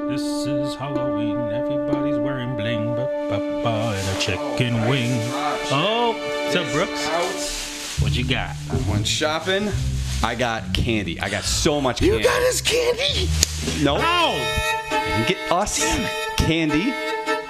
This is Halloween. Everybody's wearing bling, and a chicken wing. Oh, what's up, Brooks? What you got? I went shopping. I got candy. I got so much candy. You got us candy? No. Ow! I didn't get us candy.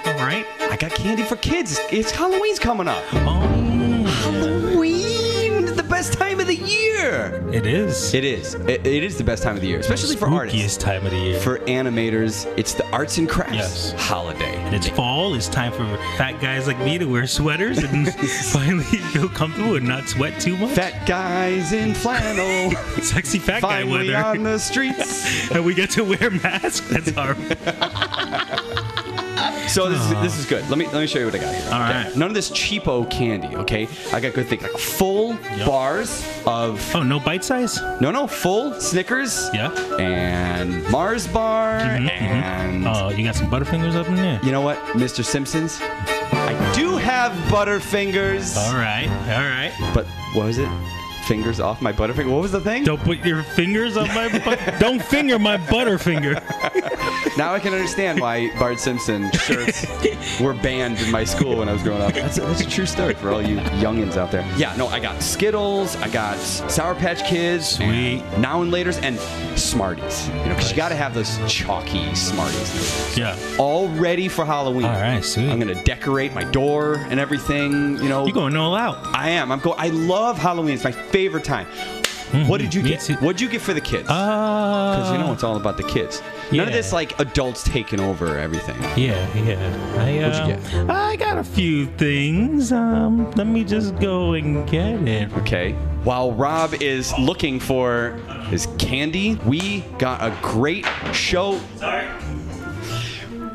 All right. I got candy for kids. It's Halloween's coming up. Oh, Halloween, the best time of the year. it is. It is. It is the best time of the year, especially for artists. Spookiest time of the year. For animators, it's the arts and crafts Yes. holiday. It's fall. It's time for fat guys like me to wear sweaters and finally feel comfortable and not sweat too much. Fat guys in flannel. Sexy fat guy Finally weather. on the streets. And we get to wear masks. That's hard. So this is good. Let me show you what I got here. All Okay. right. None of this cheapo candy, okay? I got good things like full bars of Oh, no bite size? full Snickers. Yeah. And Mars bar and Oh, you got some Butterfingers up in there? you know what, Mr. Simpsons? I do have Butterfingers. All right. All right. But what was it? Fingers off my Butterfinger. What was the thing? Don't put your fingers on my don't finger my Butterfinger. Now I can understand why Bart Simpson shirts were banned in my school when I was growing up. That's a true story for all you youngins out there. Yeah, no, I got Skittles, I got Sour Patch Kids, Sweet. and Now and Laters, and Smarties. You know, because you got to have those chalky Smarties. Yeah. All ready for Halloween. All right, sweet. I'm gonna decorate my door and everything. You know, You're going all out. I am. I love Halloween. It's my favorite time. What did you Me get? too. What'd you get for the kids? Because you know it's all about the kids. None of yeah. this like adults taking over everything. Yeah. What'd you get? I got a few things. Let me just go and get it. Okay. While Rob is looking for his candy, we got a great show. Sorry.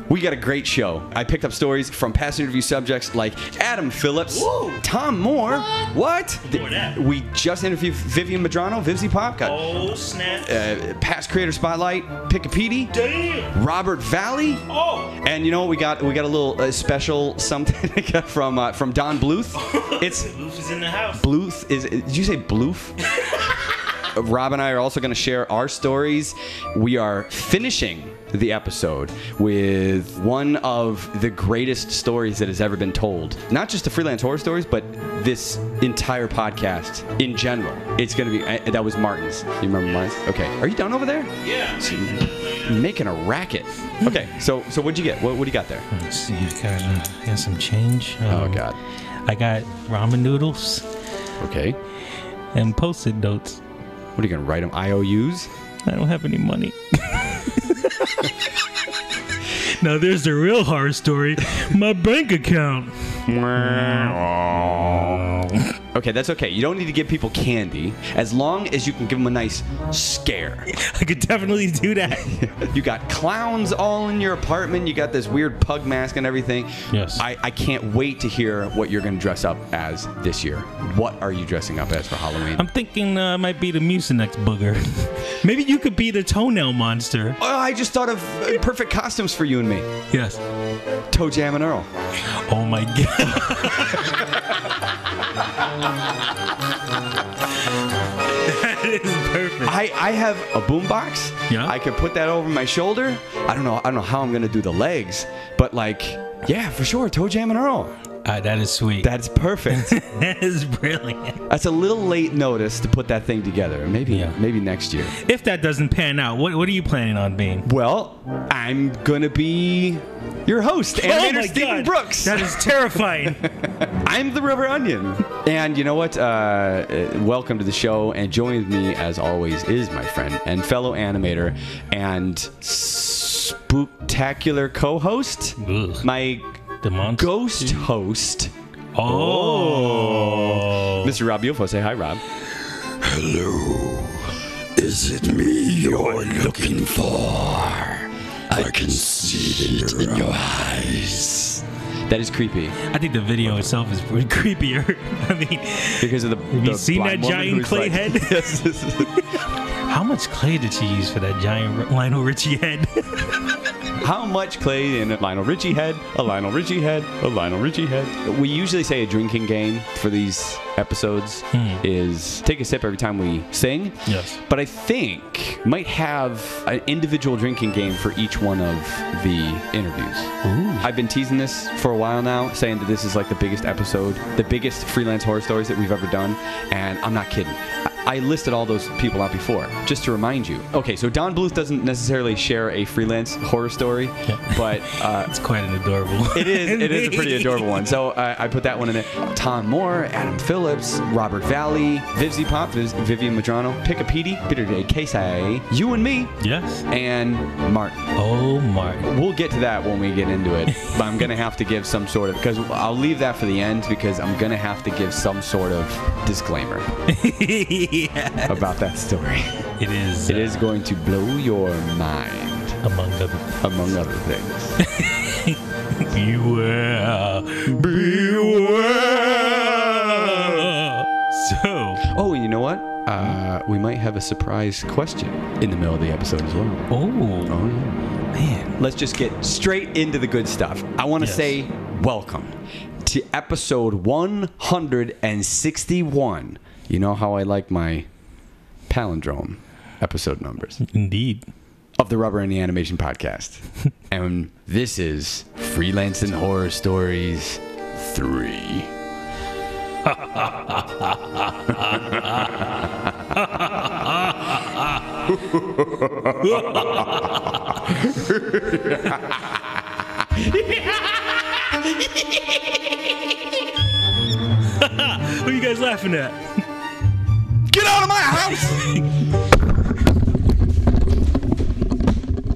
We got a great show. I picked up stories from past interview subjects like Adam Phillips, Tomm Moore. What? Before that. We just interviewed Vivienne Medrano, VivziePop. Got Oh snap! past creator spotlight, Pikapetey, Damn. Robert Valley. Oh. And you know what? We got a little special something from Don Bluth. It's Bluth is in the house. Bluth. Did you say Bluth? Rob and I are also going to share our stories. We are finishing the episode with one of the greatest stories that has ever been told. Not just the freelance horror stories, but this entire podcast in general. It's going to be, that was Martin's. You remember Martin's? Okay. Are you done over there? Yeah. So you're making a racket. Okay. So what'd you get? What do you got there? Let's see. I got some change. Oh, God. I got ramen noodles Okay. and Post-it notes. What are you going to write them? IOUs? I don't have any money. Now there's the real horror story. My bank account. Okay, that's okay. You don't need to give people candy as long as you can give them a nice scare. I could definitely do that. You got clowns all in your apartment. You got this weird pug mask and everything. Yes. I can't wait to hear what you're going to dress up as this year. What are you dressing up as for Halloween? I'm thinking I might be the Mucinex booger. Maybe you could be the toenail monster. Oh, I just thought of perfect costumes for you and me. Yes. Toe Jam and Earl. Oh my god. That is perfect. I have a boombox. Yeah. I can put that over my shoulder. I don't know how I'm gonna do the legs, but like, yeah, for sure, Toe Jam and Earl. That is sweet. That's perfect. That is brilliant. That's a little late notice to put that thing together. Maybe next year. If that doesn't pan out, what are you planning on being? Well, I'm gonna be your host, animator Stephen Brooks. That is terrifying. I'm the RubberOnion. And you know what? Welcome to the show. And joining me, as always, is my friend and fellow animator and spooktacular co-host, Ugh. my The monster. ghost host, Oh. Mr. Rob Yulfo. Say hi, Rob. Hello. Is it me you're looking for? I can see it in your eyes. That is creepy I think the video itself is pretty creepier. I mean, because of the. have you seen that blind woman giant who's clay like- head? Yes. How much clay did she use for that giant Lionel Richie head? How much clay in a Lionel Richie head? A Lionel Richie head? A Lionel Richie head? We usually say a drinking game for these episodes is take a sip every time we sing. Yes. But I think might have an individual drinking game for each one of the interviews. Ooh. I've been teasing this for a while now, saying that this is like the biggest episode, the biggest freelance horror stories that we've ever done, and I'm not kidding. I listed all those people out before, just to remind you. Okay, so Don Bluth doesn't necessarily share a freelance horror story, but... it's quite an adorable one. It is a pretty adorable one. So I put that one in it. Tomm Moore, Adam Phillips, Robert Valley, VivziePop, Vivienne Medrano, Pikapetey, Peter J. Casey, you and me, Yes. and Martin. Oh, Martin. We'll get to that when we get into it, but I'm going to have to give some sort of... Because I'll leave that for the end, because I'm going to have to give some sort of disclaimer. Yes. About that story. It is. It is going to blow your mind. Among other things. Beware. So. Oh, and you know what? We might have a surprise question in the middle of the episode as well. Oh, yeah. man. Let's just get straight into the good stuff. I want to say welcome to episode 161. You know how I like my palindrome episode numbers. Indeed. Of the RubberOnion Animation Podcast. And this is Freelance and Horror Stories 3. What are you guys laughing at? Get out of my house!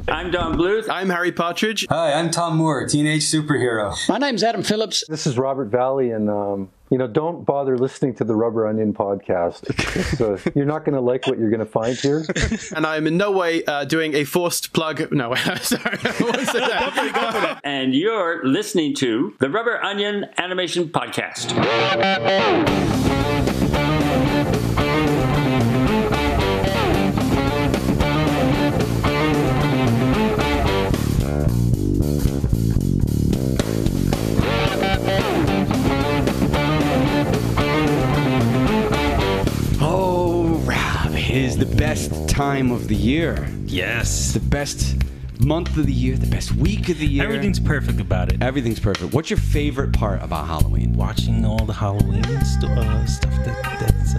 I'm Don Bluth. I'm Harry Partridge. Hi, I'm Tomm Moore, teenage superhero. My name's Adam Phillips. This is Robert Valley, and don't bother listening to the RubberOnion podcast. You're not going to like what you're going to find here. And I'm in no way doing a forced plug. No, sorry. And you're listening to the RubberOnion Animation Podcast. It is the best time of the year. Yes. The best month of the year, the best week of the year. Everything's perfect about it. Everything's perfect. What's your favorite part about Halloween? Watching all the Halloween stuff that's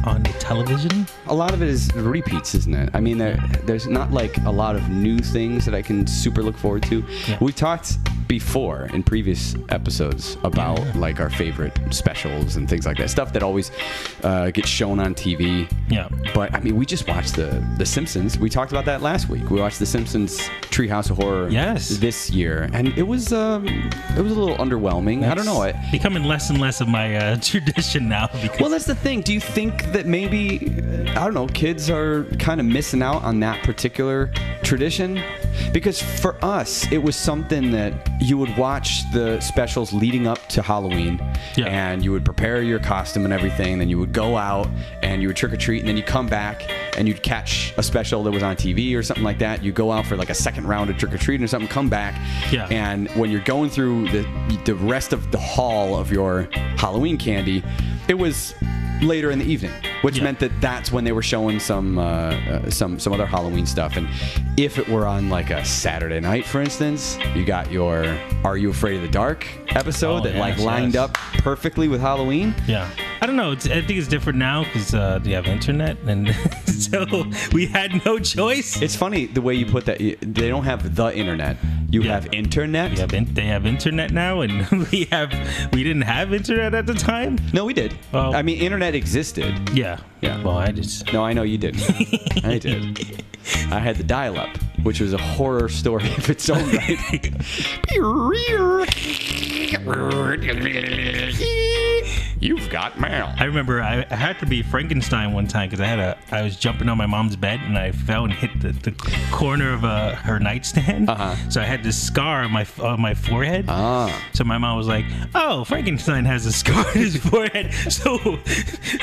on the television. A lot of it is repeats, isn't it? I mean, there's not like a lot of new things that I can super look forward to. Yeah. We've talked before in previous episodes about like our favorite specials and things like that. Stuff that always gets shown on TV. Yeah. But I mean, we just watched The Simpsons. We talked about that last week. We watched The Simpsons Treehouse of Horror this year, and it was a little underwhelming. That's, I don't know. Becoming less and less of my tradition now. Well, that's the thing. Do you think that maybe, I don't know, kids are kind of missing out on that particular tradition? Because for us, it was something that you would watch the specials leading up to Halloween, and you would prepare your costume and everything, then you would go out and you would trick-or-treat, and then you'd come back and you'd catch a special that was on TV or something like that. You go out for like a second round of trick-or-treating or something, come back, and when you're going through the rest of the haul of your Halloween candy, it was later in the evening, which meant that that's when they were showing some other Halloween stuff. And if it were on like a Saturday night, for instance, you got your Are You Afraid of the Dark episode lined up perfectly with Halloween. Yeah. I don't know. I think it's different now because they have internet, and so we had no choice. It's funny the way you put that. They don't have the internet. You have internet. They have internet now, and we didn't have internet at the time. No, we did. Well, I mean, internet existed. Yeah. Well, I just. No, I know you didn't. I did. I had the dial-up, which was a horror story of its own right. You've got mail. I remember I had to be Frankenstein one time because I was jumping on my mom's bed and I fell and hit the corner of her nightstand. So I had this scar on my forehead. So my mom was like, "Oh, Frankenstein has a scar on his forehead." So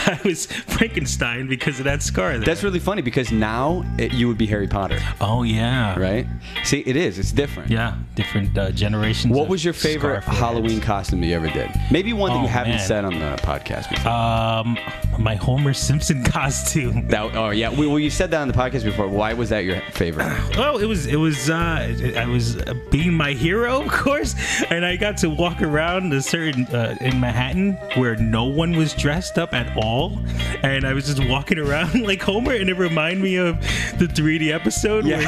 I was Frankenstein because of that scar there. That's really funny because now you would be Harry Potter. Oh yeah. Right? See, it is. It's different. Yeah, different generations. What was your favorite Halloween costume you ever did? Maybe one that you haven't said on the podcast before. My Homer Simpson costume. Well, you said that on the podcast before. Why was that your favorite? Well, it was. I was being my hero, of course, and I got to walk around a certain in Manhattan where no one was dressed up at all, and I was just walking around like Homer, and it reminded me of the 3D episode where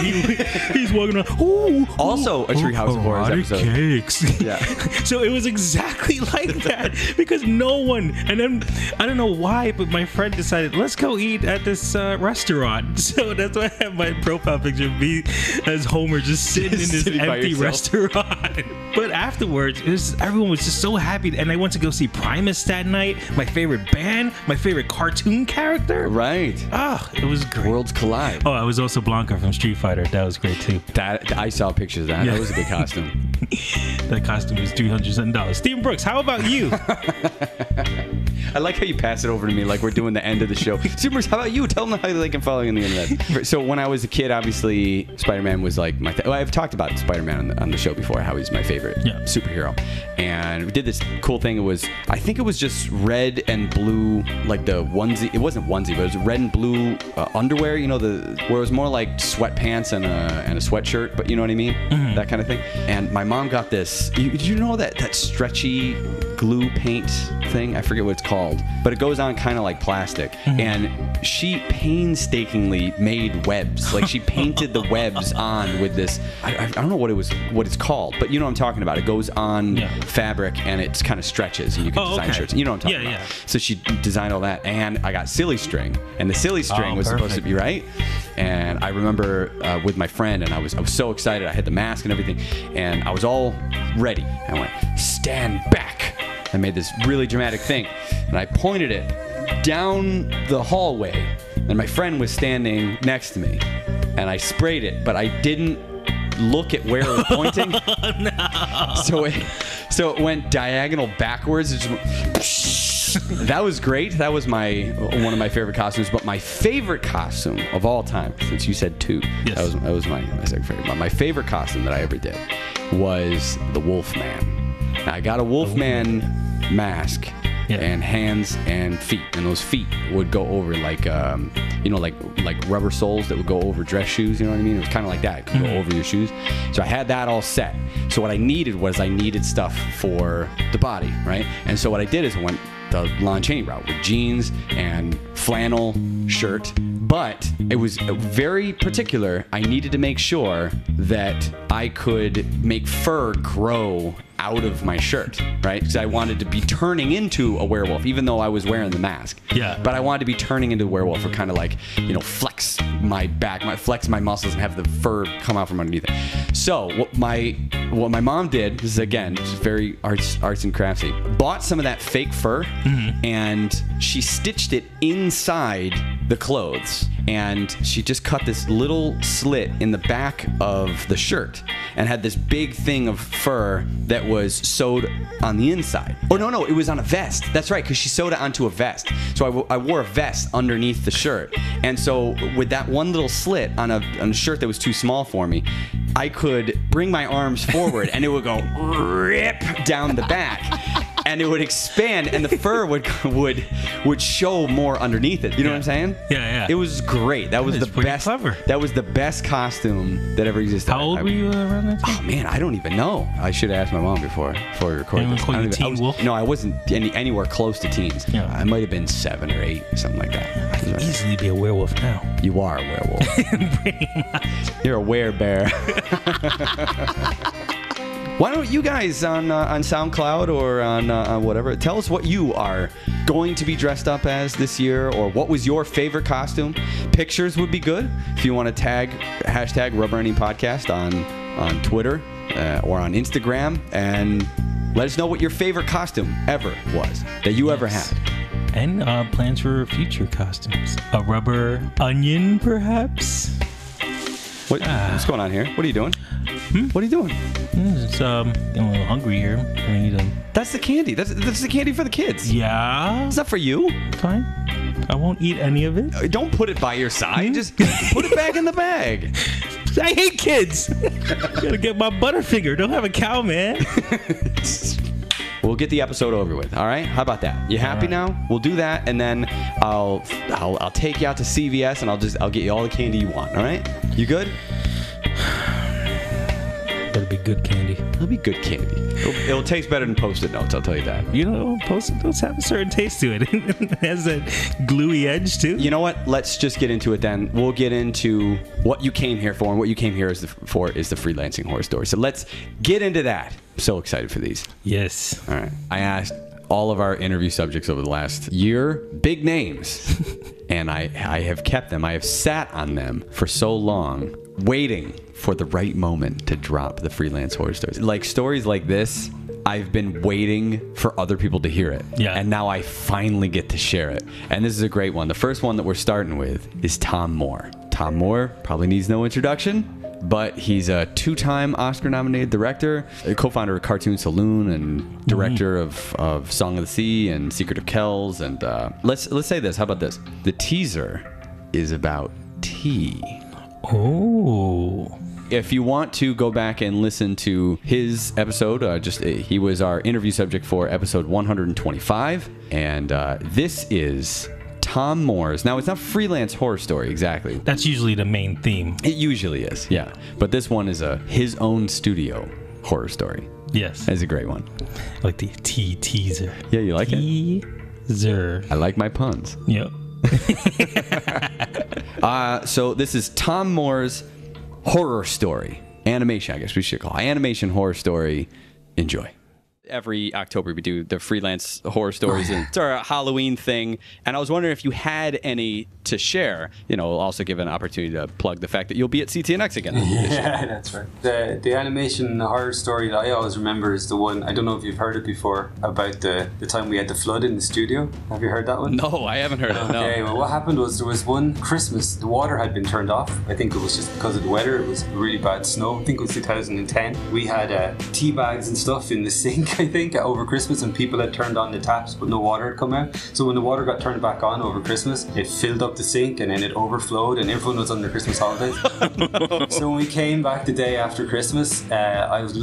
he's walking around. Ooh, also a Treehouse of Horrors episode. Cakes. Yeah. So it was exactly like that because no one. And then I don't know why, but my friend decided let's go eat at this restaurant. So that's why I have my profile picture of me as Homer just sitting in this empty restaurant. But afterwards, everyone was just so happy, and I went to go see Primus that night. My favorite band, my favorite cartoon character. Right. It was great. Worlds collide. Oh, I was also Blanca from Street Fighter. That was great too. That I saw pictures of that. Yeah. That was a good costume. That costume was $300. Steven Brooks, how about you? I like how you pass it over to me like we're doing the end of the show. Steven Brooks, how about you? Tell them how they can follow you on the internet. So when I was a kid, obviously Spider-Man was like my. I've talked about Spider-Man on the show before. How he's my favorite superhero. And we did this cool thing. I think it was just red and blue, like the onesie. It wasn't onesie, but it was red and blue underwear. You know, where it was more like sweatpants and a sweatshirt. But you know what I mean? Mm-hmm. That kind of thing. And my mom got this. Did you know that stretchy glue paint thing? I forget what it's called, but it goes on kind of like plastic. Mm-hmm. And she painstakingly made webs. Like she painted the webs on with this. I don't know what it's called, but you know what I'm talking about. It goes on fabric and it kind of stretches, and you can design shirts. You know what I'm talking about. Yeah. So she designed all that, and I got silly string, and the silly string was supposed to be right. And I remember with my friend, and I was so excited. I had the mask and everything, and I was all ready. I went, stand back. I made this really dramatic thing, and I pointed it down the hallway, and my friend was standing next to me, and I sprayed it, but I didn't look at where it was pointing. No. So it went diagonal backwards. It just went, that was great. That was one of my favorite costumes. But my favorite costume of all time, since you said two, that was my second favorite. But my favorite costume that I ever did was the Wolfman. Now, I got a Wolfman mask and hands and feet, and those feet would go over like rubber soles that would go over dress shoes. You know what I mean? It was kind of like that. It could go over your shoes. So I had that all set. So what I needed stuff for the body, right? And so what I did is I went the Lon Chaney route with jeans and flannel shirt. But it was very particular. I needed to make sure that I could make fur grow out of my shirt, right? Because I wanted to be turning into a werewolf, even though I was wearing the mask. Yeah. But I wanted to be turning into a werewolf, or kind of like, flex my back, flex my muscles, and have the fur come out from underneath it. So what my mom did, this is again just very arts and craftsy, bought some of that fake fur, and she stitched it inside the clothes, and she just cut this little slit in the back of the shirt and had this big thing of fur that was sewed on the inside. Oh, no, it was on a vest. That's right, because she sewed it onto a vest. So I wore a vest underneath the shirt. And so with that one little slit on a shirt that was too small for me, I could bring my arms forward and it would go rip down the back. And it would expand, and the fur would show more underneath it. You know what I'm saying? Yeah. It was great. That was the best. Clever. That was the best costume that ever existed. How old were you around that time? Oh man, I don't even know. I should have asked my mom before we recorded this. No, I wasn't anywhere close to teens. Yeah. I might have been 7 or 8, something like that. I can easily be a werewolf now. You are a werewolf. Pretty much. You're a werebear. Why don't you guys on SoundCloud or on whatever, tell us what you are going to be dressed up as this year, or what was your favorite costume? Pictures would be good if you want to tag #RubberOnion Podcast on Twitter or on Instagram, and Let us know what your favorite costume ever was that you ever had. And plans for future costumes. A rubber onion, perhaps? What's going on here? What are you doing? What are you doing? Just getting a little hungry here. I need That's the candy. That's the candy for the kids. Yeah. Is that for you? Fine. I won't eat any of it. Don't put it by your side. Just put it back in the bag. I hate kids. Gotta get my Butterfinger. Don't have a cow, man. We'll get the episode over with. All right? How about that? You happy now? We'll do that, and then I'll take you out to CVS, and I'll get you all the candy you want. All right? You good? Better be good candy. It'll be good candy. It'll taste better than Post-it notes. I'll tell you that. You know, Post-it notes have a certain taste to it. It has that gluey edge too. You know what? Let's just get into it then. We'll get into what you came here for, and what you came here is the freelancing horror story. So let's get into that. I'm so excited for these. Yes. All right. I asked all of our interview subjects over the last year, big names, and I have kept them. I have sat on them for so long, waiting for the right moment to drop the freelance horror stories. Like stories like this, I've been waiting for other people to hear it. Yeah. And now I finally get to share it. And this is a great one. The first one that we're starting with is Tomm Moore. Tomm Moore probably needs no introduction, but he's a 2-time Oscar-nominated director, a co-founder of Cartoon Saloon, and director of Song of the Sea and Secret of Kells. And let's say this. How about this? The teaser is about tea. Oh. If you want to go back and listen to his episode, he was our interview subject for episode 125, and this is Tomm Moore's. Now, it's not freelance horror story exactly. That's usually the main theme. It usually is, yeah. But this one is his own studio horror story. Yes. It's a great one. Like the teaser. Yeah, you like it? Teaser. I like my puns. Yep. So this is Tomm Moore's horror story. Animation, I guess we should call it. Animation horror story. Enjoy. Every October we do the freelance horror stories. And it's our Halloween thing. And I was wondering if you had any to share. You know, we'll also give an opportunity to plug the fact that you'll be at CTNX again. Yeah, that's right. The animation horror story that I always remember is the one, I don't know if you've heard it before, about the time we had the flood in the studio. Have you heard that one? No, I haven't heard it. No. Okay, well, what happened was there was one Christmas, the water had been turned off. I think it was just because of the weather. It was really bad snow. I think it was 2010. We had tea bags and stuff in the sink, I think, over Christmas, and people had turned on the taps, but no water had come out. So when the water got turned back on over Christmas, it filled up the sink, and then it overflowed, and everyone was on their Christmas holidays. So when we came back the day after Christmas, I was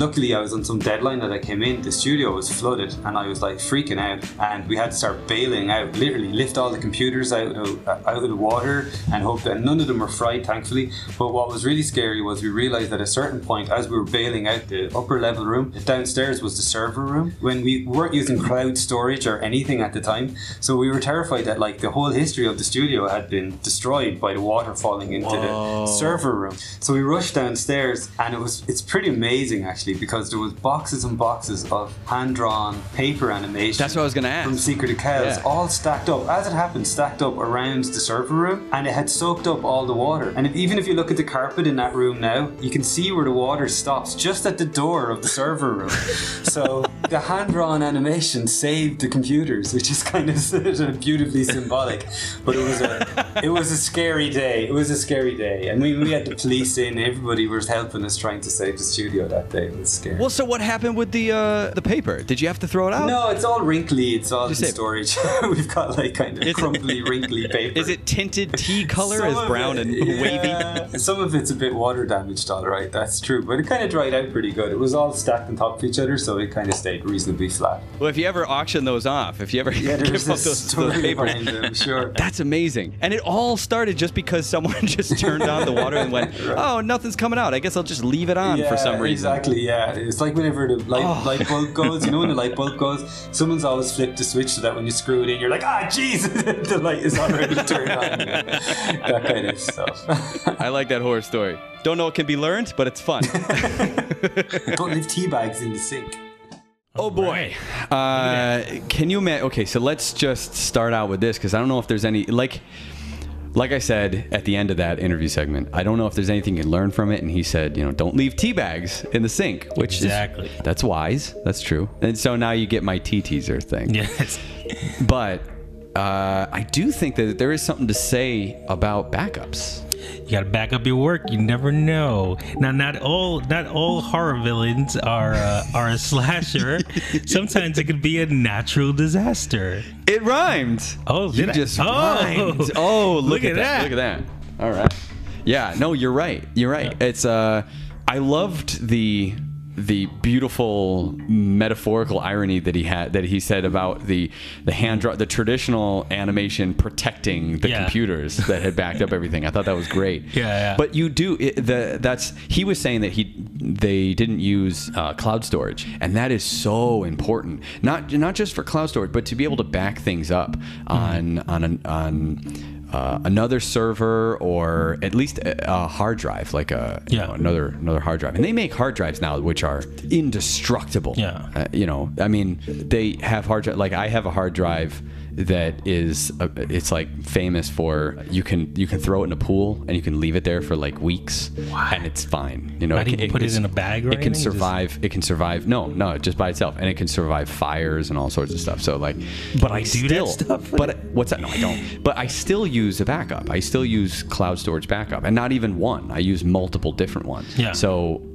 on some deadline that I came in. The studio was flooded, and I was like freaking out, and we had to start bailing out, literally lift all the computers out of the water, and hope that none of them were fried, thankfully. But what was really scary was we realized at a certain point, as we were bailing out the upper level room, downstairs was the server room, when we weren't using cloud storage or anything at the time. So we were terrified that like the whole history of the studio had been destroyed by the water falling into the server room. So we rushed downstairs, and it's pretty amazing actually, because there was boxes and boxes of hand-drawn paper animation. That's what I was going to ask. From Secret of Kells, all stacked up, as it happened, stacked up around the server room, and it had soaked up all the water. And even if you look at the carpet in that room now, you can see where the water stops just at the door of the server room. So the hand-drawn animation saved the computers, which is kind of sort of beautifully symbolic. But it was a scary day. It was a scary day, and we had the police in. Everybody was helping us trying to save the studio that day. It was scary. Well, so what happened with the paper? Did you have to throw it out? No, it's all wrinkly. It's all in storage. We've got like kind of crumbly, wrinkly paper. Is it tinted tea color? Is brown and wavy? Some of it's a bit water damaged, all right. That's true, but it kind of dried out pretty good. It was all stacked on top of each other, so it kind of stayed reasonably flat. Well, if you ever auction those off, if you ever give up those papers, I'm sure. That's amazing. And it all started just because someone just turned on the water and went, oh, nothing's coming out. I guess I'll just leave it on for some reason. Exactly, yeah. It's like whenever the light bulb goes, you know when the light bulb goes, someone's always flipped the switch so that when you screw it in, you're like, jeez, the light is already turned on. That kind of stuff. I like that horror story. Don't know it can be learned, but it's fun. Don't leave tea bags in the sink. Oh boy. Can you imagine? Okay, so let's just start out with this, because I don't know if there's any, like like I said at the end of that interview segment, I don't know if there's anything you can learn from it. And he said, don't leave tea bags in the sink, which exactly. That's wise. That's true. And so now you get my tea teaser thing. Yes. But I do think that there is something to say about backups. You got to back up your work. You never know. Now, not all horror villains are a slasher. Sometimes it could be a natural disaster. It rhymed. Oh, you just rhymed. Oh, look at that. Look at that. All right. Yeah. No, you're right. You're right. Yeah. It's I loved the beautiful metaphorical irony that he said about the traditional animation protecting the computers that had backed up everything. I thought that was great. Yeah. But you do he was saying that they didn't use cloud storage, and that is so important. Not just for cloud storage, but to be able to back things up on another server, or at least a hard drive, like another hard drive. And they make hard drives now which are indestructible. Yeah. I mean, they have hard drive. Like I have a hard drive that is it's like famous for you can throw it in a pool and you can leave it there for like weeks. Wow. And it's fine. Not even put it in a bag or anything? It can survive. No, just by itself, and it can survive fires and all sorts of stuff. So like, but I do still, that stuff. But what's that? No, I don't. But I still use a backup. I still use cloud storage backup, and not even one. I use multiple different ones. Yeah. So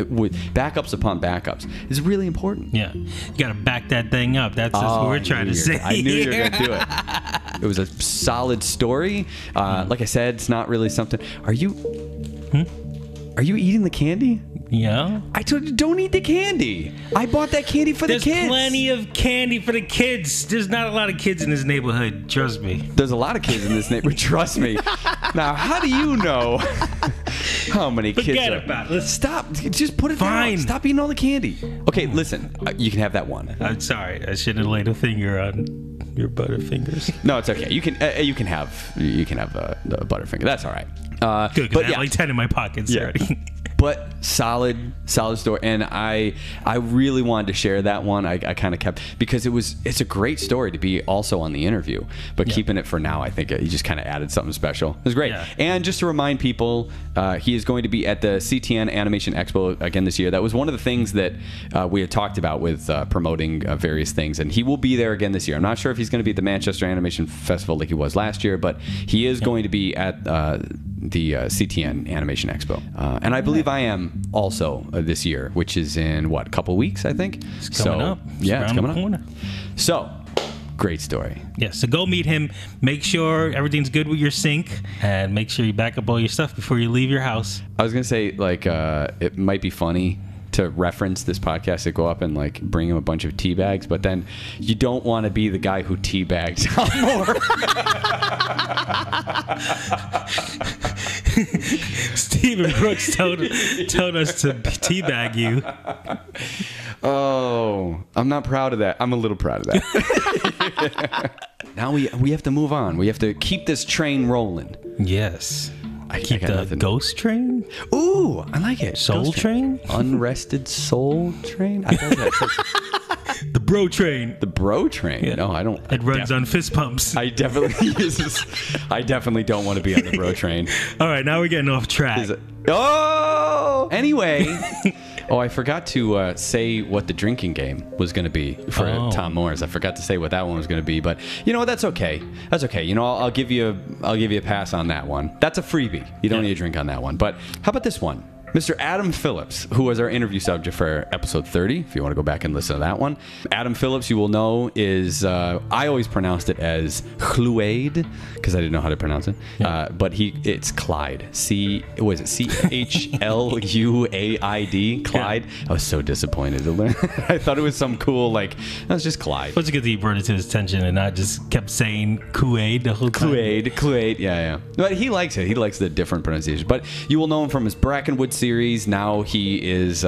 with backups upon backups is really important. Yeah, you got to back that thing up. That's what we're trying to say. I knew you were going to do it. It was a solid story. Like I said, it's not really something. Are you eating the candy? Yeah. I told you, don't eat the candy. I bought that candy for the kids. There's plenty of candy for the kids. There's not a lot of kids in this neighborhood. Trust me. There's a lot of kids in this neighborhood. Trust me. Now, how do you know how many kids Forget are? about it. Stop. Just put it down. Stop eating all the candy. Okay, listen. You can have that one. I'm sorry. I shouldn't have laid a finger on your Butterfingers. No, it's okay. You can have the Butterfinger. That's all right. Good, because I have like 10 in my pockets already. But solid story, and I really wanted to share that one. I kind of kept, because it's a great story to be also on the interview, but keeping it for now, I think he just kind of added something special. It was great. Yeah. And just to remind people, he is going to be at the CTN Animation Expo again this year. That was one of the things that we had talked about with promoting various things, and he will be there again this year. I'm not sure if he's going to be at the Manchester Animation Festival like he was last year, but he is going to be at the CTN Animation Expo, and I believe I am also this year, which is in a couple weeks, I think. It's coming up. It's coming up. Corner. So, great story. Yeah, so go meet him. Make sure everything's good with your sink, and make sure you back up all your stuff before you leave your house. I was gonna say, like, it might be funny to reference this podcast to go up and like bring him a bunch of tea bags, but then you don't want to be the guy who tea bags Tomm Moore. Stephen Brooks told us to teabag you. Oh, I'm not proud of that. I'm a little proud of that. Now we have to move on. We have to keep this train rolling. Yes. I keep the ghost train. Ooh, I like it. Soul train? Unrested soul train? I thought that. The bro train. The bro train? Yeah. No, I don't. It runs on fist pumps. I definitely don't want to be on the bro train. All right, now we're getting off track. Oh! Anyway. Oh, I forgot to say what the drinking game was going to be for Tomm Moore's. I forgot to say what that one was going to be, but you know what? That's okay. That's okay. You know, I'll give you a pass on that one. That's a freebie. You don't need a drink on that one. But how about this one? Mr. Adam Phillips, who was our interview subject for episode 30, if you want to go back and listen to that one. Adam Phillips, you will know, is, I always pronounced it as Chluade, because I didn't know how to pronounce it. Yeah. But it's Clyde. Chluaid? Clyde? Yeah. I was so disappointed to learn. I thought it was some cool, like, that's just Clyde. It's good that you brought it to his attention and not just kept saying Chluade the whole time. Chluade, yeah. But he likes it. He likes the different pronunciation. But you will know him from his Brackenwood series. Now he is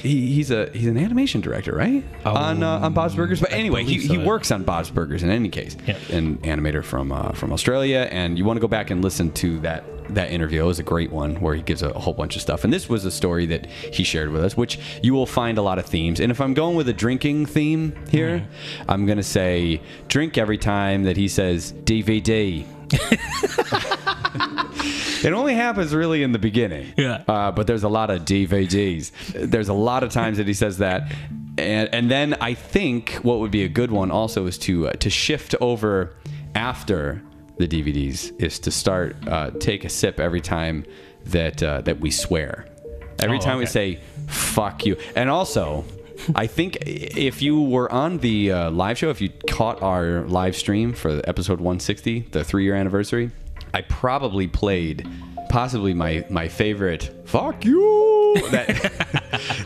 he's an animation director, right? On Bob's Burgers. But anyway, he works on Bob's Burgers in any case. Yeah. An animator from Australia, and you want to go back and listen to that interview. It was a great one where he gives a whole bunch of stuff. And this was a story that he shared with us, which you will find a lot of themes. And if I'm going with a drinking theme here, I'm going to say drink every time that he says DVD. It only happens really in the beginning. Yeah. But there's a lot of DVDs. There's a lot of times that he says that. And then I think what would be a good one also is to shift over after the DVDs is to start take a sip every time that we swear. Every time we say fuck you. And also, I think if you were on the live show, if you caught our live stream for episode 160, the 3-year anniversary, I probably played possibly my favorite fuck you.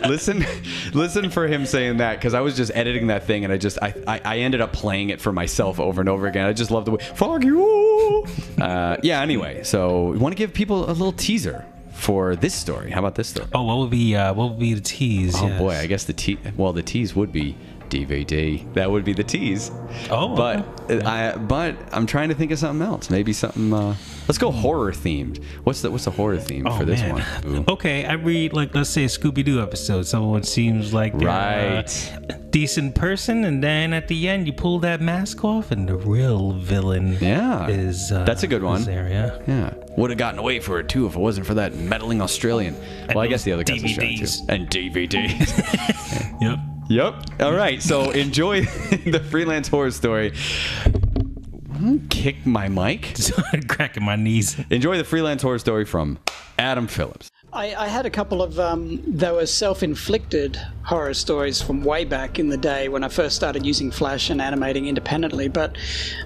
Listen for him saying that, because I was just editing that thing and I ended up playing it for myself over and over again. I just love the way fuck you. Anyway, so we want to give people a little teaser for this story. How about this story? Oh, what would be the tease? Oh boy, I guess the tease would be DVD. That would be the tease. Oh, but I'm trying to think of something else. Maybe something. Let's go horror themed. What's the horror theme for this one? Ooh. Okay, I read, like, let's say a Scooby-Doo episode. Someone seems like they're a decent person, and then at the end you pull that mask off, and the real villain is that's a good one. There, yeah. Would have gotten away for it too if it wasn't for that meddling Australian. Well, I guess the other guys are strong too. And DVDs. Yep. All right. So enjoy the freelance horror story. Kick my mic. Cracking my knees. Enjoy the freelance horror story from Adam Phillips. I had a couple of, they were self-inflicted horror stories from way back in the day when I first started using Flash and animating independently, but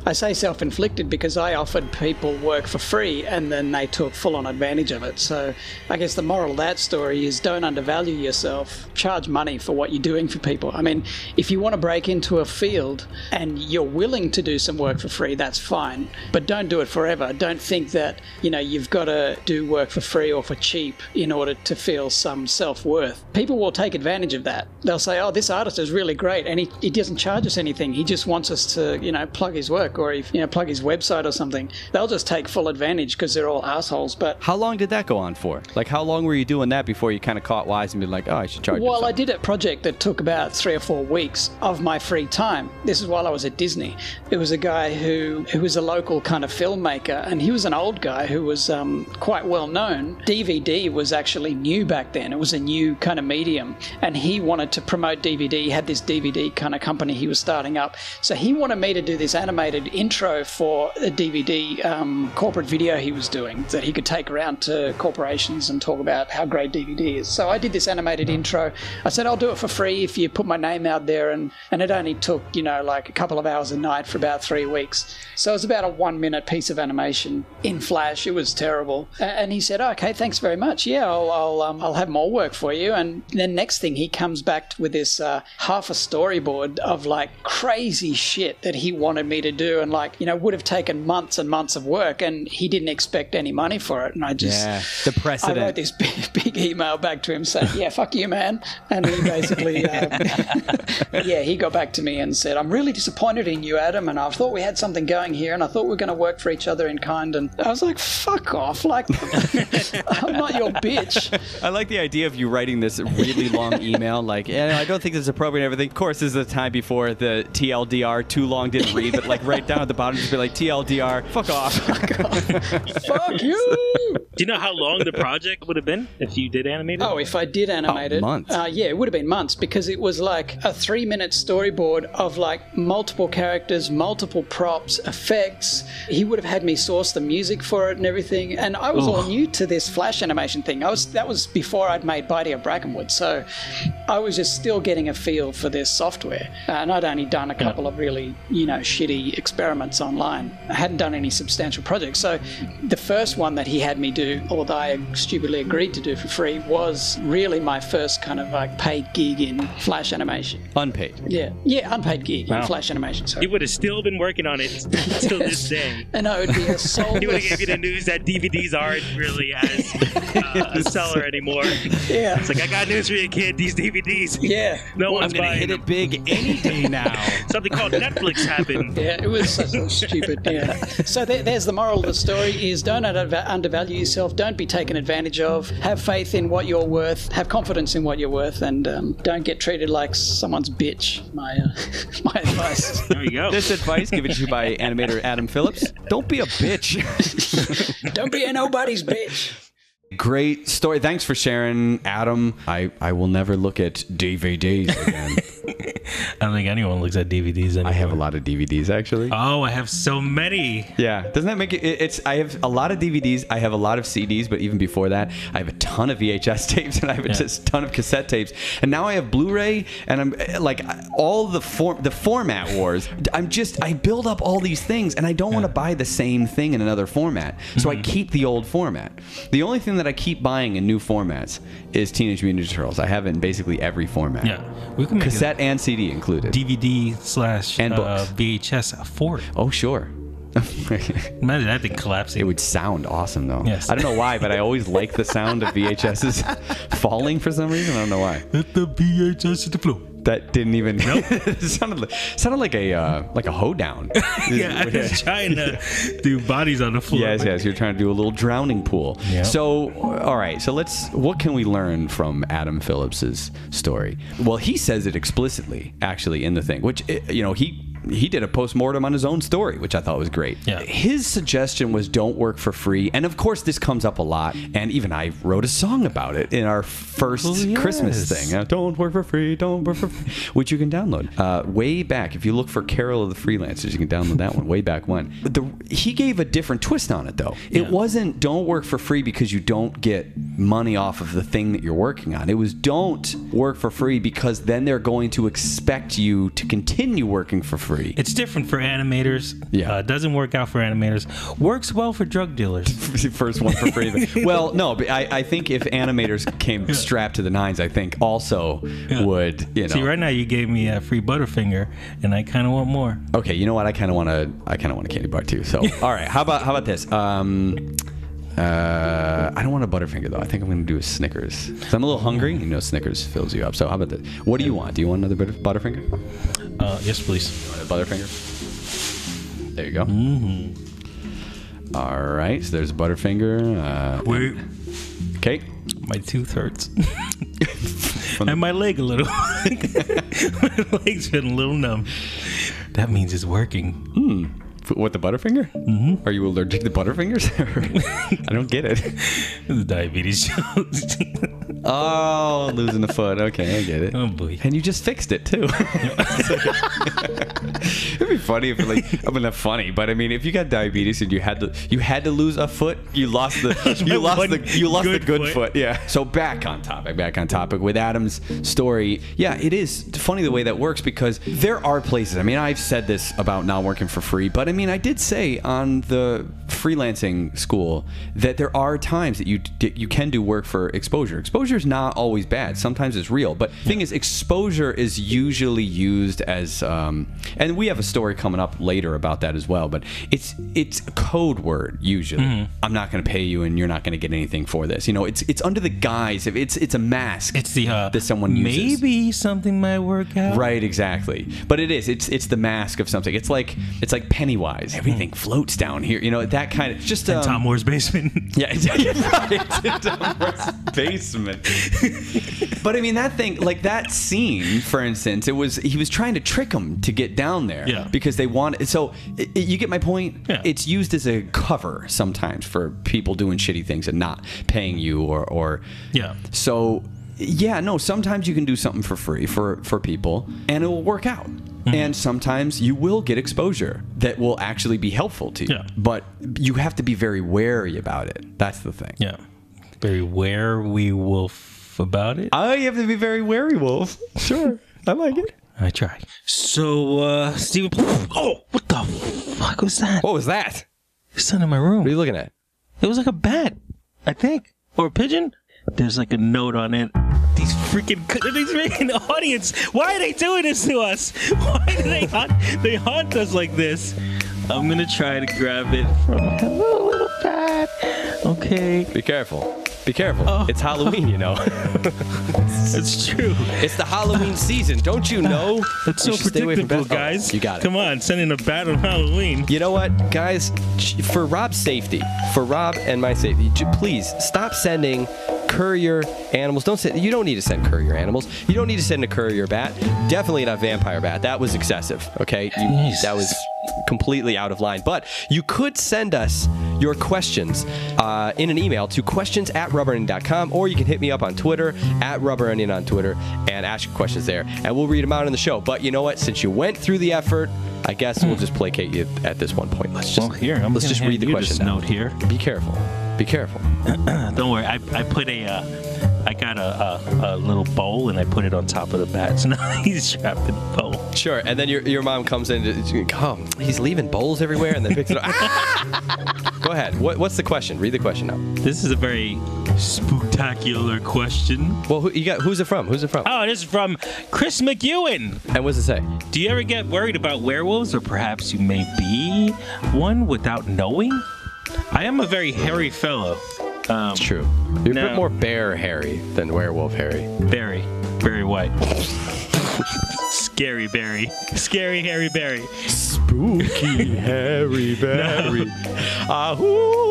I say self-inflicted because I offered people work for free and then they took full-on advantage of it. So I guess the moral of that story is don't undervalue yourself. Charge money for what you're doing for people. I mean, if you want to break into a field and you're willing to do some work for free, that's fine, but don't do it forever. Don't think that, you've got to do work for free or for cheap in order to feel some self-worth. People will take advantage of that. They'll say, oh, this artist is really great and he doesn't charge us anything. He just wants us to, plug his work or, plug his website or something. They'll just take full advantage because they're all assholes. But how long did that go on for? Like, how long were you doing that before you kind of caught wise and be like, oh, I should charge you? Well, I did a project that took about 3 or 4 weeks of my free time. This is while I was at Disney. There was a guy who was a local kind of filmmaker, and he was an old guy who was quite well known. DVD was actually new back then. It was a new kind of medium, and he wanted to promote DVD. He had this DVD kind of company he was starting up, so he wanted me to do this animated intro for a DVD corporate video he was doing that he could take around to corporations and talk about how great DVD is. So I did this animated intro. I said, I'll do it for free if you put my name out there, and it only took like a couple of hours a night for about 3 weeks. So it was about a 1-minute piece of animation in Flash. It was terrible. And he said, okay, thanks very much. Yeah, I'll have more work for you. And then next thing, he comes back with this half a storyboard of like crazy shit that he wanted me to do, and would have taken months and months of work, and he didn't expect any money for it. And I just the precedent. I wrote this big email back to him saying, yeah, fuck you, man. And he basically he got back to me and said, I'm really disappointed in you, Adam, and I thought we had something going here, and I thought we were going to work for each other in kind. And I was like, fuck off, like I'm not your bitch. I like the idea of you writing this really long email, like, I don't think this is appropriate and everything. Of course, this is the time before the TLDR, too long, didn't read, but right down at the bottom, just be like, TLDR, fuck off. Fuck you. Do you know how long the project would have been if you did animate it? Oh, if I did animate it? Months. Yeah, it would have been months, because it was like a 3-minute storyboard of like multiple characters, multiple props, effects. He would have had me source the music for it and everything. And I was all new to this Flash animation thing. That was before I'd made Bidey of Brackenwood. So I was just still getting a feel for this software. And I'd only done a couple of really, shitty experiments online. I hadn't done any substantial projects. So the first one that he had me do, or that I stupidly agreed to do for free, was really my first kind of like paid gig in Flash animation. Unpaid. Yeah, unpaid gig in Flash animation. Sorry. You would have still been working on it until this day. And I would be a soulless... He would have gave you the news that DVDs aren't really as a seller anymore. Yeah. It's like, I got news for you, kid. These DVDs. Yeah. No one's I'm gonna buying hit them. it big any day now. Something called Netflix happened. Yeah, it was so stupid. Yeah. So there's the moral of the story: is don't undervalue value yourself. Don't be taken advantage of. Have faith in what you're worth. Have confidence in what you're worth, and don't get treated like someone's bitch. My advice. There you go. This advice given to you by animator Adam Phillips. Don't be a bitch. Don't be a nobody's bitch. Great story. Thanks for sharing, Adam. I will never look at DVDs again. I don't think anyone looks at DVDs anymore. I have a lot of DVDs, actually. Oh, I have so many. Yeah. Doesn't that make it? I have a lot of DVDs. I have a lot of CDs, but even before that, I have a ton of VHS tapes and I have a ton of cassette tapes. And now I have Blu-ray, and I'm like all the format wars. I build up all these things, and I don't want to buy the same thing in another format. So I keep the old format. The only thing that I keep buying in new formats is Teenage Mutant Ninja Turtles. I have it in basically every format. Yeah, we can make cassette and CD included. DVD/ and books. VHS for it. Oh, sure. Imagine that thing collapsing. It would sound awesome, though. Yes. I don't know why, but I always like the sound of VHSs falling for some reason. I don't know why. Let the VHS hit the floor. That didn't even. Nope. It sounded like a hoedown. Yeah, I was trying to do bodies on the floor. Yes. You're trying to do a little drowning pool. Yep. So, all right. So what can we learn from Adam Phillips's story? Well, he says it explicitly, actually, in the thing, which he did a postmortem on his own story, which I thought was great. Yeah. His suggestion was don't work for free. And of course, this comes up a lot. And even I wrote a song about it in our first Christmas thing. Don't work for free, don't work for free, which you can download. Way back, if you look for Carol of the Freelancers, you can download that one way back when. He gave a different twist on it, though. It wasn't don't work for free because you don't get money off of the thing that you're working on. It was don't work for free because then they're going to expect you to continue working for free. It's different for animators. Yeah. Doesn't work out for animators. Works well for drug dealers. First one for free. Well, no, but I think if animators came strapped to the nines, I think also would, See, right now you gave me a free Butterfinger, and I kind of want more. Okay, you know what? I kind of want a candy bar too. So, all right, how about this? I don't want a Butterfinger though. I think I'm going to do a Snickers. So I'm a little hungry. You know, Snickers fills you up. So how about this? What do you want? Do you want another Butterfinger? Yes, please. You want a Butterfinger? There you go. Mm-hmm. All right. So there's a Butterfinger. Wait. Okay. My tooth hurts. And my leg a little. My leg's been a little numb. That means it's working. What, the Butterfinger? Mm-hmm. Are you allergic to Butterfingers? I don't get it. The diabetes shows. Oh, losing the foot. Okay, I get it. Oh boy! And you just fixed it too. It'd be funny if, not funny, but I mean, if you got diabetes and you had to lose a foot, you lost the good foot. Yeah. So back on topic with Adam's story. Yeah, it is funny the way that works because there are places. I mean, I've said this about not working for free, but I mean, I did say on the freelancing school that there are times that you can do work for exposure. Exposure is not always bad. Sometimes it's real. But the thing is, exposure is usually used as, and we have a story coming up later about that as well, but it's a code word usually. Mm-hmm. I'm not going to pay you and you're not going to get anything for this. It's under the guise of it's a mask. It's the that someone uses. Maybe something might work out. Right, exactly. But it's the mask of something. It's like Pennywise. Everything floats down here. That kind of just Tomm Moore's basement. Yeah, right. Tomm Moore's basement. But I mean that thing, like that scene, for instance, he was trying to trick them to get down there. Yeah. Because they want. So you get my point. Yeah. It's used as a cover sometimes for people doing shitty things and not paying you or. Yeah. So. Yeah, no, sometimes you can do something for free for people and it will work out. Mm-hmm. And sometimes you will get exposure that will actually be helpful to you. Yeah. But you have to be very wary about it. That's the thing. Yeah. Very wary wolf about it. You have to be very wary wolf. Sure. I like it. I try. So, Steven. Oh, what the fuck was that? What was that? It's not in my room. What are you looking at? It was like a bat, I think. Or a pigeon. There's like a note on it. These freaking audience. Why are they doing this to us? Why do they haunt us like this? I'm gonna try to grab it from. Hello, little bat. Okay. Be careful. Be careful. It's Halloween, you know. It's true. It's the Halloween season. Don't you know? That's so predictable, guys. You got it. Come on, sending a bat on Halloween. You know what, guys? For Rob's safety, for Rob and my safety, please stop sending courier animals. You don't need to send courier animals. You don't need to send a courier bat. Definitely not vampire bat. That was excessive. Okay, that was completely out of line. But you could send us your questions in an email to questions@rubberonion.com, or you can hit me up on Twitter @rubberonion on Twitter and ask your questions there, and we'll read them out on the show. But you know what? Since you went through the effort, I guess we'll just placate you at this one point. Let's just let's just read the question now. Note here. Be careful. Be careful. Don't worry. I put I got a little bowl and I put it on top of the bat. So now he's trapped in the bowl. Sure. And then your mom comes in and he's leaving bowls everywhere and then picks it up. Go ahead. What's the question? Read the question out. This is a very spectacular question. Well, who's it from? Oh, this is from Chris McEwan. And what's it say? Do you ever get worried about werewolves, or perhaps you may be one without knowing? I am a very hairy fellow. It's true. You're a bit more bear hairy than werewolf hairy. Very, very white. Scary berry. Scary hairy berry. Spooky hairy berry. Ahoo!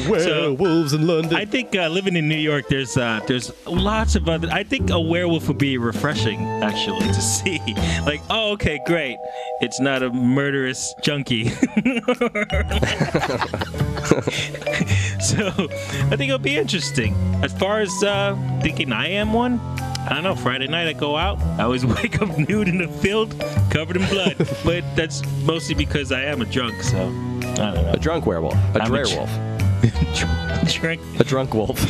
Werewolves in London. I think living in New York, there's lots of other. I think a werewolf would be refreshing, actually, to see. Like, oh, okay, great. It's not a murderous junkie. So I think it'll be interesting. As far as thinking I am one, I don't know. Friday night I go out. I always wake up nude in the field, covered in blood. But that's mostly because I am a drunk. So I don't know. A drunk werewolf. A werewolf. A drunk wolf.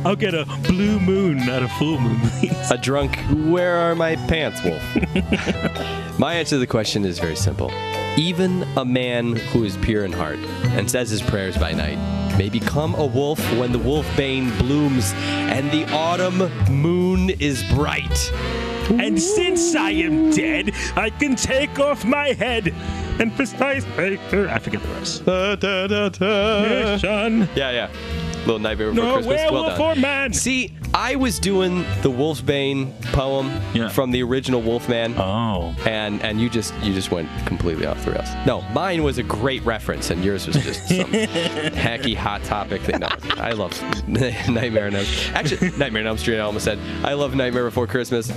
I'll get a blue moon, not a full moon, please. A drunk, where are my pants, wolf? My answer to the question is very simple. Even a man who is pure in heart and says his prayers by night may become a wolf when the wolfbane blooms and the autumn moon is bright. And since I am dead, I can take off my head. And precise baker. I forget the rest. Yeah. Little Nightmare Before Christmas. Well done. For man. See, I was doing the Wolfbane poem from the original Wolfman. Oh. And you just went completely off the rails. No, mine was a great reference, and yours was just some hacky hot topic thing. No, I love Nightmare on Elm Street. Actually, Nightmare on Elm Street, I almost said. I love Nightmare Before Christmas.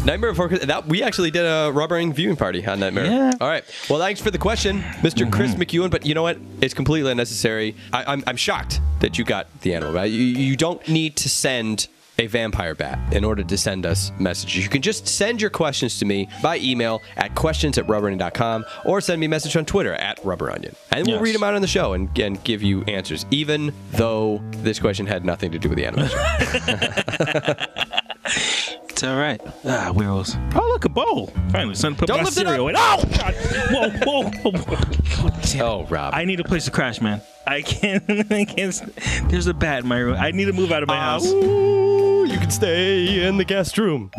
Nightmare Before Christmas. We actually did a rubbering viewing party on Nightmare. Yeah. All right. Well, thanks for the question, Mr. Chris McEwan. But you know what? It's completely unnecessary. I'm shocked that you got the animal bat. You don't need to send a vampire bat in order to send us messages. You can just send your questions to me by email at questions@rubberonion.com, or send me a message on Twitter @rubberonion. And we'll read them out on the show and give you answers, even though this question had nothing to do with the animation. It's all right. Werewolves. Oh, look, a bowl. Finally, son, put my cereal in. Oh, God. Whoa. Oh, Rob. I need a place to crash, man. I can't. There's a bat in my room. I need to move out of my house. You can stay in the guest room.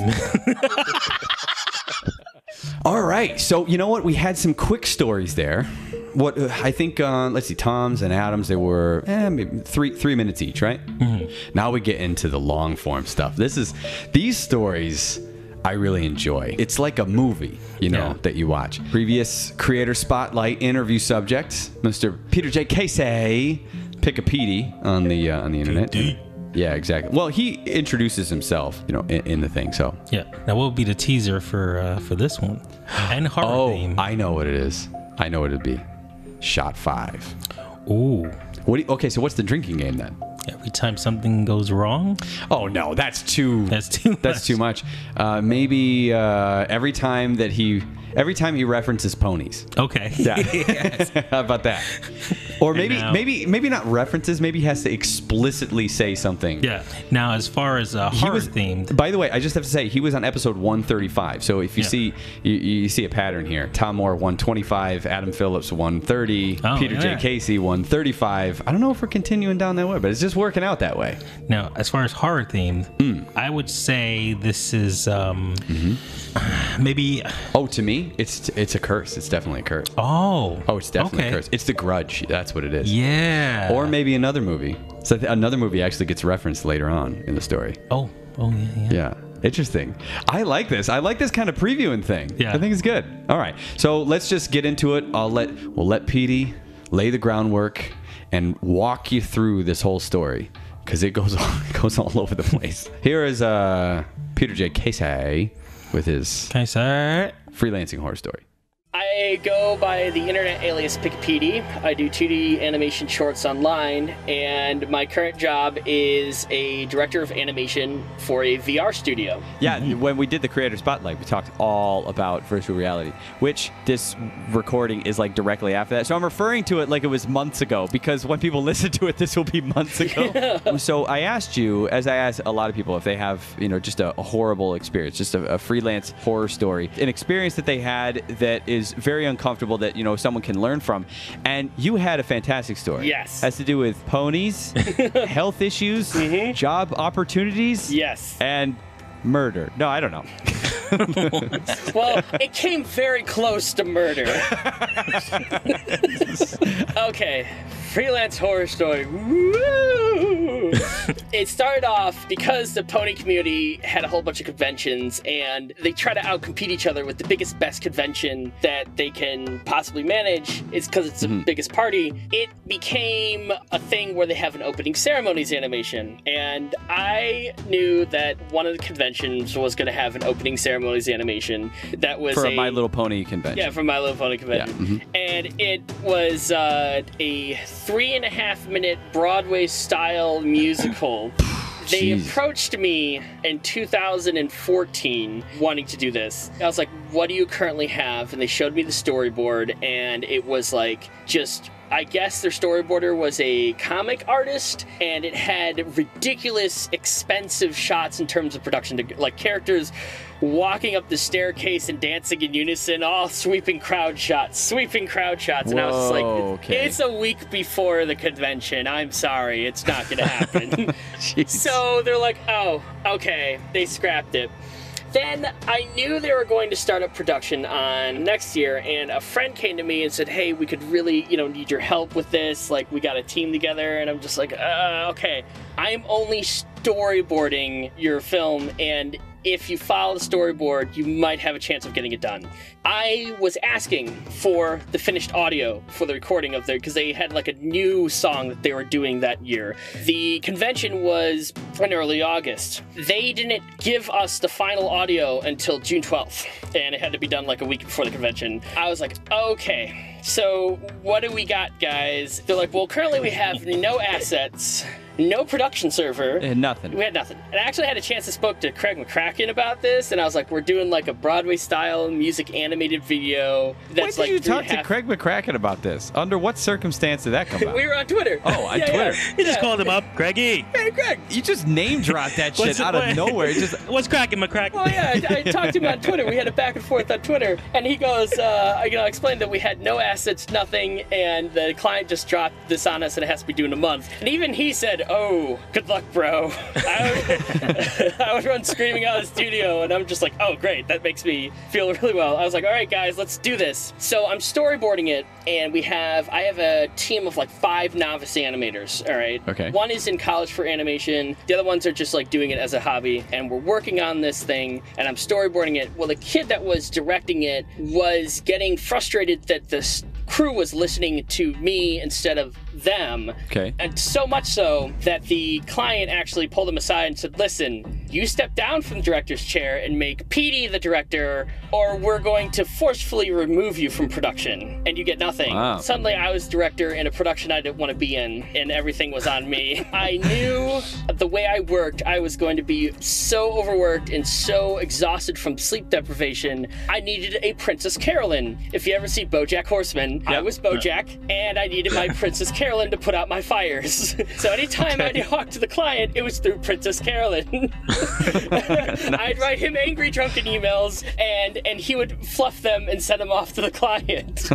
All right. So, you know what? We had some quick stories there. What I think, let's see, Tomm's and Adam's, they were maybe three minutes each, right? Mm-hmm. Now we get into the long form stuff. These stories I really enjoy. It's like a movie, that you watch. Previous Creator Spotlight interview subject, Mr. Peter J. Casey, Pikapetey on the internet. Yeah, exactly. Well, he introduces himself, in the thing. So yeah. Now, what would be the teaser for this one? And horror theme. I know what it is. I know what it'd be. Shot 5. Ooh. Okay, so what's the drinking game then? Every time something goes wrong? Oh no, that's too much. Maybe every time he references ponies. Okay. Yeah. How about that? Or maybe not references. Maybe he has to explicitly say something. Yeah. Now, as far as horror themed. By the way, I just have to say he was on episode 135. So if you see you see a pattern here: Tomm Moore 125, Adam Phillips 130, Peter J. Casey 135. I don't know if we're continuing down that way, but it's just working out that way. Now, as far as horror themed, I would say this is maybe. Oh, to me, it's a curse. It's definitely a curse. Oh, it's definitely a curse. It's The Grudge. That's what it is. Yeah. Or maybe another movie, So another movie actually gets referenced later on in the story. Oh, yeah. Yeah. Interesting. I like this. I like this kind of previewing thing. Yeah. I think it's good. All right. So let's just get into it. We'll let Petey lay the groundwork and walk you through this whole story because it goes all over the place. Here is Peter J. Casey with his freelancing horror story. I go by the internet alias Pikapetey. I do 2D animation shorts online, and my current job is a director of animation for a VR studio. Yeah, when we did the Creator Spotlight, we talked all about virtual reality, which this recording is like directly after that. So I'm referring to it like it was months ago, because when people listen to it, this will be months ago. So I asked you, as I asked a lot of people, if they have, just a horrible experience, just a freelance horror story, an experience that they had that is very uncomfortable that someone can learn from, and you had a fantastic story. Yes, has to do with ponies, health issues, job opportunities, yes, and murder. No, I don't know. Well, it came very close to murder. Okay, freelance horror story. Woo! It started off because the pony community had a whole bunch of conventions, and they try to outcompete each other with the biggest, best convention that they can possibly manage. It's because it's the biggest party. It became a thing where they have an opening ceremonies animation, and I knew that one of the conventions was going to have an opening ceremonies animation that was for a My Little Pony convention. Yeah, for My Little Pony convention. Yeah. And it was a 3.5-minute Broadway-style musical. They approached me in 2014 wanting to do this. I was like, what do you currently have? And they showed me the storyboard, and it was like I guess their storyboarder was a comic artist, and it had ridiculous, expensive shots in terms of production, like characters walking up the staircase and dancing in unison, all sweeping crowd shots. And I was just like, it's a week before the convention. I'm sorry, it's not going to happen. So they're like, oh, okay. They scrapped it. Then I knew they were going to start up production on next year, and a friend came to me and said, hey, we could really, need your help with this. Like, we got a team together. And I'm just like, okay. I'm only storyboarding your film, and if you follow the storyboard, you might have a chance of getting it done. I was asking for the finished audio for the recording of because they had like a new song that they were doing that year. The convention was in early August. They didn't give us the final audio until June 12th, and it had to be done like a week before the convention. I was like, okay, so what do we got, guys? They're like, well, currently we have no assets, no production server. And nothing. We had nothing. And I actually had a chance to spoke to Craig McCracken about this, and I was like, we're doing like a Broadway-style music animated video that's when did you talk to Craig McCracken about this? Under what circumstance did that come out? We were on Twitter. Oh, on Twitter. You just called him up, Greggy. Hey, Greg. You just name dropped that shit out of nowhere. What's cracking, McCracken? Well, yeah, I talked to him on Twitter. We had a back and forth on Twitter, and he goes, I explained that we had no assets, nothing, and the client just dropped this on us, and it has to be due in a month. And even he said, oh, good luck, bro. I would run screaming out of the studio, and I'm just like, oh, great. That makes me feel really well. I was like, all right, guys, let's do this. So I'm storyboarding it, and I have a team of like 5 novice animators, all right? Okay. One is in college for animation. The other ones are just like doing it as a hobby, and we're working on this thing, and I'm storyboarding it. Well, the kid that was directing it was getting frustrated that the crew was listening to me instead of them. Okay. And so much so that the client actually pulled him aside and said, listen, you step down from the director's chair and make Petey the director, or we're going to forcefully remove you from production, and you get nothing. Wow. Suddenly I was director in a production I didn't want to be in, and everything was on me. I knew the way I worked, I was going to be so overworked and so exhausted from sleep deprivation, I needed a Princess Carolyn. If you ever see BoJack Horseman, I was BoJack, and I needed my Princess Carolyn to put out my fires. So anytime I'd talk to the client, it was through Princess Carolyn. I'd write him angry, drunken emails, and he would fluff them and send them off to the client.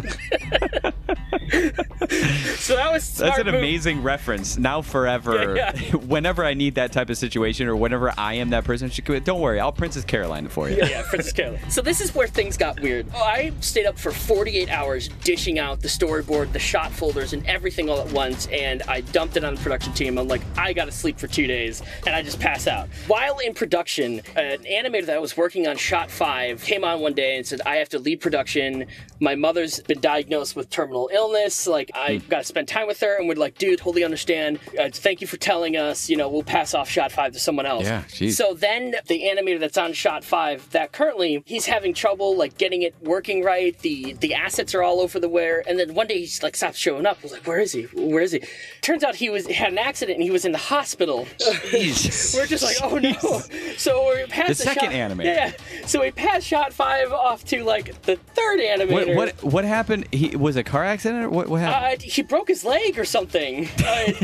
So that was smart That's an move. amazing reference. Now forever, Yeah. whenever I need that type of situation or whenever I am that person, don't worry, I'll Princess Caroline it for you. Yeah, Princess Caroline. So this is where things got weird. I stayed up for 48 hours dishing out the storyboard, the shot folders, and everything all at once, and I dumped it on the production team. I'm like, I gotta sleep for 2 days, and I just pass out. While in production, an animator that was working on shot 5 came on one day and said, I have to leave production. My mother's been diagnosed with terminal illness. Like, I gotta spend time with her. And we're like, dude, totally understand. Thank you for telling us. You know, we'll pass off shot 5 to someone else. Yeah, geez. So then the animator that's on shot 5, that currently he's having trouble like getting it working right. The assets are all over the where. And then one day he just like stops showing up. I was like, where is he? Where is he? Turns out he had an accident and he was in the hospital. We're just like, oh no. So we passed The second animator. Yeah. So we passed shot 5 off to like the third animator. What happened? He was a car accident or what happened? He broke his leg or something.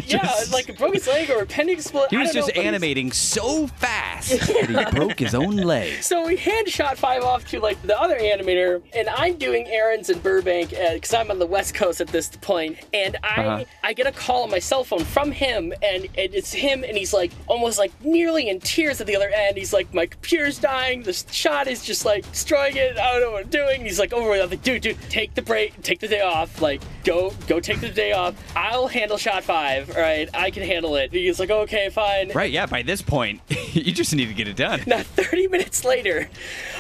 Yeah, like broke his leg or appendix split. He was just animating so fast that he broke his own leg. So we hand shot 5 off to like the other animator, and I'm doing errands in Burbank because I'm on the West Coast at this point, and I get a call on my cell phone from him, and it's him, and he's like almost like nearly in tears at the other end. He's like, my computer's dying, the shot is just like destroying it, I don't know what I'm doing. He's like, over. I'm like, dude, take the break, take the day off, like go take the day off. I'll handle shot 5, all right? I can handle it. He's like, okay, fine. Right, yeah, by this point, you just need to get it done. Now, 30 minutes later,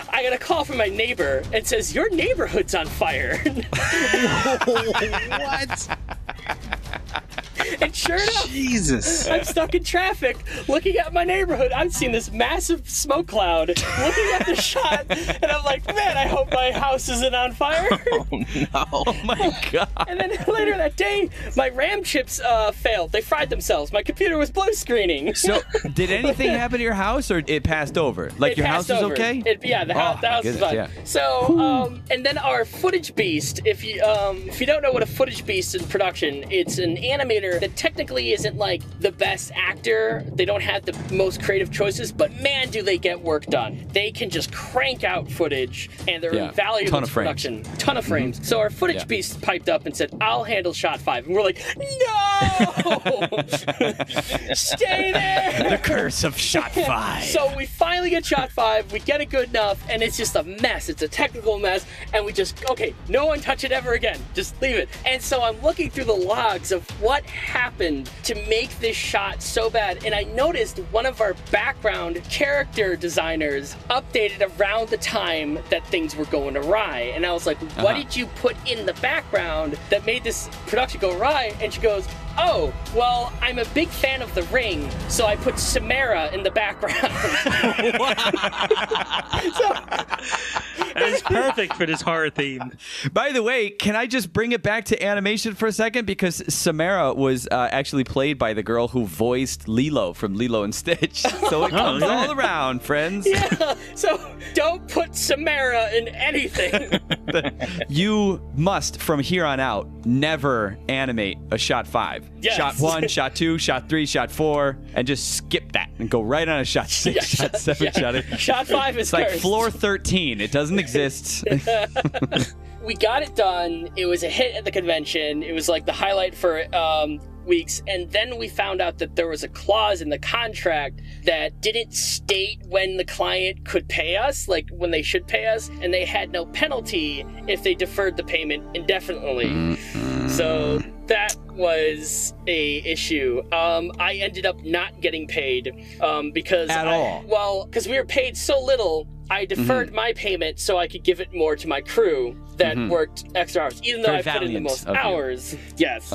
I got a call from my neighbor and says, your neighborhood's on fire. What? And sure enough, Jesus. I'm stuck in traffic looking at my neighborhood. I've seen this massive smoke cloud looking at the shot, and I'm like, man, I hope my house isn't on fire. Oh, no. Oh, my God. And then later that day, my RAM chips failed. They fried themselves. My computer was blue screening. So, did anything happen to your house, or it passed over? Like, your house was okay? The house is fine. Yeah. So, and then our footage beast, if you don't know what a footage beast in production, it's an animator that technically isn't like the best actor. They don't have the most creative choices, but man, do they get work done. They can just crank out footage, and they're invaluable Ton of to frames. production. Ton of frames. So our footage beast piped up and said, I'll handle shot 5. And we're like, no! Stay there! The curse of shot 5. So we finally get shot 5, we get it good enough, and it's just a mess. It's a technical mess, and we just, okay, no one touch it ever again. Just leave it. And so I'm looking through the logs of what happened to make this shot so bad, and I noticed one of our background character designers updated around the time that things were going awry. And I was like, what did you put in the background that made this production go awry? And she goes, oh, well, I'm a big fan of The Ring, so I put Samara in the background. That's perfect for this horror theme. By the way, can I just bring it back to animation for a second? Because Samara was actually played by the girl who voiced Lilo from Lilo and Stitch. So it comes all around, friends. Yeah, so don't put Samara in anything. You must, from here on out, never animate a shot 5. Yes. Shot 1, shot 2, shot 3, shot 4, and just skip that and go right on a shot 6, Yeah, shot 7, shot 8. Shot 5 is It's like cursed. floor 13. It doesn't exist. We got it done. It was a hit at the convention. It was like the highlight for weeks. And then we found out that there was a clause in the contract that didn't state when the client could pay us, like when they should pay us, and they had no penalty if they deferred the payment indefinitely. So that was a issue. I ended up not getting paid because because we were paid so little. I deferred my payment so I could give it more to my crew that worked extra hours, even though I put in the most hours. Yes.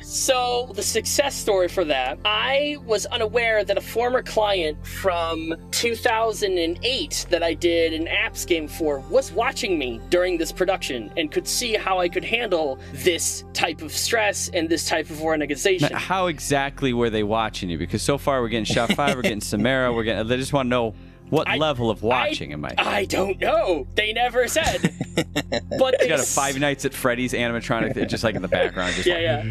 So the success story for that, I was unaware that a former client from 2008 that I did an apps game for was watching me during this production and could see how I could handle this type of stress and this type of organization. How exactly were they watching you? Because so far we're getting shot 5, we're getting Samara, they just want to know What level of watching am I? I don't know. They never said. But You got a Five Nights at Freddy's animatronic just like in the background. Just yeah.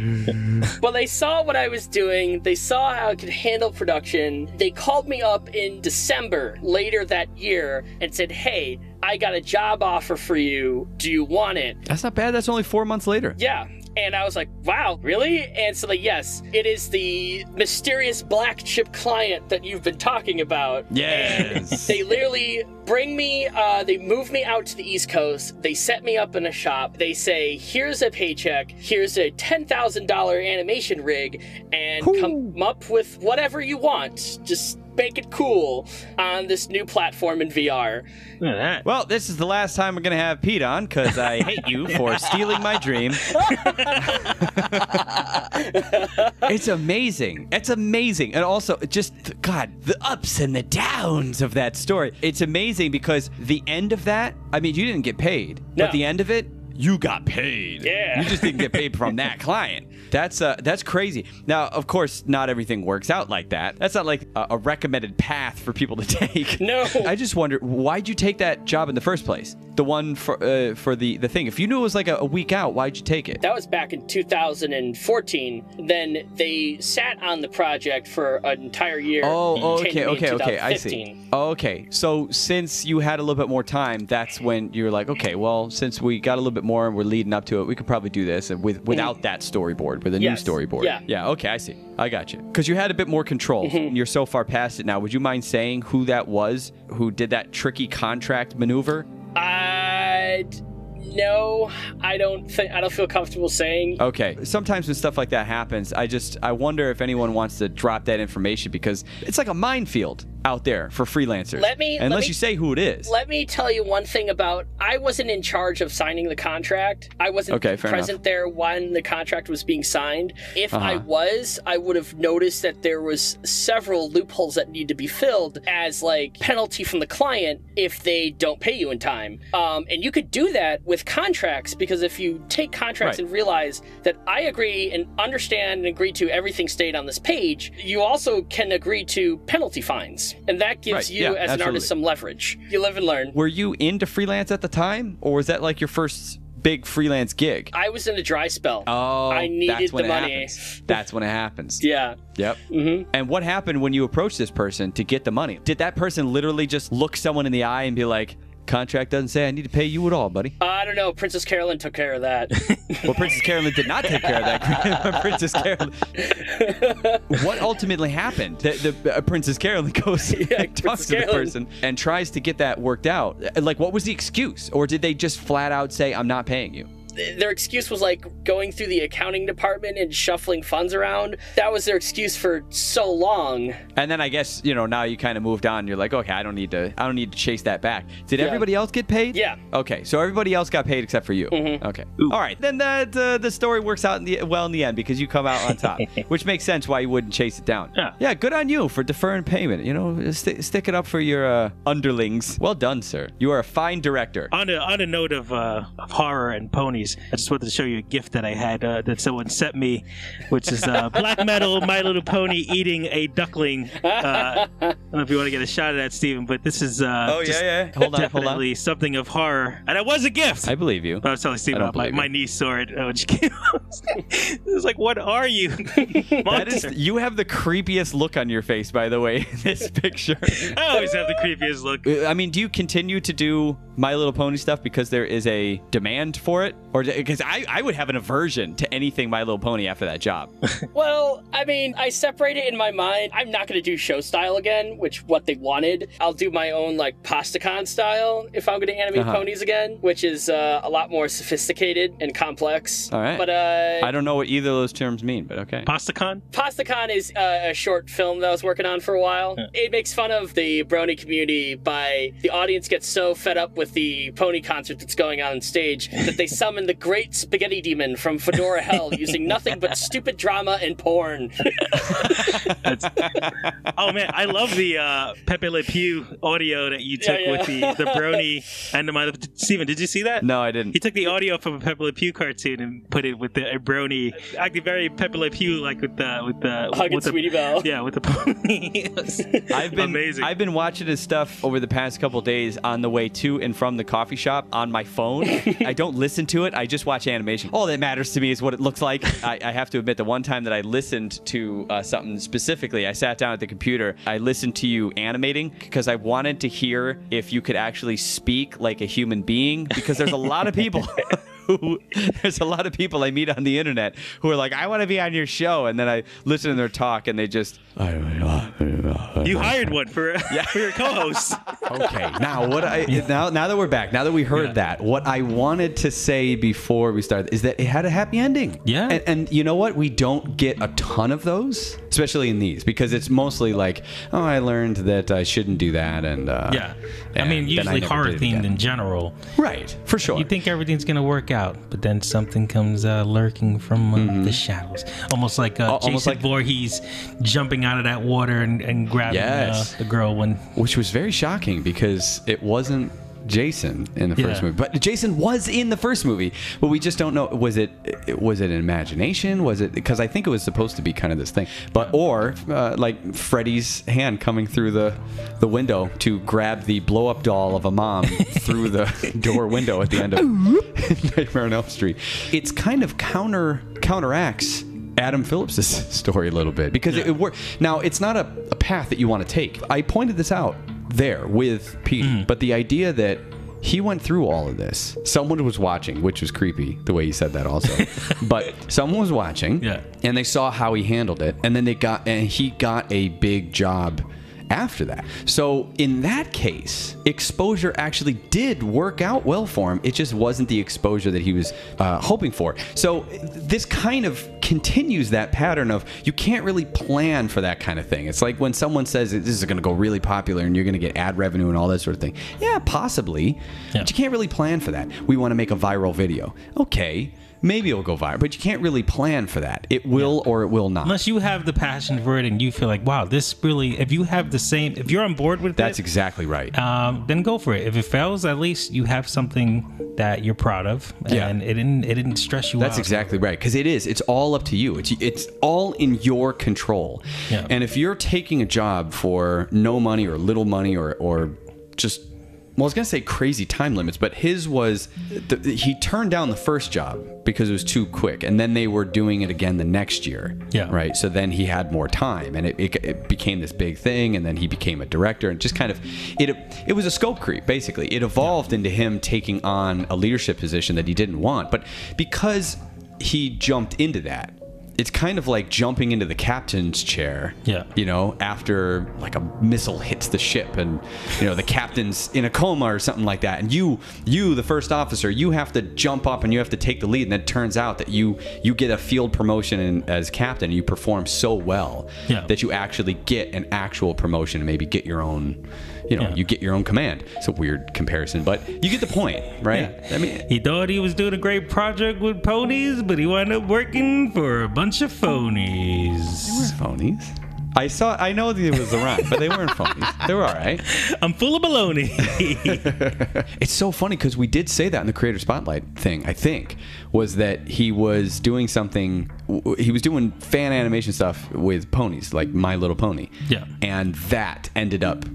Well, they saw what I was doing. They saw how I could handle production. They called me up in December later that year and said, hey, I got a job offer for you. Do you want it? That's not bad. That's only 4 months later. Yeah. And I was like, wow, really? And so, like, yes, it is the mysterious black chip client that you've been talking about. Yes. And they literally bring me, they move me out to the East Coast. They set me up in a shop. They say, here's a paycheck. Here's a $10,000 animation rig. And come up with whatever you want. Just make it cool on this new platform in VR. Look at that. Well, this is the last time we're going to have Pete on because I hate you for stealing my dream. It's amazing. It's amazing. And also, just, God, the ups and the downs of that story. It's amazing because the end of that, I mean, you didn't get paid. No. But the end of it, you got paid. Yeah. You just didn't get paid from that client. That's crazy. Now, of course, not everything works out like that. That's not like a recommended path for people to take. No. I just wonder, why'd you take that job in the first place? The one for the thing. If you knew it was like a week out, why'd you take it? That was back in 2014. Then they sat on the project for an entire year. Oh, okay. I 2015. see. Okay, so since you had a little bit more time, that's when you were like, okay, well, since we got a little bit more and we're leading up to it, we could probably do this and without that storyboard, with a new storyboard. Yeah. Okay, I see. I got you. Because you had a bit more control. You're so far past it now. Would you mind saying who that was who did that tricky contract maneuver? No, I don't feel comfortable saying. Okay. Sometimes when stuff like that happens, I wonder if anyone wants to drop that information because it's like a minefield out there for freelancers. Unless you say who it is. Let me tell you one thing about, I wasn't in charge of signing the contract. I wasn't present there when the contract was being signed. If I was, I would have noticed that there was several loopholes that need to be filled as like penalty from the client if they don't pay you in time. And you could do that with contracts because if you take contracts and realize that I agree and understand and agree to everything stated on this page, you also can agree to penalty fines. And that gives you, as an artist, some leverage. You live and learn. Were you into freelance at the time? Or was that like your first big freelance gig? I was in a dry spell. Oh, I needed the money. That's when it happens. Yeah. Yep. And what happened when you approached this person to get the money? Did that person literally just look someone in the eye and be like, contract doesn't say I need to pay you at all, buddy? I don't know. Princess Carolyn took care of that. Well, Princess Carolyn did not take care of that. Princess Carolyn. What ultimately happened? The Princess Carolyn goes and talks to the person and tries to get that worked out. Like, what was the excuse? Or did they just flat out say, I'm not paying you? Their excuse was like going through the accounting department and shuffling funds around. That was their excuse for so long. And then I guess, now you kind of moved on. You're like, okay, I don't need to chase that back. Did everybody else get paid? Yeah. Okay, so everybody else got paid except for you. Okay. All right, then the story works out in the end because you come out on top, which makes sense why you wouldn't chase it down. Yeah, good on you for deferring payment. Stick it up for your underlings. Well done, sir. You are a fine director. On a note of horror and ponies, I just wanted to show you a gift that I had that someone sent me, which is Black Metal My Little Pony eating a duckling. I don't know if you want to get a shot of that, Steven, but this is Hold definitely on. something of horror. And it was a gift! I believe you. I was telling Steven my niece saw it. It was like, what are you? You have the creepiest look on your face, by the way, in this picture. I always have the creepiest look. I mean, do you continue to do My Little Pony stuff because there is a demand for it? Or because I would have an aversion to anything My Little Pony after that job. Well, I mean, I separate it in my mind. I'm not going to do show style again, which what they wanted. I'll do my own like Pasticon style if I'm going to animate ponies again, which is a lot more sophisticated and complex. All right. But I don't know what either of those terms mean, but okay. Pasticon? Pasticon is a short film that I was working on for a while. It makes fun of the brony community by the audience gets so fed up with the pony concert that's going on stage that they summon the Great Spaghetti Demon from Fedora Hell, using nothing but stupid drama and porn. Oh man, I love the Pepe Le Pew audio that you took with the brony and the Steven, did you see that? No, I didn't. He took the audio from a Pepe Le Pew cartoon and put it with the brony, acting very Pepe Le Pew, like with the Hugging Sweetie Belle. Yeah, with the pony. Amazing. I've been watching his stuff over the past couple days on the way to and from the coffee shop on my phone. I don't listen to it. I just watch animation. All that matters to me is what it looks like. I have to admit, the one time that I listened to something specifically, I sat down at the computer. I listened to you animating because I wanted to hear if you could actually speak like a human being, because there's a lot of people there's a lot of people I meet on the internet who are like, I want to be on your show, and then I listen to their talk and they just you hired one for your co-host. Okay, now now that we're back, now that we heard that, what I wanted to say before we started is that it had a happy ending. Yeah. And you know what? We don't get a ton of those, especially in these, because it's mostly like, oh, I learned that I shouldn't do that, and I mean, usually horror themed in general. Right, for sure. You think everything's gonna work out, but then something comes lurking from the shadows, almost like Jason Voorhees jumping out of that water and grabbing the girl which was very shocking because it wasn't Jason in the first movie, but Jason was in the first movie, but we just don't know. Was it an imagination? Was it, because I think it was supposed to be kind of this thing, but or like Freddy's hand coming through the window to grab the blow up doll of a mom through the door window at the end of Nightmare on Elm Street. It's kind of counteracts Adam Phillips' story a little bit, because it worked. Now, it's not a path that you want to take. I pointed this out there with Pete, but the idea that he went through all of this, someone was watching, which was creepy the way he said that also, but someone was watching, and they saw how he handled it, and then he got a big job after that. So in that case, exposure actually did work out well for him. It just wasn't the exposure that he was hoping for. So this kind of continues that pattern of, you can't really plan for that kind of thing. It's like when someone says this is going to go really popular and you're going to get ad revenue and all that sort of thing. Yeah, possibly. But you can't really plan for that. We want to make a viral video. Okay, maybe it'll go viral, but you can't really plan for that. It will or it will not. Unless you have the passion for it and you feel like, wow, this really, if you're on board with That's exactly right. Then go for it. If it fails, at least you have something that you're proud of, and it didn't stress you out. That's exactly right, because it's all up to you. It's all in your control. Yeah. And if you're taking a job for no money or little money or just, well, I was going to say crazy time limits, but his was, he turned down the first job because it was too quick, and then they were doing it again the next year. Yeah. Right? So then he had more time, and it became this big thing, and then he became a director, and just kind of, it was a scope creep, basically. It evolved into him taking on a leadership position that he didn't want, but because he jumped into that, it's kind of like jumping into the captain's chair, after like a missile hits the ship and, the captain's in a coma or something like that. And you, the first officer, you have to jump up and you have to take the lead. And it turns out that you get a field promotion as captain. And you perform so well that you actually get an actual promotion and maybe get your own, you get your own command. It's a weird comparison, but you get the point, right? Yeah. I mean, he thought he was doing a great project with ponies, but he wound up working for a bunch of phonies. They weren't phonies. I know that it was a rhyme, but they weren't phonies. They were all right. I'm full of baloney. It's so funny because we did say that in the Creator Spotlight thing, I think, was that he was doing something, he was doing fan animation stuff with ponies, like My Little Pony. Yeah. And that ended up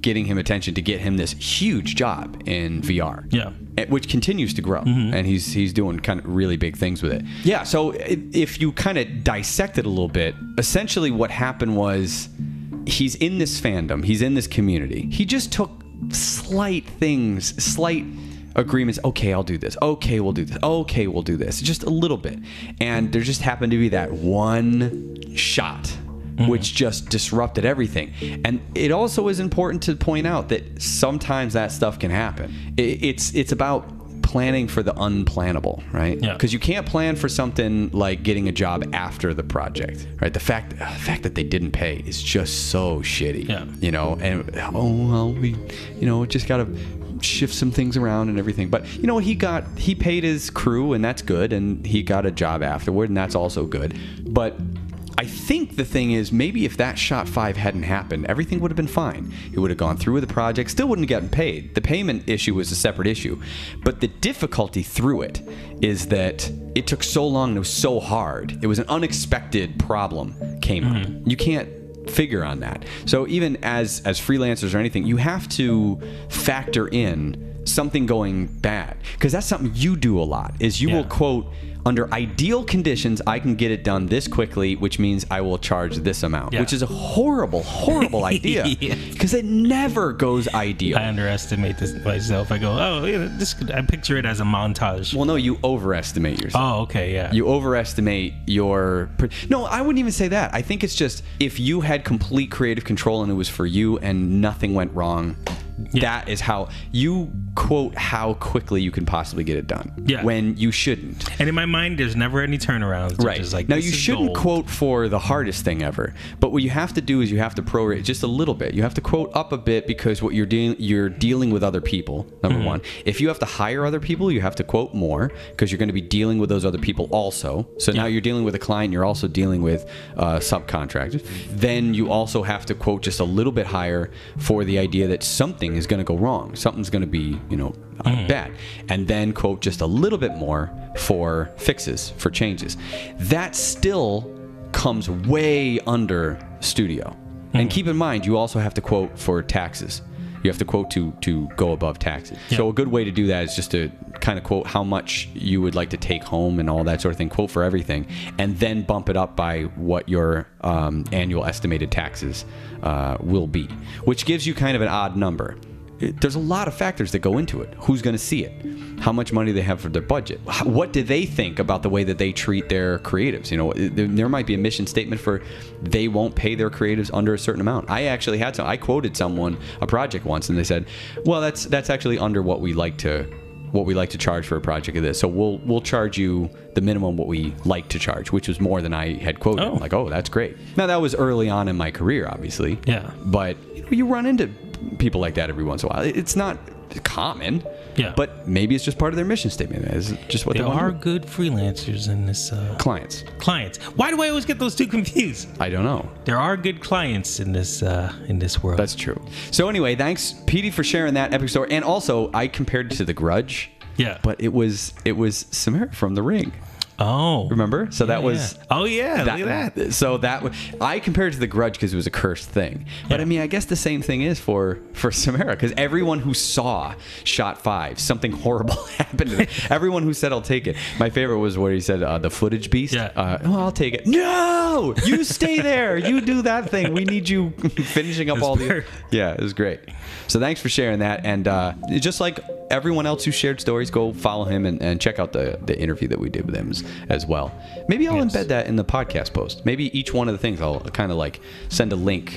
getting him attention to get him this huge job in VR. Yeah. Which continues to grow. Mm-hmm. And he's doing kind of really big things with it. Yeah, so if you kind of dissect it a little bit, essentially what happened was he's in this fandom, he's in this community. He just took slight agreements. Okay, I'll do this. Okay, we'll do this. Okay, we'll do this. Just a little bit. And there just happened to be that one shot which just disrupted everything. And it also is important to point out that sometimes that stuff can happen. It's about planning for the unplannable, right? Yeah. Because you can't plan for something like getting a job after the project, right? The fact that they didn't pay is just so shitty. Yeah. And we just gotta shift some things around and everything. But you know, he paid his crew, and that's good, and he got a job afterward, and that's also good. But I think the thing is, maybe if that shot 5 hadn't happened, everything would have been fine. It would have gone through with the project, still wouldn't have gotten paid. The payment issue was a separate issue. But the difficulty through it is that it took so long and it was so hard. It was an unexpected problem came up. You can't figure on that. So even as freelancers or anything, you have to factor in something going bad, because that's something you do a lot, is you will quote, under ideal conditions, I can get it done this quickly, which means I will charge this amount, which is a horrible, horrible idea, because it never goes ideal. I underestimate this myself. I go, I picture it as a montage. Well, no, you overestimate yourself. Oh, okay, yeah. You overestimate your... No, I wouldn't even say that. I think it's just, if you had complete creative control and it was for you and nothing went wrong, that is how you quote how quickly you can possibly get it done. When you shouldn't. And in my mind, there's never any turnarounds. Right. Like, now, you shouldn't quote for the hardest thing ever. But what you have to do is you have to prorate just a little bit. You have to quote up a bit, because what you're dealing with other people, number one. If you have to hire other people, you have to quote more, because you're going to be dealing with those other people also. So now you're dealing with a client, you're also dealing with subcontractors. Then you also have to quote just a little bit higher for the idea that something is going to go wrong. Something's going to be, bad. And then quote just a little bit more for fixes, for changes. That still comes way under studio. And keep in mind, you also have to quote for taxes. You have to quote to go above taxes. So a good way to do that is just to kind of quote how much you would like to take home and all that sort of thing. Quote for everything, and then bump it up by what your annual estimated taxes will be, which gives you kind of an odd number. There's a lot of factors that go into it. Who's going to see it? How much money they have for their budget? What do they think about the way that they treat their creatives? There might be a mission statement for they won't pay their creatives under a certain amount. I actually had I quoted someone a project once, and they said, "Well, that's actually under what we like to charge for a project of this. So we'll charge you the minimum what we like to charge," which was more than I had quoted. I'm like, oh, that's great. Now, that was early on in my career, obviously. Yeah. But you run into people like that every once in a while. It's not common. Yeah. But maybe it's just part of their mission statement. It's just what there they want are to do. good freelancers in this. Clients. Why do I always get those two confused? I don't know. There are good clients in this world. That's true. So anyway, thanks, Petey, for sharing that epic story. And also, I compared it to The Grudge. Yeah. But it was Samara from The Ring. Oh, remember? So that was. Oh yeah, look at that. So I compared it to The Grudge because it was a cursed thing. But I mean, I guess the same thing is for Samara, because everyone who saw Shot 5, something horrible happened to them. Everyone who said, "I'll take it." My favorite was where he said, "The footage beast." Yeah. I'll take it. No, you stay there. You do that thing. We need you finishing up all the. Yeah, it was great. So thanks for sharing that, and just like everyone else who shared stories, go follow him and check out the interview that we did with him as well. Maybe I'll embed that in the podcast post. Maybe each one of the things I'll kind of like send a link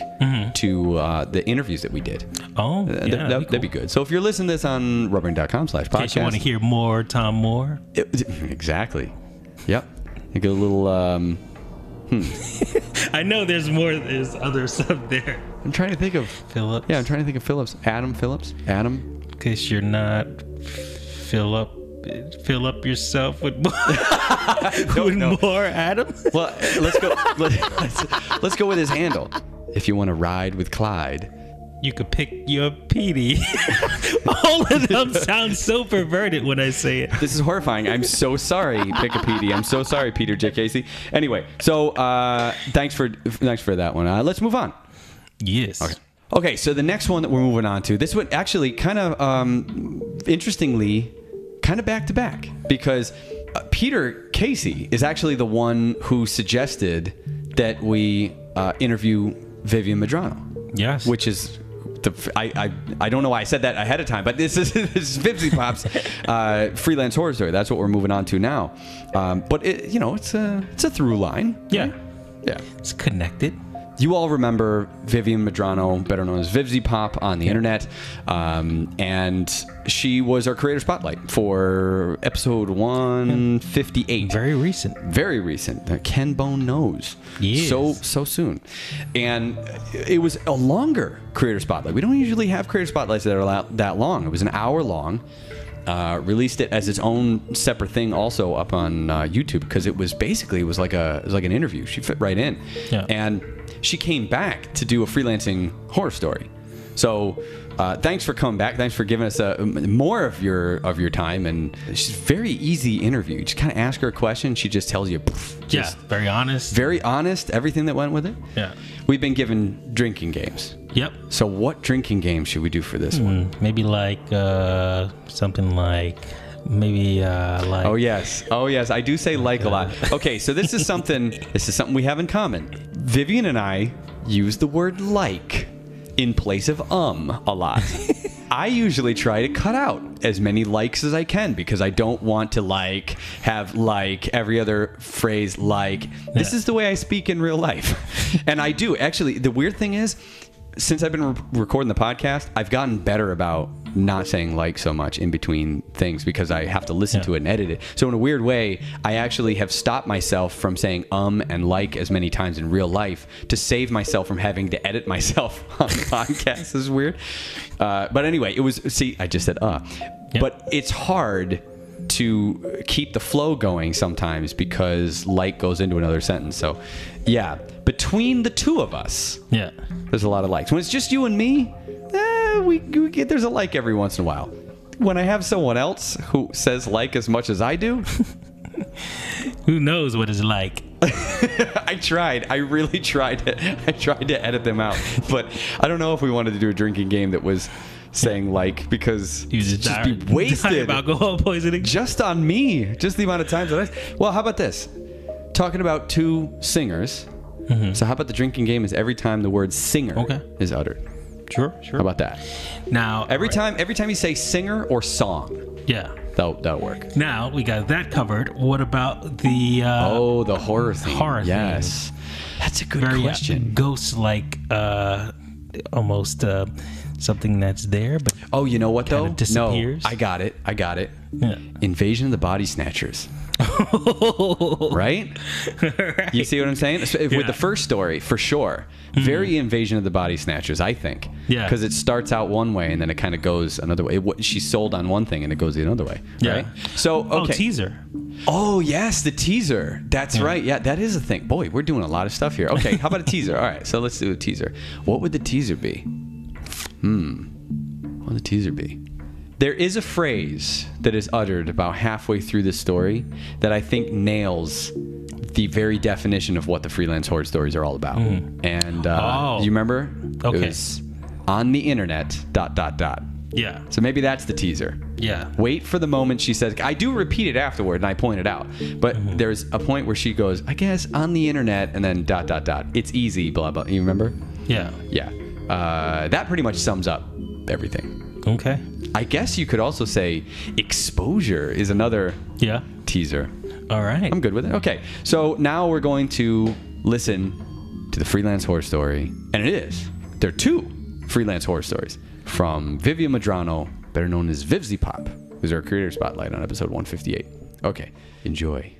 to the interviews that we did. Oh, that'd be good. So if you're listening to this on RubberOnion.com/podcast, in case you want to hear more Tomm Moore. Exactly. Yep. You get a little. I know there's more. There's other stuff there. I'm trying to think of Phillips. Yeah, I'm trying to think of Phillips. Adam Phillips. Adam. In case you're not fill up yourself with more, more Adam. Well, let's go. Let's go with his handle. If you want to ride with Clyde, you could pick your Petey. All of them sound so perverted when I say it. This is horrifying. I'm so sorry, Pikapetey. I'm so sorry, Peter J. Casey. Anyway, so thanks for that one. Let's move on. Yes. Okay, so the next one that we're moving on to, this one actually kind of, interestingly, kind of back to back, because Peter Casey is actually the one who suggested that we interview Vivienne Medrano. Yes. Which is, I don't know why I said that ahead of time, but this is VivziePop's freelance horror story. That's what we're moving on to now. But it's a through line. Yeah. Yeah. It's connected. you all remember Vivienne Medrano, better known as VivziePop on the internet. And she was our creator spotlight for episode 158. Very recent. Very recent. Ken Bone knows. Yes. So soon. And it was a longer creator spotlight. We don't usually have creator spotlights that are that long. It was an hour long. Released it as its own separate thing also up on YouTube, because it was like an interview. She fit right in. Yeah. And she came back to do a freelancing horror story. So thanks for coming back. Thanks for giving us more of your time. And she's a very easy interview. You just kind of ask her a question. She just tells you. Very honest. Very honest. Everything that went with it. Yeah. We've been given drinking games. Yep. So what drinking game should we do for this one? Maybe like something like like. Oh yes, I do say like a lot. Okay, so this is something we have in common. Vivienne and I use the word like in place of a lot. I usually try to cut out as many likes as I can, because I don't want to have every other phrase like. This is the way I speak in real life. And I do. Actually, the weird thing is, since I've been recording the podcast, I've gotten better about not saying like so much in between things, because I have to listen to it and edit it. So in a weird way, I actually have stopped myself from saying and like as many times in real life to save myself from having to edit myself on the podcast. This is weird. But anyway, I just said Yep. But it's hard to keep the flow going sometimes, because like goes into another sentence. So yeah, between the two of us, there's a lot of likes. When it's just you and me, we get, there's a like every once in a while. When I have someone else who says like as much as I do, who knows what it's like. I really tried to edit them out, but I don't know if we wanted to do a drinking game that was saying like, because you just be wasted about alcohol poisoning just on me, just the amount of times that well, how about this, talking about two singers. So how about the drinking game is every time the word singer is uttered. Sure. How about that? Now every time you say singer or song, that'll work. Now we got that covered. What about the the horror theme? Yes, that's a good question. Ghost like almost something that's there, but you know what though? Disappears. No, I got it. Yeah. Invasion of the Body Snatchers. Right? You see what I'm saying? With the first story, for sure. Very Invasion of the Body Snatchers, I think. Yeah. Because it starts out one way and then it kind of goes another way. She's sold on one thing and it goes the other way. Right? So, okay. Teaser. Oh, yes, the teaser. That's right. Yeah, that is a thing. Boy, we're doing a lot of stuff here. Okay, how about a teaser? All right, so let's do a teaser. What would the teaser be? What would the teaser be? There is a phrase that is uttered about halfway through this story that I think nails the very definition of what the freelance horror stories are all about. And you remember? Okay. It was on the internet, ... Yeah. So maybe that's the teaser. Yeah. Wait for the moment she says, I do repeat it afterward and I point it out. But there's a point where she goes, I guess on the internet, and then ... It's easy, blah, blah. You remember? Yeah. Yeah. That pretty much sums up everything. Okay. I guess you could also say exposure is another teaser. All right. I'm good with it. Okay. So now we're going to listen to the freelance horror story. And there are two freelance horror stories from Vivienne Medrano, better known as VivziePop, who's our creator spotlight on episode 158. Okay. Enjoy.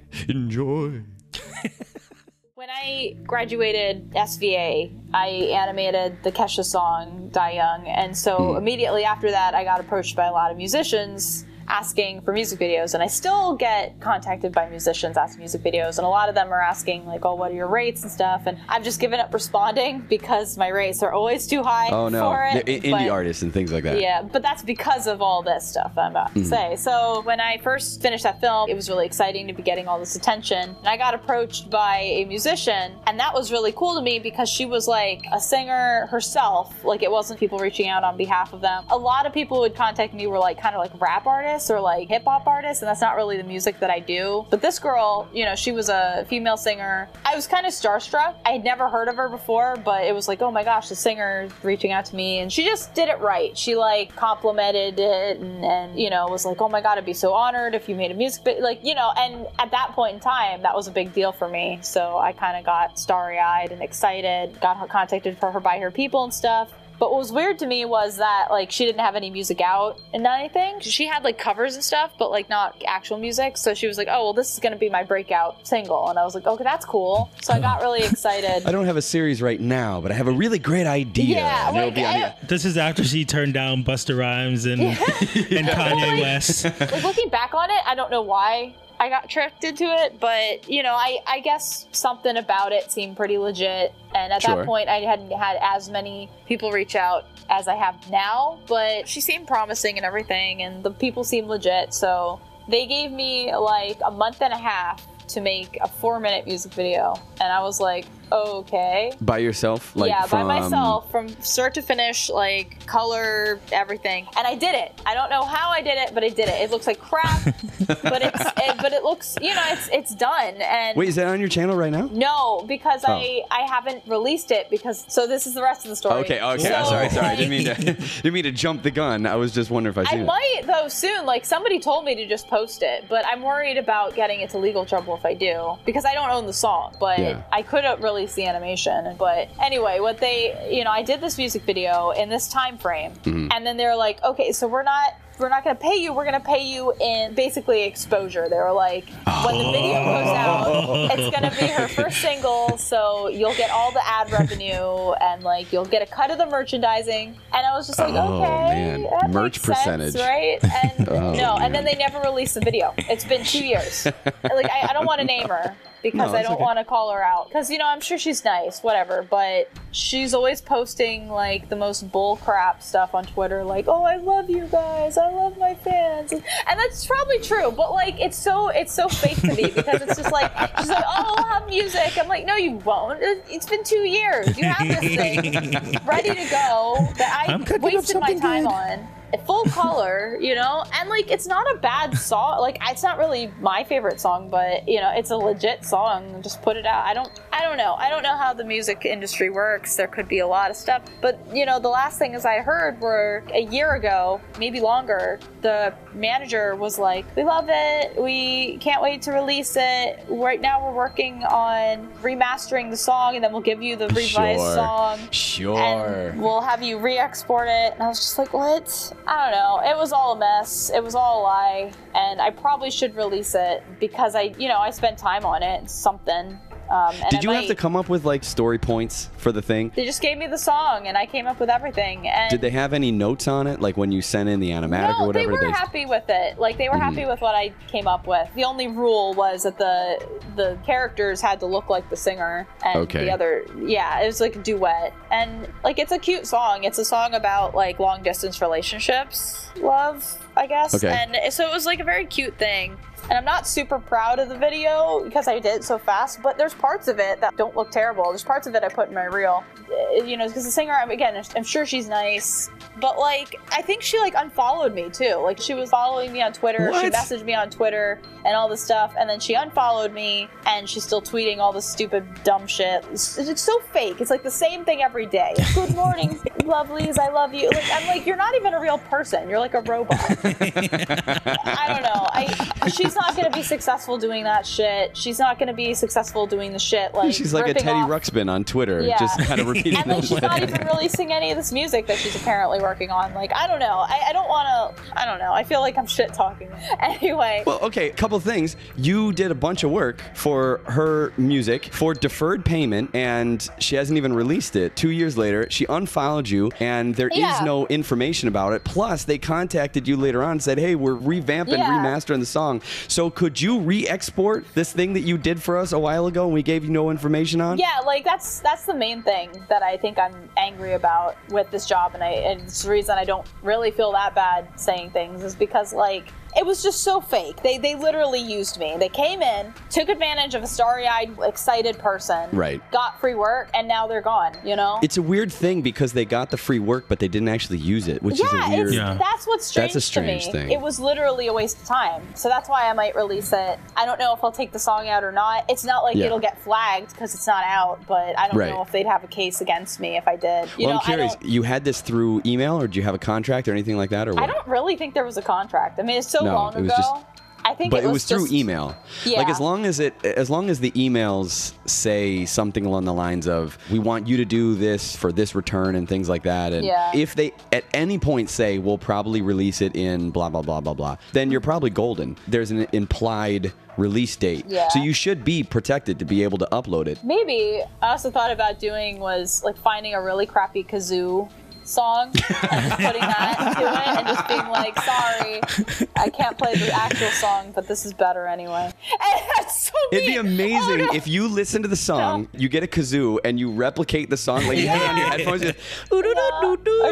When I graduated SVA, I animated the Kesha song Die Young, and so immediately after that I got approached by a lot of musicians asking for music videos, and I still get contacted by musicians asking music videos, and a lot of them are asking like, oh, what are your rates and stuff, and I've just given up responding because my rates are always too high for it. Indie artists and things like that. Yeah, but that's because of all this stuff I'm about to say. So when I first finished that film, it was really exciting to be getting all this attention, and I got approached by a musician, and that was really cool to me because she was like a singer herself. Like, it wasn't people reaching out on behalf of them. A lot of people who would contact me were like kind of like rap artists, artists or like hip hop artists, and that's not really the music that I do. But this girl, you know, she was a female singer. I was kind of starstruck. I had never heard of her before, but it was like, oh my gosh, the singer reaching out to me, and she just did it right. She like complimented it and you know, was like, oh my God, I'd be so honored if you made a music video, like, you know, and at that point in time, that was a big deal for me. So I kind of got starry-eyed and excited, got contacted for her by her people and stuff. But what was weird to me was that, like, she didn't have any music out and anything. She had, like, covers and stuff, but, like, not actual music. So she was like, oh, well, this is going to be my breakout single. And I was like, okay, that's cool. So I got really excited. I don't have a series right now, but I have a really great idea. Yeah, like, this is after she turned down Busta Rhymes and, and Kanye West. Like, looking back on it, I don't know why I got tricked into it, but, you know, I guess something about it seemed pretty legit. And at that point, I hadn't had as many people reach out as I have now, but she seemed promising and everything, and the people seemed legit. So they gave me like a month and a half to make a 4-minute music video, and I was like, okay. By yourself? Like, yeah, by myself, from start to finish, like color, everything, and I did it. I don't know how I did it, but I did it. It looks like crap, but it looks, you know, it's done. And wait, is that on your channel right now? No, because I haven't released it because. So this is the rest of the story. Okay. So, sorry. I didn't mean to jump the gun. I was just wondering if I seen it. I might though soon. Like somebody told me to just post it, but I'm worried about getting into legal trouble if I do because I don't own the song. But I could release the animation. But anyway, what they, you know, I did this music video in this time frame, and then they're like, okay, so we're not going to pay you. We're going to pay you in basically exposure. They were like, when the video goes out, it's going to be her first single, so you'll get all the ad revenue and like you'll get a cut of the merchandising. And I was just like, okay, that merch makes percentage, sense, right? And and then they never released the video. It's been 2 years. Like I don't want to name her because I don't want to call her out. Because, you know, I'm sure she's nice, whatever. But she's always posting, like, the most bull crap stuff on Twitter. Like, oh, I love you guys. I love my fans. And that's probably true. But, like, it's so fake to me. Because it's just like, she's like, oh, I'll have music. I'm like, no, you won't. It's been 2 years. You have this thing ready to go that I wasted my time on. Full color, you know, and like it's not a bad song. Like it's not really my favorite song, but you know, it's a legit song. Just put it out. I don't know. I don't know how the music industry works. There could be a lot of stuff, but you know, the last thing I heard were a year ago, maybe longer. The manager was like, "We love it. We can't wait to release it. Right now, we're working on remastering the song, and then we'll give you the revised song. And we'll have you re-export it." And I was just like, "What?" I don't know. It was all a mess. It was all a lie. And I probably should release it because I spent time on it. Something. Did you have to come up with like story points for the thing? They just gave me the song and I came up with everything. And did they have any notes on it? Like when you sent in the animatic or whatever? No, they were happy with it. Like they were happy with what I came up with. The only rule was that the characters had to look like the singer and the other, it was like a duet. And like it's a cute song. It's a song about like long distance relationships, love, I guess. Okay. And so it was like a very cute thing. And I'm not super proud of the video because I did it so fast, but there's parts of it that don't look terrible. There's parts of it I put in my reel, you know, because the singer, again, I'm sure she's nice, but like, I think she like unfollowed me too. Like she was following me on Twitter. What? She messaged me on Twitter and all this stuff. And then she unfollowed me and she's still tweeting all this stupid dumb shit. It's so fake. It's like the same thing every day. Good morning, lovelies. I love you. Like, I'm like, you're not even a real person. You're like a robot. I don't know. She's not going to be successful doing that shit. She's not going to be successful doing the shit like she's like a Teddy Ruxpin on Twitter, just kind of repeating. And like she's not even releasing any of this music that she's apparently working on. Like I don't know. I don't want to. I don't know. I feel like I'm shit talking. Anyway. Well, okay. A couple things. You did a bunch of work for her music for deferred payment, and she hasn't even released it. 2 years later, she unfollowed you, and there is no information about it. Plus, they contacted you later on and said, "Hey, we're revamping, remastering the song." So could you re-export this thing that you did for us a while ago and we gave you no information on? Yeah, like that's the main thing that I think I'm angry about with this job, and it's the reason I don't really feel that bad saying things is because like It was just so fake. They literally used me. They came in, took advantage of a starry-eyed, excited person, Right. got free work, and now they're gone, you know? It's a weird thing because they got the free work, but they didn't actually use it, which is a weird... That's what's strange, That's a strange to me. thing. It was literally a waste of time. So that's why I might release it. I don't know if I'll take the song out or not. It's not like it'll get flagged because it's not out, but I don't know if they'd have a case against me if I did. I'm curious, you had this through email, or did you have a contract or anything like that, or what? I don't really think there was a contract. I mean, it's so long it was ago. just- I think But it was through email. Yeah. Like as long as the emails say something along the lines of, we want you to do this for this return and things like that. And if they at any point say, we'll probably release it in blah, blah, blah, blah, blah, then you're probably golden. There's an implied release date. Yeah. So you should be protected to be able to upload it. Maybe. I also thought about doing was like finding a really crappy kazoo song and just putting that to it and just being like, sorry, I can't play the actual song, but this is better anyway. And that's so It'd be mean. amazing Oh, no. if you listen to the song, you get a kazoo, and you replicate the song, like you have it on your headphones. Or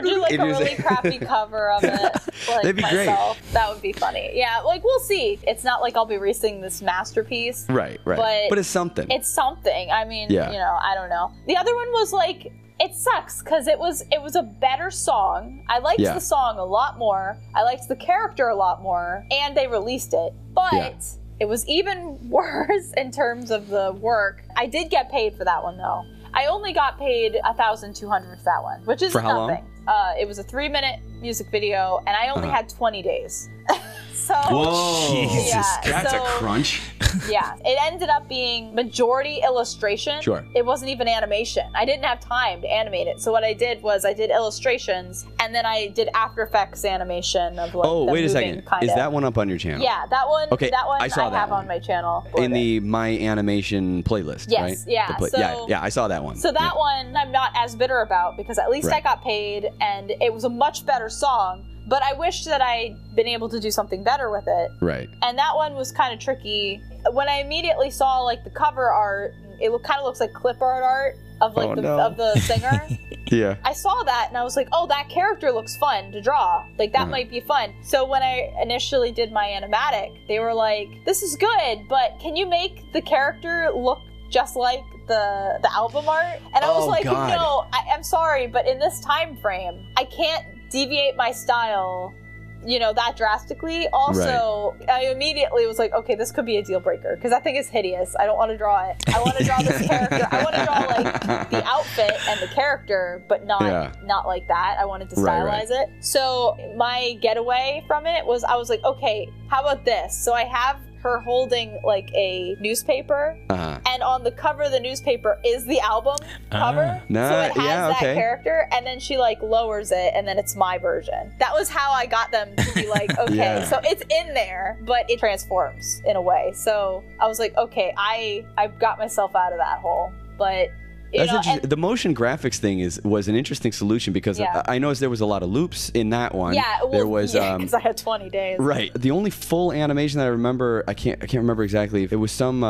do like a really crappy cover of it. Like That'd be myself. That would be funny. Yeah, like we'll see. It's not like I'll be releasing this masterpiece. Right. But it's something. It's something. I mean, Yeah. you know, I don't know. The other one was like, it sucks because it was a better song. I liked the song a lot more. I liked the character a lot more, and they released it. But it was even worse in terms of the work. I did get paid for that one though. I only got paid $1,200 for that one, which is For how nothing. It was a 3-minute music video, and I only had 20 days. So, Jesus, that's so, a crunch. Yeah, it ended up being majority illustration. Sure. It wasn't even animation. I didn't have time to animate it. So what I did was I did illustrations, and then I did After Effects animation of like Oh, the wait a moving second. kind Is of. that one up on your channel? Yeah, that one. Okay, that one I saw that have one. on my channel. In the My Animation playlist, Yes, right? yeah, so- yeah, I saw that one. So that one I'm not as bitter about because at least I Right. got paid and it was a much better song. But I wish that I'd been able to do something better with it. Right. And that one was kind of tricky. When I immediately saw like the cover art, it kind of looks like clip art of like of the singer. Yeah. I saw that and I was like, oh, that character looks fun to draw. Like that might be fun. So when I initially did my animatic, they were like, this is good, but can you make the character look just like the album art? And I was like, God. no, I'm sorry, but in this time frame, I can't deviate my style, you know, that drastically. Also, I immediately was like, okay, this could be a deal breaker because I think it's hideous. I don't want to draw it. I want to draw this character. I want to draw like the outfit and the character, but not like that. I wanted to stylize it. So my getaway from it was I was like, okay, how about this? So I have her holding like a newspaper, and on the cover of the newspaper is the album cover. So it has that character, and then she like lowers it, and then it's my version. That was how I got them to be like, okay, so it's in there, but it transforms in a way. So I was like, okay, I got myself out of that hole, but. That's interesting. The motion graphics thing was an interesting solution because I noticed there was a lot of loops in that one. Yeah, well, there was because I had 20 days. Right. The only full animation that I remember, I can't remember exactly. It was some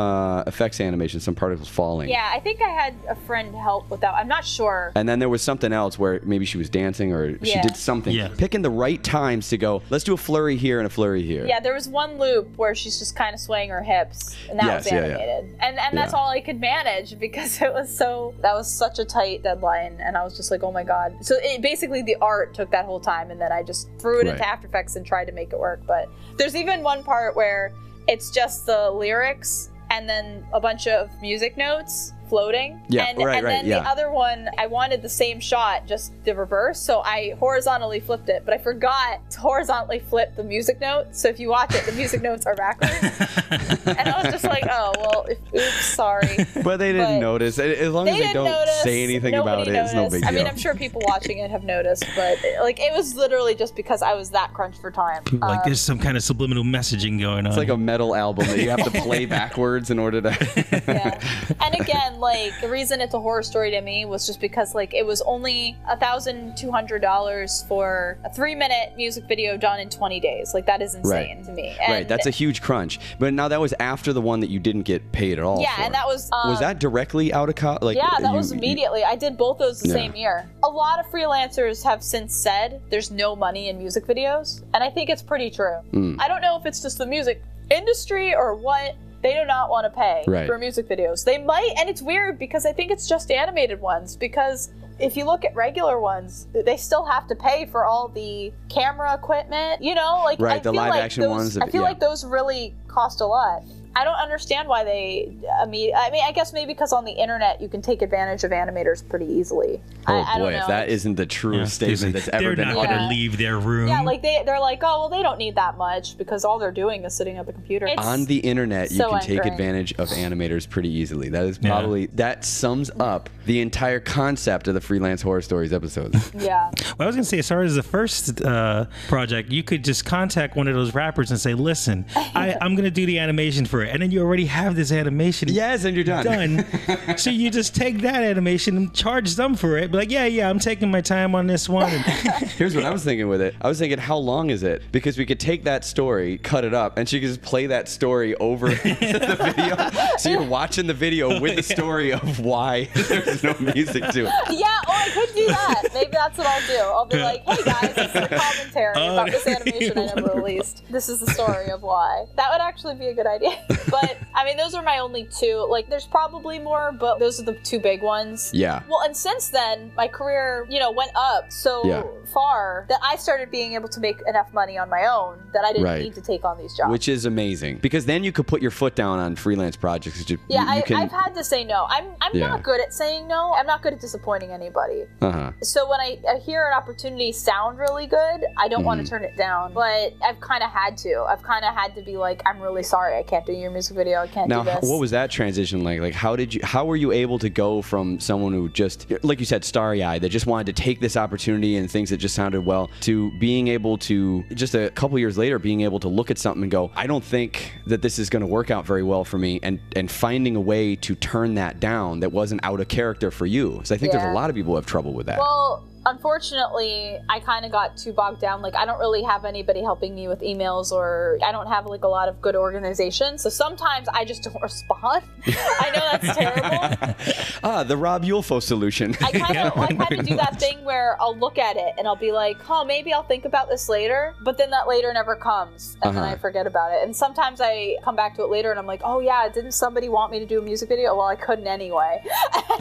effects animation, some particles falling. Yeah, I think I had a friend help with that. I'm not sure. And then there was something else where maybe she was dancing or she did something. Yeah. Picking the right times to go, let's do a flurry here and a flurry here. Yeah, there was one loop where she's just kind of swaying her hips, and that was animated. And that's all I could manage because that was such a tight deadline, and I was just like, oh my god. So basically the art took that whole time, and then I just threw it into After Effects and tried to make it work. But there's even one part where it's just the lyrics and then a bunch of music notes floating. Yeah, and then the other one, I wanted the same shot, just the reverse, so I horizontally flipped it, but I forgot to horizontally flip the music notes, so if you watch it, the music notes are backwards. And I was just like, oh, well, oops, sorry. But they didn't notice. As long as they don't say anything about it, it's no big deal. I mean, I'm sure people watching it have noticed, but like it was literally just because I was that crunched for time. Like there's some kind of subliminal messaging going on. It's like a metal album that you have to play backwards in order to... And again, like, the reason it's a horror story to me was just because, like, it was only $1,200 for a 3-minute music video done in 20 days. Like, that is insane to me. And that's a huge crunch. But now that was after the one that you didn't get paid at all. Yeah, for. and that was that directly out of like? Yeah, that was immediately. I did both those the same year. A lot of freelancers have since said there's no money in music videos, and I think it's pretty true. I don't know if it's just the music industry or what. They do not want to pay for music videos. They might, and it's weird because I think it's just animated ones, because if you look at regular ones, they still have to pay for all the camera equipment, you know? Like, I the feel live like action those, ones. I feel like those really cost a lot. I don't understand why they. I mean, I guess maybe because on the internet you can take advantage of animators pretty easily. Oh I boy, don't know. if that isn't the truest statement that's ever been uttered. They're not going to leave their room. Yeah, like they're like, oh well, they don't need that much because all they're doing is sitting at the computer. On the internet, you can take advantage of animators pretty easily. That is probably that sums up the entire concept of the Freelance Horror Stories episodes. Yeah. Well, I was going to say, as far as the first project, you could just contact one of those rappers and say, listen, I'm going to do the animation for it. And then you already have this animation. Yes, and you're done. So you just take that animation and charge them for it. Be like, yeah, I'm taking my time on this one. Here's what I was thinking with it. I was thinking, how long is it? Because we could take that story, cut it up, and she could just play that story over the video. So you're watching the video with the story of why there's no music to it. Yeah, or I could do that. Maybe that's what I'll do. I'll be like, hey guys, this is a commentary about this animation I never released. This is the story of why. That would actually be a good idea. But, I mean, those are my only two. Like, there's probably more, but those are the two big ones. Yeah. Well, and since then, my career, went up so far that I started being able to make enough money on my own that I didn't need to take on these jobs. Which is amazing. Because then you could put your foot down on freelance projects. I've had to say no. I'm not good at saying no. I'm not good at disappointing anybody. So when I hear an opportunity sound really good, I don't want to turn it down. But I've kind of had to. I've kind of had to be like, I'm really sorry, I can't do your music video. I can't do this. What was that transition like? Like, how were you able to go from someone who just, like you said, starry-eyed, that just wanted to take this opportunity and things that just sounded well, to being able to, just a couple years later, being able to look at something and go, I don't think that this is going to work out very well for me, and finding a way to turn that down that wasn't out of character for you? Because I think there's a lot of people who have trouble with that. Well, unfortunately, I kind of got too bogged down. Like, I don't really have anybody helping me with emails, or I don't have like a lot of good organization. So sometimes I just don't respond. I know that's terrible. The Rob Yulfo solution. I kind of do that thing where I'll look at it and I'll be like, oh, maybe I'll think about this later. But then that later never comes, and then I forget about it. And sometimes I come back to it later and I'm like, oh yeah, didn't somebody want me to do a music video? Well, I couldn't anyway.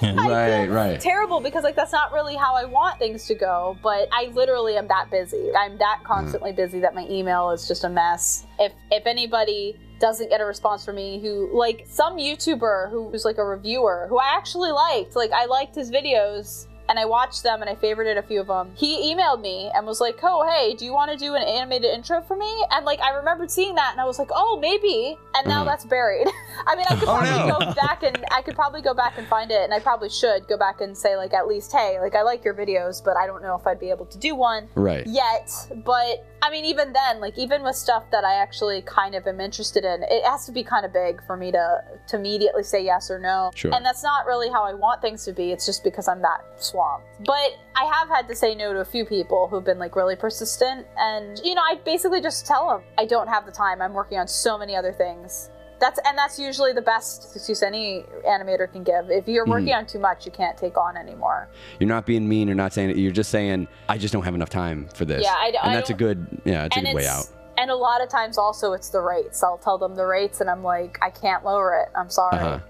Right. Terrible, because like that's not really how I want things to go, but I literally am that busy. I'm that constantly busy that my email is just a mess. If anybody doesn't get a response from me, who, like, some YouTuber who's like a reviewer who I actually liked, like, I liked his videos and I watched them and I favorited a few of them. He emailed me and was like, oh, hey, do you want to do an animated intro for me? And like, I remembered seeing that and I was like, oh, maybe. And now that's buried. I mean, I could probably go back and find it, and I probably should go back and say, like, at least, hey, like, I like your videos, but I don't know if I'd be able to do one yet. But I mean, even then, like, even with stuff that I actually kind of am interested in, it has to be kind of big for me to immediately say yes or no. Sure. And that's not really how I want things to be. It's just because I'm that swamped. But I have had to say no to a few people who've been, like, really persistent. And, I basically just tell them, I don't have the time. I'm working on so many other things. That's usually the best excuse any animator can give. If you're working on too much, you can't take on anymore. You're not being mean. You're not saying it. You're just saying, I just don't have enough time for this. Yeah, and that's a good way out. And a lot of times also it's the rates. I'll tell them the rates and I'm like, I can't lower it. I'm sorry.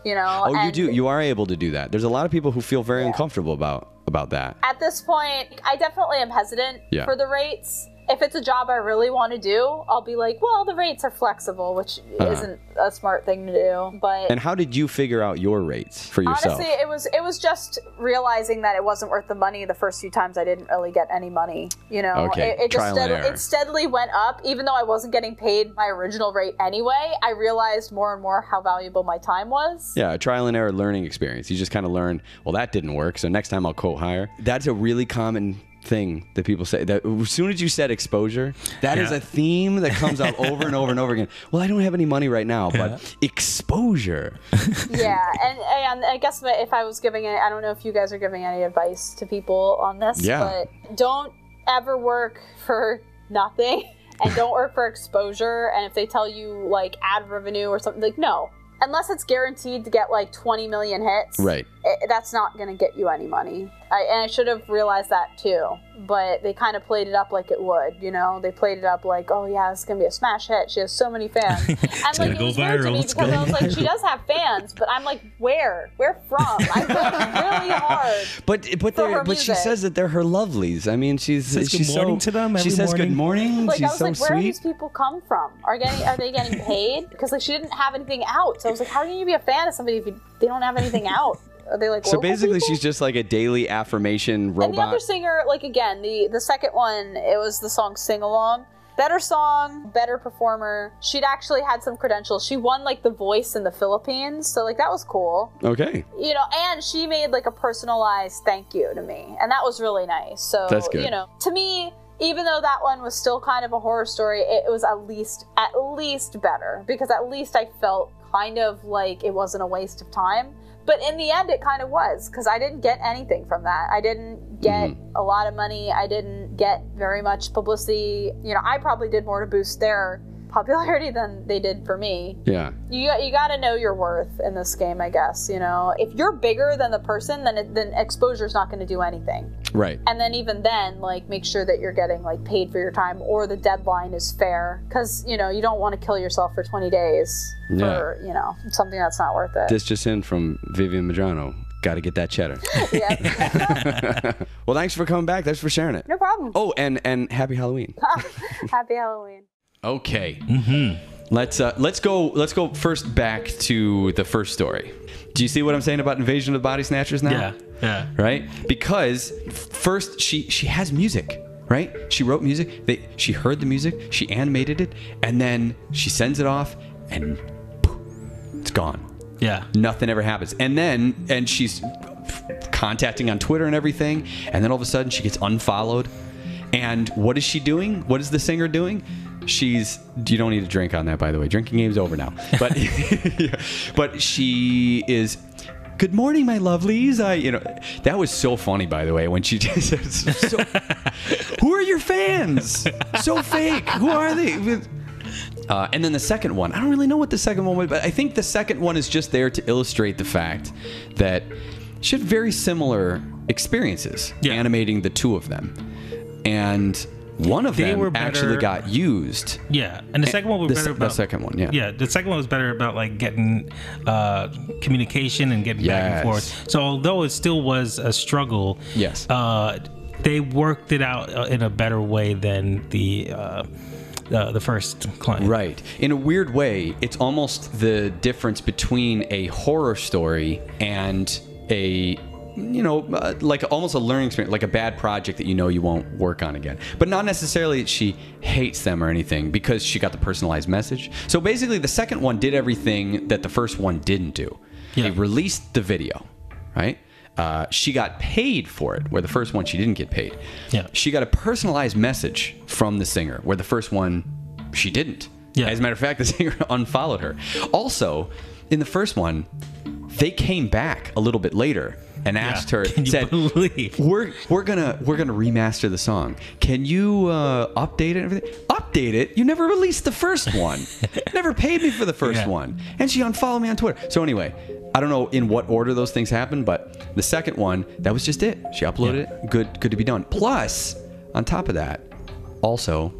You do. You are able to do that. There's a lot of people who feel very uncomfortable about that. At this point, I definitely am hesitant for the rates. If it's a job I really want to do, I'll be like, well, the rates are flexible, which isn't a smart thing to do. But and how did you figure out your rates for yourself? Honestly, it was just realizing that it wasn't worth the money. The first few times I didn't really get any money. Okay. It steadily went up, even though I wasn't getting paid my original rate anyway. I realized more and more how valuable my time was. Yeah, a trial and error learning experience. You just kind of learn, well, that didn't work, so next time I'll quote higher. That's a really common thing that people say. That as soon as you said exposure, that is a theme that comes up over and over and over again. Well, I don't have any money right now, but exposure. Yeah, and I guess if I was giving it, I don't know if you guys are giving any advice to people on this, but don't ever work for nothing and don't work for exposure. And if they tell you like ad revenue or something, like no. Unless it's guaranteed to get like 20 million hits, right? That's not going to get you any money. And I should have realized that too. But they kind of played it up like it would, you know? They played it up like, oh yeah, it's going to be a smash hit. She has so many fans. And like, it was weird to me because I was like, she does have fans, but I'm like, where? Where from? I worked really hard. But she says that they're her lovelies. I mean, she's good morning to them. She says good morning. Like, She's I was so like, where sweet. do these people come from? Are they getting paid? Because like she didn't have anything out. So I was like, how can you be a fan of somebody if they don't have anything out? Are they like so basically people? She's just like a daily affirmation robot. And the other singer, like again, the second one, it was the song Sing Along. Better song, better performer. She'd actually had some credentials. She won like The Voice in the Philippines, so like that was cool. Okay. You know, and she made like a personalized thank you to me, and that was really nice. So that's good. You know, to me, even though that one was still kind of a horror story, it was at least better, because at least I felt kind of like it wasn't a waste of time. But in the end, it kind of was, because I didn't get anything from that. I didn't get a lot of money. I didn't get very much publicity. You know, I probably did more to boost their popularity than they did for me. Yeah. You got to know your worth in this game, I guess. You know, if you're bigger than the person, then exposure's not going to do anything. Right. And then even then, like, make sure that you're getting like paid for your time, or the deadline is fair, because you know you don't want to kill yourself for 20 days for you know something that's not worth it. This just in from Vivienne Medrano. Got to get that cheddar. Yeah. Well, thanks for coming back. Thanks for sharing it. No problem. Oh, and happy Halloween. Happy Halloween. Okay. Let's go first back to the first story. Do you see what I'm saying about Invasion of the Body Snatchers now? Yeah. Right? Because first she has music, right? She wrote music. She heard the music. She animated it, and then she sends it off, and poof, it's gone. Yeah. Nothing ever happens. And she's contacting on Twitter and everything, and then all of a sudden she gets unfollowed. And what is she doing? What is the singer doing? You don't need to drink on that, by the way. Drinking game's over now. But but she is, good morning, my lovelies. That was so funny, by the way, when she just said, who are your fans? So fake. Who are they? And then the second one, I don't really know what the second one was, but I think the second one is just there to illustrate the fact that she had very similar experiences animating the two of them. And one of them actually got used. Yeah, and the second one was better about... The second one, yeah. Yeah, the second one was better about, like, getting communication and getting back and forth. So although it still was a struggle, they worked it out in a better way than the first client. Right. In a weird way, it's almost the difference between a horror story and a... like almost a learning experience, like a bad project that you won't work on again. But not necessarily that she hates them or anything, because she got the personalized message. So basically, the second one did everything that the first one didn't do. Yeah. They released the video, right? She got paid for it, where the first one she didn't get paid. Yeah. She got a personalized message from the singer, where the first one she didn't. Yeah. As a matter of fact, the singer unfollowed her. Also, in the first one, they came back a little bit later and asked her, said, we're gonna remaster the song. Can you update it and everything? Update it? You never released the first one. Never paid me for the first one. And she unfollowed me on Twitter. So anyway, I don't know in what order those things happened, but the second one, that was just it. She uploaded it. Good to be done. Plus, on top of that, also,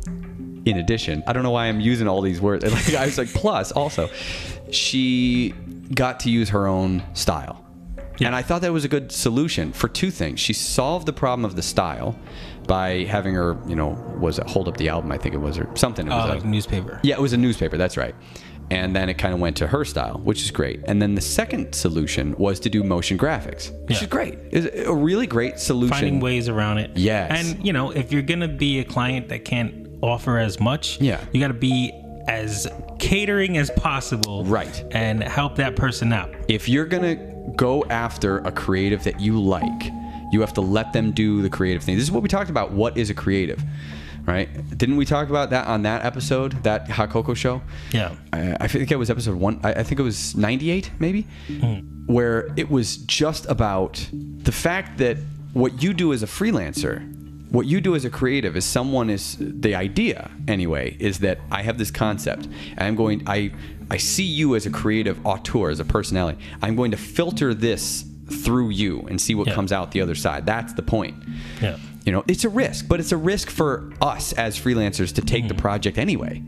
in addition, I don't know why I'm using all these words. I was like, plus, also, she got to use her own style. Yeah. And I thought that was a good solution for two things. She solved the problem of the style by having her, was it Hold Up the Album, I think it was, or something. It was like a newspaper. Yeah, it was a newspaper, that's right. And then it kind of went to her style, which is great. And then the second solution was to do motion graphics, which is great. It's a really great solution. Finding ways around it. Yes. And, if you're going to be a client that can't offer as much, you got to be as catering as possible. Right. And help that person out. If you're going to go after a creative that you like, You have to let them do the creative thing. This is what we talked about. What is a creative? Right? Didn't we talk about that on that episode, that Hot Cocoa show? Yeah. I think it was episode 1. I think it was 98, maybe, where it was just about the fact that what you do as a freelancer, what you do as a creative, is the idea anyway, is that I have this concept, and I see you as a creative auteur, as a personality. I'm going to filter this through you and see what comes out the other side. That's the point. Yeah. You know, it's a risk, but it's a risk for us as freelancers to take the project anyway.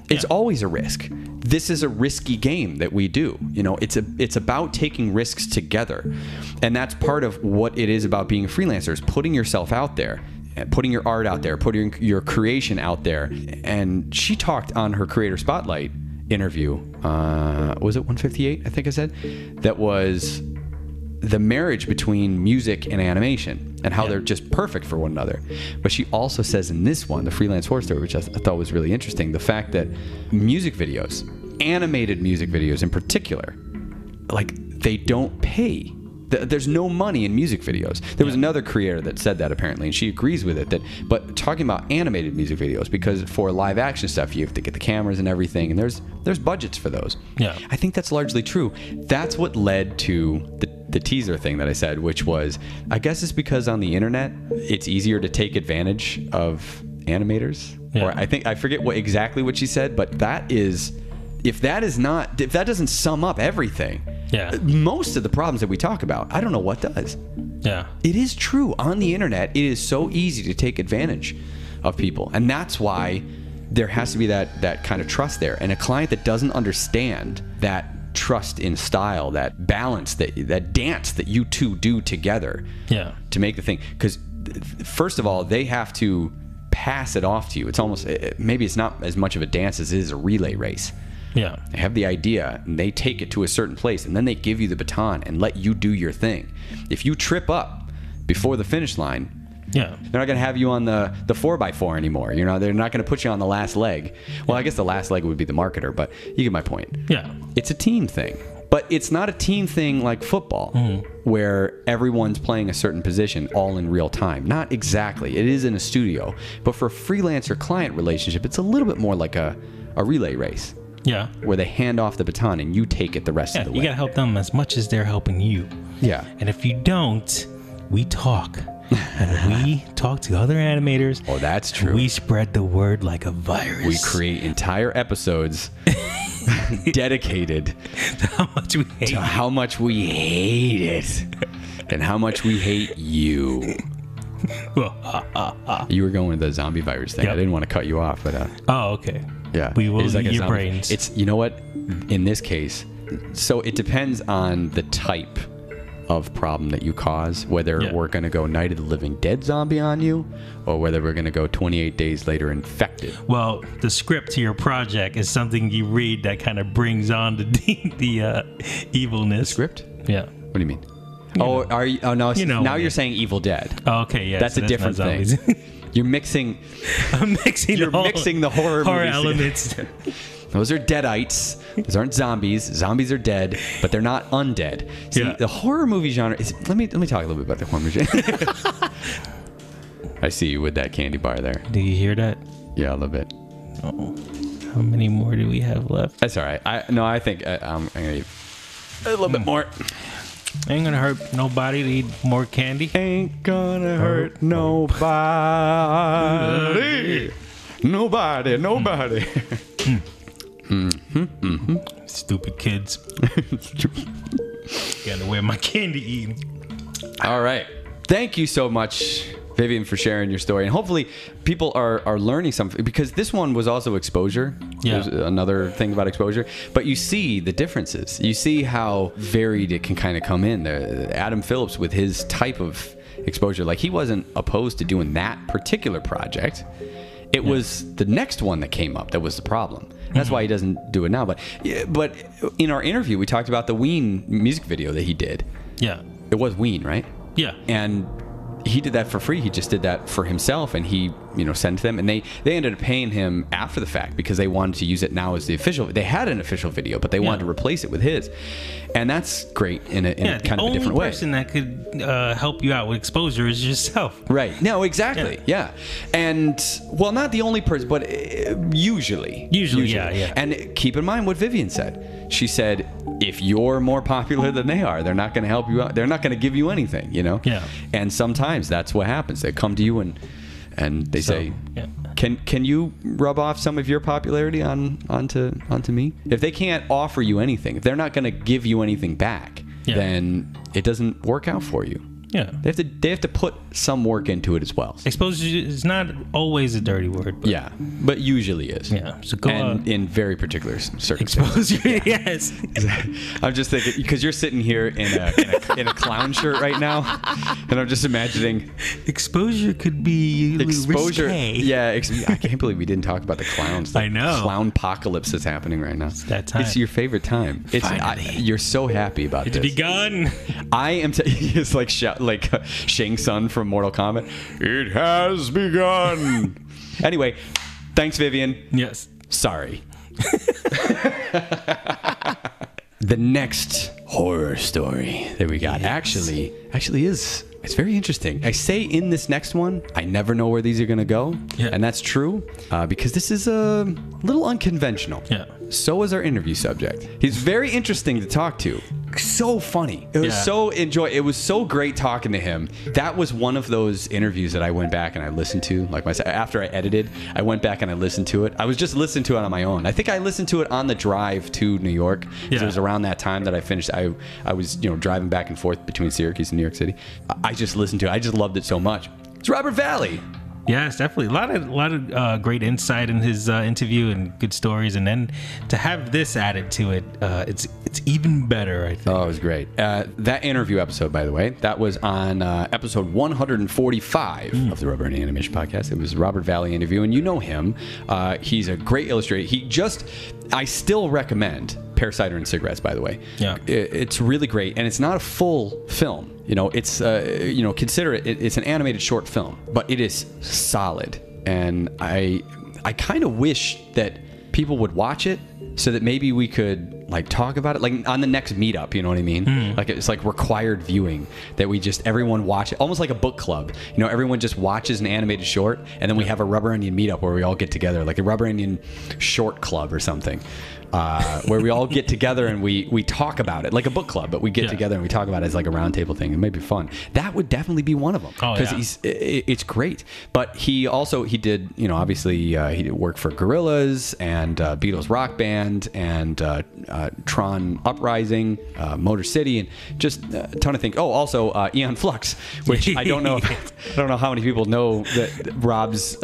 It's always a risk. This is a risky game that we do. You know, it's about taking risks together. And that's part of what it is about being a freelancer, is putting yourself out there, putting your art out there, putting your creation out there. And she talked on her Creator Spotlight interview, was it 158, I think I said? That was the marriage between music and animation and how they're just perfect for one another. But she also says in this one, the Freelance Horror Story, which I thought was really interesting, the fact that music videos, animated music videos in particular, like, they don't pay. There's no money in music videos. There was another creator that said that, apparently, and she agrees with it. But talking about animated music videos, because for live action stuff, you have to get the cameras and everything, and there's budgets for those. Yeah. I think that's largely true. That's what led to the teaser thing that I said, which was, I guess it's because on the internet, it's easier to take advantage of animators. Yeah. Or I forget exactly what she said, but if that doesn't sum up everything, most of the problems that we talk about, I don't know what does. Yeah. It is true. On the internet, it is so easy to take advantage of people. And that's why there has to be that kind of trust there. And a client that doesn't understand that trust in style, that balance, that dance that you two do together to make the thing. Because first of all, they have to pass it off to you. It's almost, maybe it's not as much of a dance as it is a relay race. Yeah. They have the idea, and they take it to a certain place, and then they give you the baton and let you do your thing. If you trip up before the finish line, they're not going to have you on the 4x4 anymore. You know, they're not going to put you on the last leg. Well, I guess the last leg would be the marketer, but you get my point. Yeah. It's a team thing. But it's not a team thing like football, where everyone's playing a certain position all in real time. Not exactly. It is in a studio. But for a freelancer-client relationship, it's a little bit more like a relay race. Yeah. Where they hand off the baton and you take it the rest of the way. You got to help them as much as they're helping you. Yeah. And if you don't, we talk. And we talk to other animators. Oh, that's true. We spread the word like a virus. We create entire episodes dedicated to how much we hate it. And how much we hate you. You were going with the zombie virus thing. I didn't want to cut you off, but oh, okay. Yeah. We will eat your brains. It's, you know what? In this case, so it depends on the type of problem that you cause, whether we're going to go Night of the Living Dead zombie on you, or whether we're going to go 28 days later infected. Well, the script to your project is something you read that kind of brings on the evilness. The script? Yeah. What do you mean? Are you? Oh no! Now you're saying Evil Dead. Oh, okay, yeah. That's a different thing. You're mixing. I'm mixing. You're mixing the horror elements. Those are deadites. Those aren't zombies. Zombies are dead, but they're not undead. See, the horror movie genre is. Let me talk a little bit about the horror movie genre. I see you with that candy bar there. Do you hear that? Yeah, a little bit. Oh, how many more do we have left? That's all right. I think I'm gonna eat a little bit more. Ain't gonna hurt nobody to eat more candy. Ain't gonna hurt nobody. Nobody. Stupid kids. Gotta wear my candy eating. All right. Thank you so much, Vivienne, for sharing your story. And hopefully people are learning something, because this one was also exposure. Yeah. There's another thing about exposure. But you see the differences. You see how varied it can kind of come in. Adam Phillips, with his type of exposure, like, he wasn't opposed to doing that particular project. It was the next one that came up that was the problem. That's why he doesn't do it now. But in our interview, we talked about the Ween music video that he did. Yeah. It was Ween, right? Yeah. And he did that for free. He just did that for himself, and he send to them, and they ended up paying him after the fact because they wanted to use it now as the official. They had an official video, but they wanted to replace it with his, and that's great in a kind of a different way. The only person that could help you out with exposure is yourself. Right. No, exactly. Yeah. And well, not the only person, but usually. Yeah. And keep in mind what Vivienne said. She said, if you're more popular than they are, they're not going to help you out. They're not going to give you anything, Yeah. And sometimes that's what happens. They come to you and they say, can you rub off some of your popularity onto me? If they can't offer you anything, if they're not going to give you anything back, then it doesn't work out for you. Yeah. They have to put some work into it as well. Exposure is not always a dirty word. But but usually is. Yeah. So go on. In very particular circumstances. Exposure, yes. I'm just thinking, because you're sitting here in a clown shirt right now, and I'm just imagining exposure could be exposure. Risque. Yeah, I can't believe we didn't talk about the clowns. The I know. Clown apocalypse is happening right now. It's that time. It's your favorite time. You're so happy about it's this. It's begun. I am. It's like Shang Tsung from Mortal Kombat. It has begun. Anyway, thanks, Vivienne. Yes. Sorry. The next horror story that we got actually is. It's very interesting. I say in this next one, I never know where these are going to go. Yeah. And that's true because this is a little unconventional. Yeah. So is our interview subject. He's very interesting to talk to. So funny. It was it was so great talking to him. That was one of those interviews that I went back and I listened to. Like after I edited, I went back and I listened to it. I was just listening to it on my own. I think I listened to it on the drive to New York. It was around that time that I finished. I was driving back and forth between Syracuse and New York City. I just listened to it. I just loved it so much. It's Robert Valley. Yes, definitely. A lot of great insight in his interview and good stories, and then to have this added to it, it's even better, I think. Oh, it was great. That interview episode, by the way, that was on episode 145 of the RubberOnion Animation Podcast. It was a Robert Valley interview, and you know him. He's a great illustrator. I still recommend Pear Cider and Cigarettes, by the way. Yeah, it's really great, and it's not a full film. It's consider it's an animated short film, but it is solid. And I kind of wish that people would watch it so that maybe we could talk about it on the next meetup. You know what I mean? Like it's like required viewing that everyone watch it, almost like a book club. Everyone just watches an animated short, and then we have a RubberOnion meetup where we all get together, like a RubberOnion short club or something. Where we all get together and we talk about it like a book club, but we get together and we talk about it as like a roundtable thing. It might be fun. That would definitely be one of them because it's great. But he did obviously he did work for Gorillaz and Beatles Rock Band and Tron Uprising, Motor City, and just a ton of things. Oh, also Aeon Flux, which I don't know how many people know that Rob's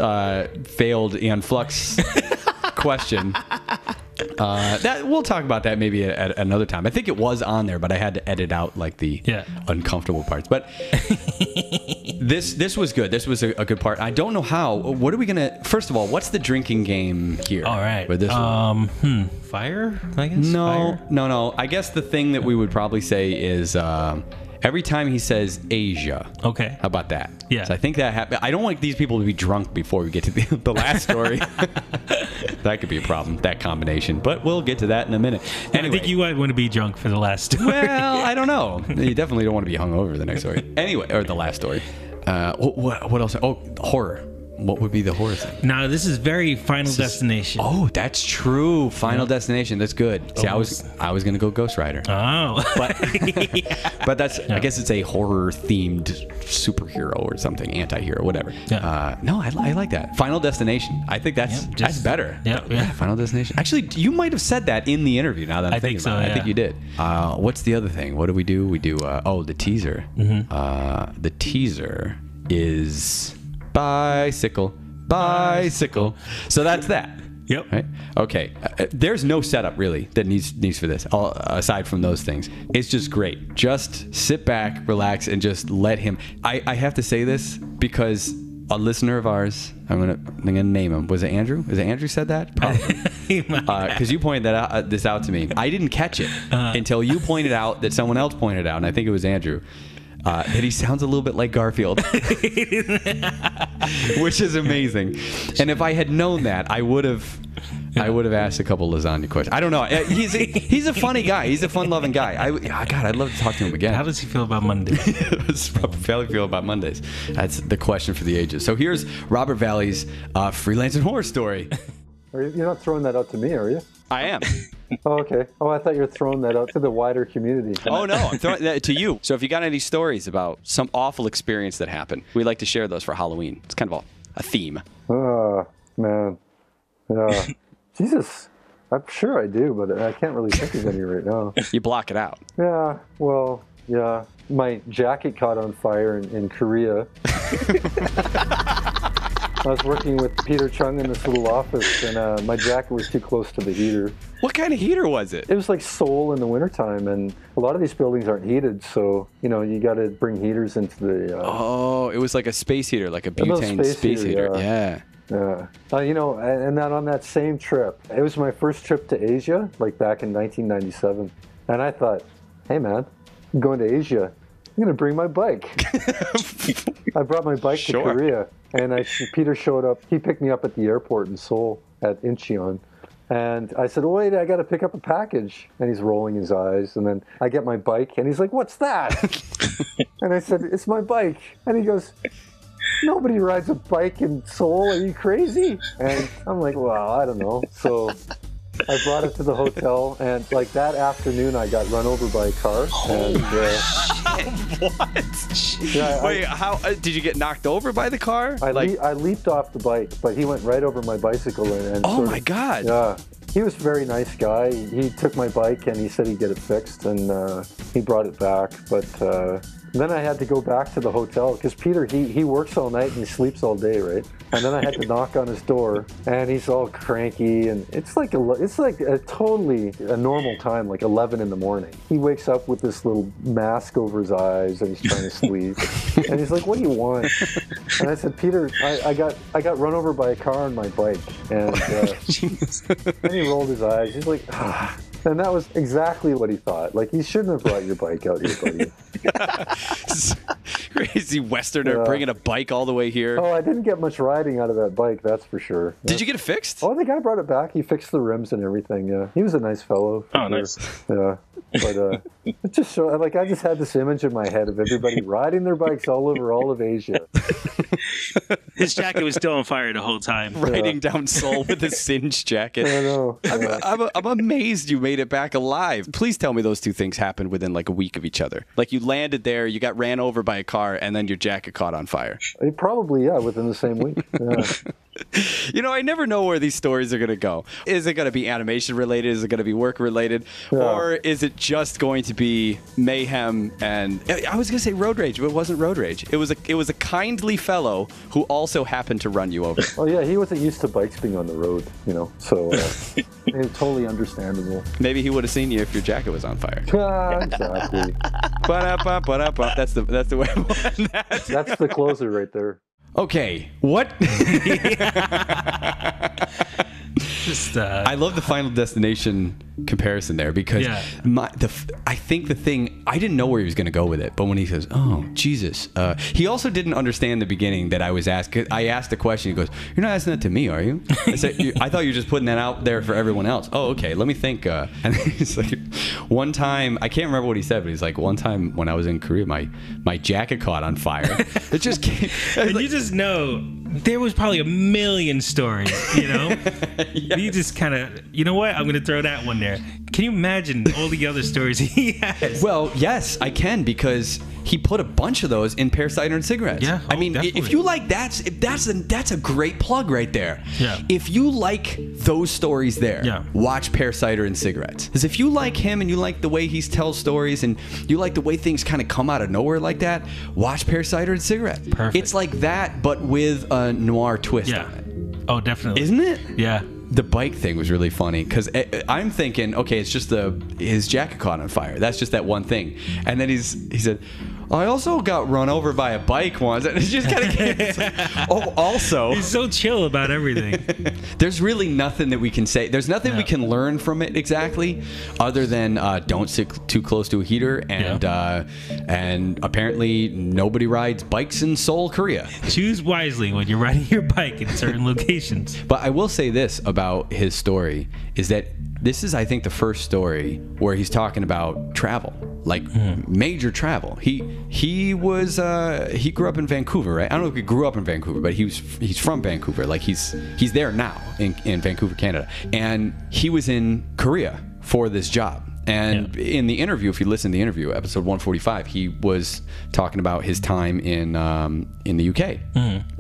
failed Aeon Flux question. That we'll talk about that maybe at another time. I think it was on there, but I had to edit out the uncomfortable parts. But this was good. This was a good part. I don't know how. What are we gonna? First of all, what's the drinking game here? All right. With this fire? I guess. No. I guess the thing that we would probably say is. Every time he says Asia. Okay. How about that? Yeah. So I think that happened. I don't want these people to be drunk before we get to the last story. That could be a problem, that combination. But we'll get to that in a minute. Anyway. I think you might want to be drunk for the last story. Well, I don't know. You definitely don't want to be hungover the next story. Anyway, or the last story. What else? Oh, horror. What would be the horror thing? Now, this is very Final Destination. Oh, that's true. Final Destination. That's good. See, I was gonna go Ghost Rider. Oh, but that's I guess it's a horror themed superhero or something, anti-hero, whatever. Yeah. No, I like that. Final Destination. I think that's better. Yeah. Final Destination. Actually, you might have said that in the interview. Now that I'm thinking about it, I think you did. What's the other thing? What do? We do the teaser. Mm-hmm. The teaser is. Bicycle. So that's that. Yep. Right? Okay. There's no setup really that needs for this, aside from those things. It's just great. Just sit back, relax, and just let him. I have to say this because a listener of ours, I'm gonna name him. Was it Andrew? Is it Andrew said that? Probably. Because you pointed this out to me. I didn't catch it until you pointed out that someone else pointed out, and I think it was Andrew. That he sounds a little bit like Garfield. which is amazing. And if I had known that, I would have asked a couple lasagna questions. I don't know. He's a funny guy. He's a fun-loving guy. God, I'd love to talk to him again. How does he feel about Mondays? How does Robert Valley feel about Mondays? That's the question for the ages. So here's Robert Valley's freelancing horror story. You're not throwing that out to me, are you? I am. Oh, okay. Oh, I thought you were throwing that out to the wider community. Oh, no. I'm throwing that to you. So if you got any stories about some awful experience that happened, we'd like to share those for Halloween. It's kind of a theme. Oh, man. Jesus. I'm sure I do, but I can't really think of any right now. You block it out. Yeah, well, yeah. My jacket caught on fire in Korea. I was working with Peter Chung in this little office, and my jacket was too close to the heater. What kind of heater was it? It was like Seoul in the wintertime, and a lot of these buildings aren't heated, so, you got to bring heaters into the... Oh, it was like a space heater, like a butane space heater. Yeah. Yeah. And then on that same trip, it was my first trip to Asia, like back in 1997. And I thought, hey, man, I'm going to Asia. I'm going to bring my bike. I brought my bike to Korea. And Peter showed up. He picked me up at the airport in Seoul at Incheon. And I said, wait, I got to pick up a package. And he's rolling his eyes. And then I get my bike. And he's like, what's that? And I said, it's my bike. And he goes, nobody rides a bike in Seoul. Are you crazy? And I'm like, well, I don't know. So I brought it to the hotel, and like that afternoon, I got run over by a car. What? Yeah, wait, how did you get knocked over by the car? I leaped off the bike, but he went right over my bicycle. And oh my God! Yeah, he was a very nice guy. He took my bike and he said he'd get it fixed, and he brought it back. But then I had to go back to the hotel because Peter, he works all night and he sleeps all day, right? And then I had to knock on his door, and he's all cranky, and it's like a totally a normal time, like 11 in the morning. He wakes up with this little mask over his eyes, and he's trying to sleep, and he's like, "What do you want?" And I said, "Peter, I got run over by a car on my bike," and then he rolled his eyes. He's like, "Ah." And that was exactly what he thought. Like, you shouldn't have brought your bike out here, buddy. Crazy Westerner bringing a bike all the way here. Oh, I didn't get much riding out of that bike, that's for sure. Did you get it fixed? Oh, the guy brought it back. He fixed the rims and everything, yeah. He was a nice fellow. Oh, nice. Yeah. But it just showed, like, I just had this image in my head of everybody riding their bikes all over all of Asia. His jacket was still on fire the whole time. Riding down Seoul with a singed jacket. I know. I'm amazed you made it back alive. Please tell me those two things happened within like a week of each other. Like, you landed there, you got ran over by a car, and then your jacket caught on fire. Probably, yeah, within the same week. Yeah. You know, I never know where these stories are going to go. Is it going to be animation related? Is it going to be work related? Yeah. Or is it just going to be mayhem? And I was going to say road rage, but it wasn't road rage. It was a kindly fellow who also happened to run you over. Oh yeah, he wasn't used to bikes being on the road, you know, so it's totally understandable. Maybe he would have seen you if your jacket was on fire. Exactly. That's the way it went. That's the closer right there. Okay, what? I love the Final Destination comparison there because I think the thing, I didn't know where he was going to go with it, but when he says, "Oh, Jesus," he also didn't understand the beginning that I was asking. I asked the question. He goes, "You're not asking that to me, are you?" I said, "I thought you were just putting that out there for everyone else." Oh, okay. Let me think. And he's like, one time, I can't remember what he said, but he's like, one time when I was in Korea, my jacket caught on fire. It just came. And you just know there was probably a million stories, you know? Yes. You just kind of, you know what? I'm going to throw that one there. Can you imagine all the other stories he has? Well, yes, I can, because he put a bunch of those in Pear Cider and Cigarettes. Yeah, I mean, definitely. if you like that's a great plug right there. Yeah. If you like those stories there, watch Pear Cider and Cigarettes. Because if you like him and you like the way he tells stories and you like the way things kind of come out of nowhere like that, watch Pear Cider and Cigarettes. Perfect. It's like that, but with a noir twist on it. Oh, definitely. Isn't it? Yeah. The bike thing was really funny because I'm thinking, okay, it's just his jacket caught on fire. That's just that one thing. And then he said, I also got run over by a bike once. And it's just kind of oh, also, he's so chill about everything. There's really nothing that we can say. There's nothing we can learn from it exactly, other than don't sit too close to a heater, and apparently nobody rides bikes in Seoul, Korea. Choose wisely when you're riding your bike in certain locations. But I will say this about his story is that this is, I think, the first story where he's talking about travel, like major travel. He was he grew up in Vancouver, right? I don't know if he grew up in Vancouver, but he's from Vancouver. Like he's there now in Vancouver, Canada, and he was in Korea for this job. And in the interview, if you listen to the interview, episode 145, he was talking about his time in the UK.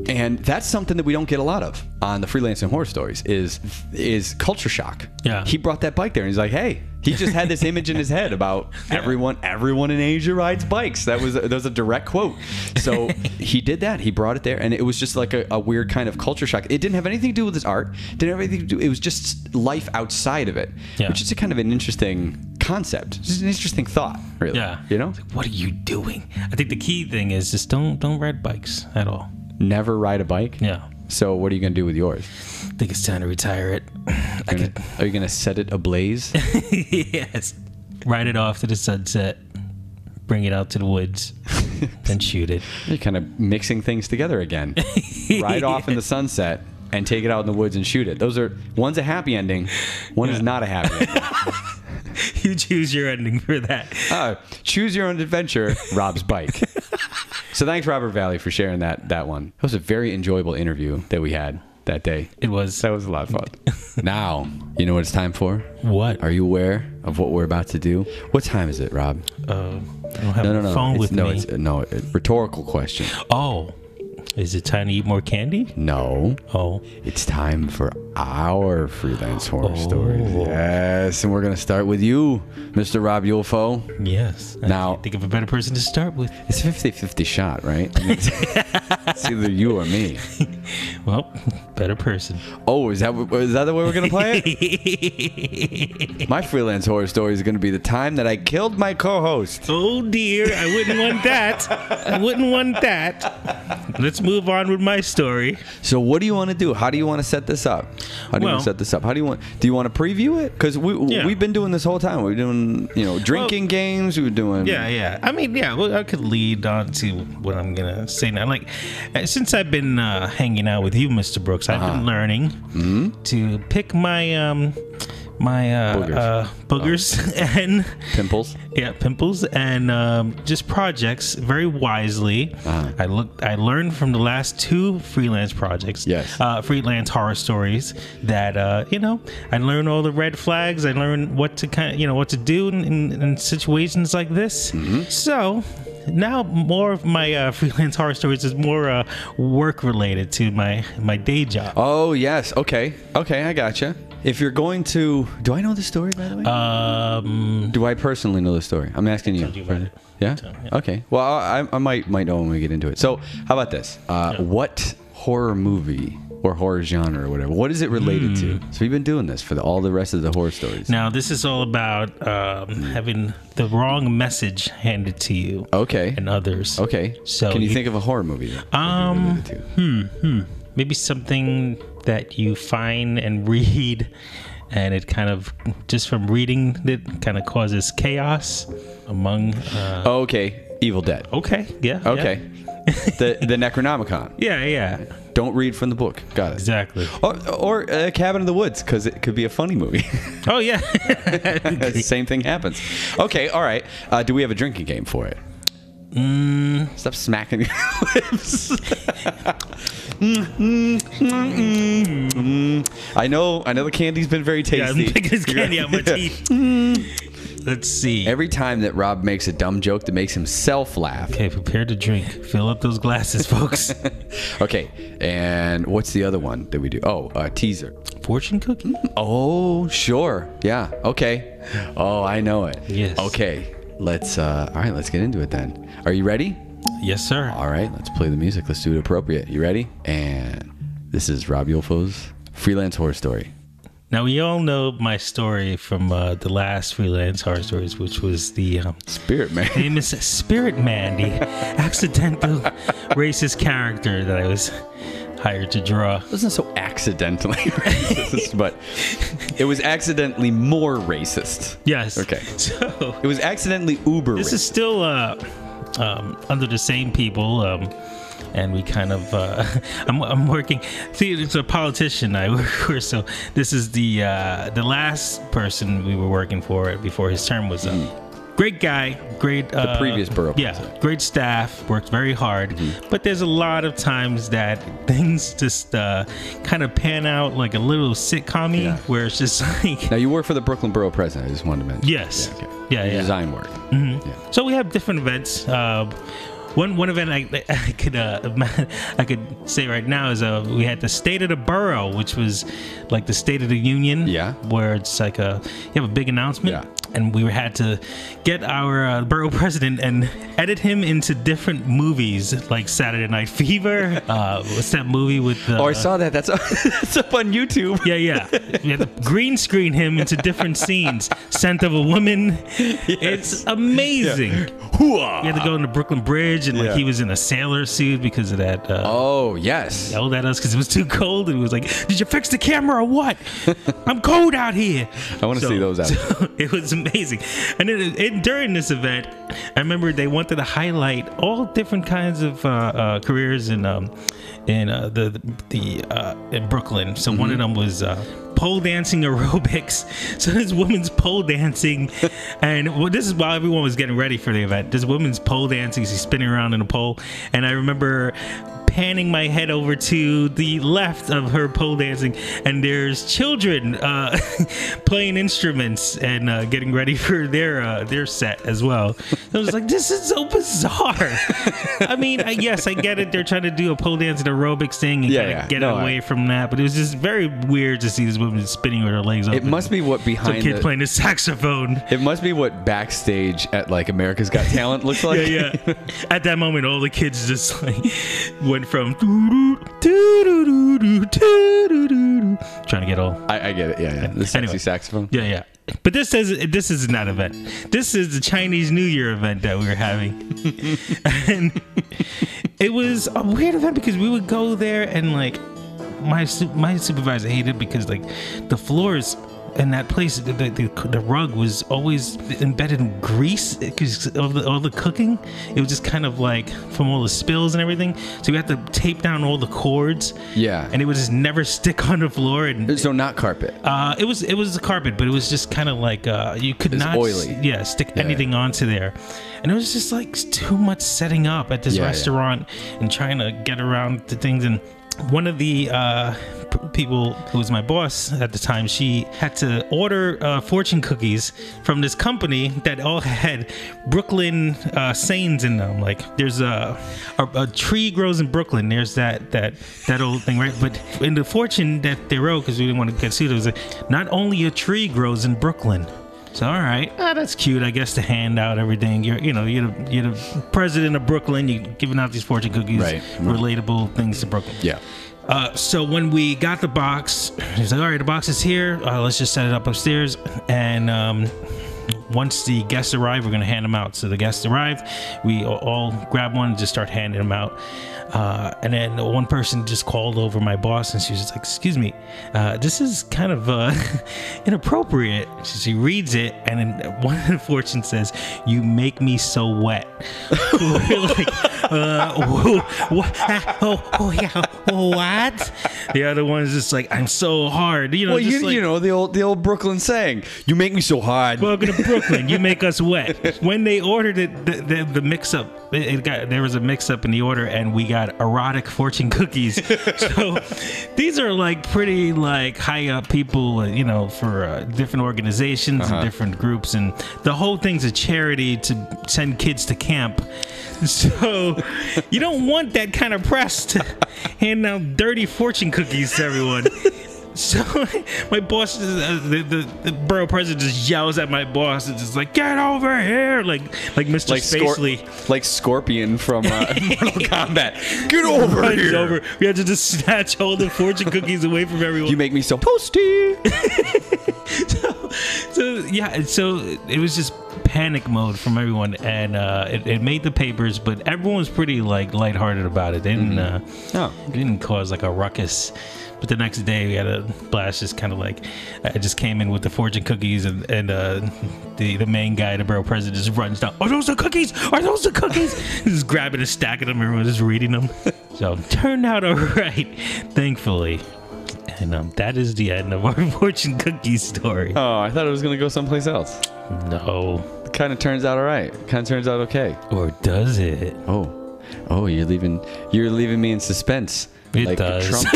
And that's something that we don't get a lot of on the Freelancing Horror Stories is culture shock. Yeah. He brought that bike there, and he's like, hey, he just had this image in his head about everyone in Asia rides bikes. That was a direct quote. So he did that. He brought it there, and it was just like a weird kind of culture shock. It didn't have anything to do with his art. Didn't have anything to do. It was just life outside of it, which is a kind of an interesting concept. Just an interesting thought, really. Yeah. You know? Like, what are you doing? I think the key thing is just don't ride bikes at all. Never ride a bike? Yeah. So what are you going to do with yours? I think it's time to retire it. Are you going to set it ablaze? Yes. Ride it off to the sunset. Bring it out to the woods. Then shoot it. You're kind of mixing things together again. Ride off in the sunset and take it out in the woods and shoot it. One's a happy ending. One is not a happy ending. You choose your ending for that. Choose your own adventure, Rob's bike. So thanks, Robert Valley, for sharing that one. It was a very enjoyable interview that we had that day. It was. That was a lot of fun. Now, you know what it's time for? What? Are you aware of what we're about to do? What time is it, Rob? I don't have a phone with me. No, rhetorical question. Oh. Is it time to eat more candy? No. Oh. It's time for our freelance horror stories. Yes, and we're going to start with you, Mr. Rob Yulfo. Yes. Now, I can't think of a better person to start with. It's a 50-50 shot, right? I mean, it's either you or me. Well, better person. Oh, is that the way we're going to play it? My freelance horror story is going to be the time that I killed my co-host. Oh, dear. I wouldn't want that. Let's move on with my story. So what do you want to do? How do you want to set this up? How do you want to set this up? Do you want to preview it? Because we've been doing this whole time. We're doing drinking games. We were doing I mean, well, I could lead on to what I'm gonna say now. Like, since I've been hanging out with you, Mr. Brooks, I've been learning to pick my boogers and pimples. Yeah, pimples and just projects very wisely. I learned from the last 2 freelance projects. Yes. Freelance horror stories that I learned all the red flags. I learned what to do in situations like this. So now more of my freelance horror stories is more work related to my day job. Oh yes. Okay, I gotcha. If you're going to... Do I know the story, by the way? Do I personally know the story? I'm asking you. Yeah? Okay. Well, I might know when we get into it. So, how about this? What horror movie or horror genre or whatever, what is it related to? So, we've been doing this for all the rest of the horror stories. Now, this is all about having the wrong message handed to you. Okay. And others. Okay. So can you think of a horror movie that maybe something that you find and read, and it kind of, just from reading it, kind of causes chaos among... okay. Evil Dead. Okay. Yeah. Okay. Yeah. the Necronomicon. Yeah. Don't read from the book. Got it. Exactly. Or Cabin in the Woods, because it could be a funny movie. Oh, yeah. Same thing happens. Okay, all right. Do we have a drinking game for it? Stop smacking your lips. I know the candy's been very tasty. Yeah, I'm picking this candy out my teeth. Let's see. Every time that Rob makes a dumb joke that makes himself laugh. Okay, prepare to drink. Fill up those glasses, folks. Okay, and what's the other one that we do? Oh, teaser. Fortune cookie? Oh, sure. Yeah, okay. Oh, I know it. Yes. Okay, all right, let's get into it then. Are you ready? Yes, sir. All right, let's play the music. Let's do it appropriate. You ready? And this is Rob Yulfo's Freelance Horror Story. Now, we all know my story from the last Freelance Horror Stories, which was the Spirit Man. famous Spirit Man, the accidental racist character that I was hired to draw. It wasn't so accidentally racist, but it was accidentally more racist. Yes. Okay. So it was accidentally uber this racist. is still under the same people. And we kind of, I'm working. See, it's a politician I work for, so this is the last person we were working for before his term was up. Great guy, great. The previous borough president. Great staff, worked very hard. But there's a lot of times that things just kind of pan out like a little sitcom-y, where it's just like. Now you work for the Brooklyn Borough President. I just wanted to mention. Yes. Yeah. Okay. Yeah. Design work. Mm-hmm. Yeah. So we have different events. One event I could say right now is we had the State of the Borough, which was like the State of the Union. Yeah. Where it's like you have a big announcement. Yeah. And we had to get our borough president and edit him into different movies, like Saturday Night Fever. What's that movie with? I saw that. That's up on YouTube. Yeah. We had to green screen him into different scenes. Scent of a Woman. Yes. It's amazing. Yeah. You had to go on the Brooklyn Bridge, and like he was in a sailor suit because of that. Oh yes. Yelled at us because it was too cold, and he was like, "Did you fix the camera or what? I'm cold out here." I want to see those out. So it was amazing. And then during this event, I remember they wanted to highlight all different kinds of careers in Brooklyn. So one of them was pole dancing aerobics. So this woman's pole dancing, and this is while everyone was getting ready for the event. This woman's pole dancing, she's spinning around in a pole, and I remember panning my head over to the left of her pole dancing, and there's children playing instruments and getting ready for their set as well. I was like, this is so bizarre. I mean, yes, I get it. They're trying to do a pole dancing aerobics thing and get away from that, but it was just very weird to see this woman spinning with her legs open. It must be what behind some kid playing the saxophone. It must be what backstage at like America's Got Talent looks like. Yeah. At that moment, all the kids just like went from trying to get all. I get it. Yeah. The sexy saxophone. Yeah. But this is not an event. This is the Chinese New Year event that we were having, and it was a weird event because we would go there and like my supervisor hated it because like the floors in that place, the rug was always embedded in grease because of all the cooking. It was just kind of like from all the spills and everything. So we had to tape down all the cords. Yeah. And it would just never stick on the floor. And so not carpet. It was a carpet, but it was just kind of like you could not oily. Stick anything onto there. And it was just like too much setting up at this restaurant and trying to get around to things. And one of the people who was my boss at the time, she had to order fortune cookies from this company that all had Brooklyn sayings in them. Like there's a tree grows in Brooklyn. There's that old thing, right? But in the fortune that they wrote, because we didn't want to get sued, it was like, not only a tree grows in Brooklyn. So all right, that's cute, I guess, to hand out everything. You're the president of Brooklyn. You're giving out these fortune cookies, right. Relatable things to Brooklyn. Yeah. So when we got the box, he's like, all right, the box is here. Let's just set it up upstairs. And once the guests arrive, we're going to hand them out. So the guests arrive, we all grab one and just start handing them out. And then one person just called over my boss, and she was just like, excuse me, this is kind of inappropriate. So she reads it, and then one of the fortune says, "You make me so wet." We're like, what? The other one's just like, "I'm so hard." You know, the old Brooklyn saying, "You make me so hard." Welcome to Brooklyn. You make us wet. When they ordered it, the mix-up, there was a mix-up in the order, and we got erotic fortune cookies. So these are like pretty like high up people, for different organizations and different groups, and the whole thing's a charity to send kids to camp. So you don't want that kind of press to hand out dirty fortune cookies to everyone. So my boss, the borough president, just yells at my boss and just like, "Get over here!" Like Mr. Spacely, like Scorpion from Mortal Kombat. Get over here! Over. We had to just snatch all the fortune cookies away from everyone. You make me so toasty. So it was just panic mode from everyone, and it made the papers, but everyone was pretty like lighthearted about it. They didn't it didn't cause like a ruckus. But the next day we had a blast, just kind of like I just came in with the fortune cookies, and the main guy, the borough president, just runs down. Are those the cookies? Are those the cookies? Just grabbing a stack of them, everyone just reading them. So turned out all right, thankfully. And that is the end of our fortune cookie story. Oh, I thought it was gonna go someplace else. No. It kind of turns out all right. Kind of turns out okay. Or does it? Oh, you're leaving me in suspense. It like does. Trump.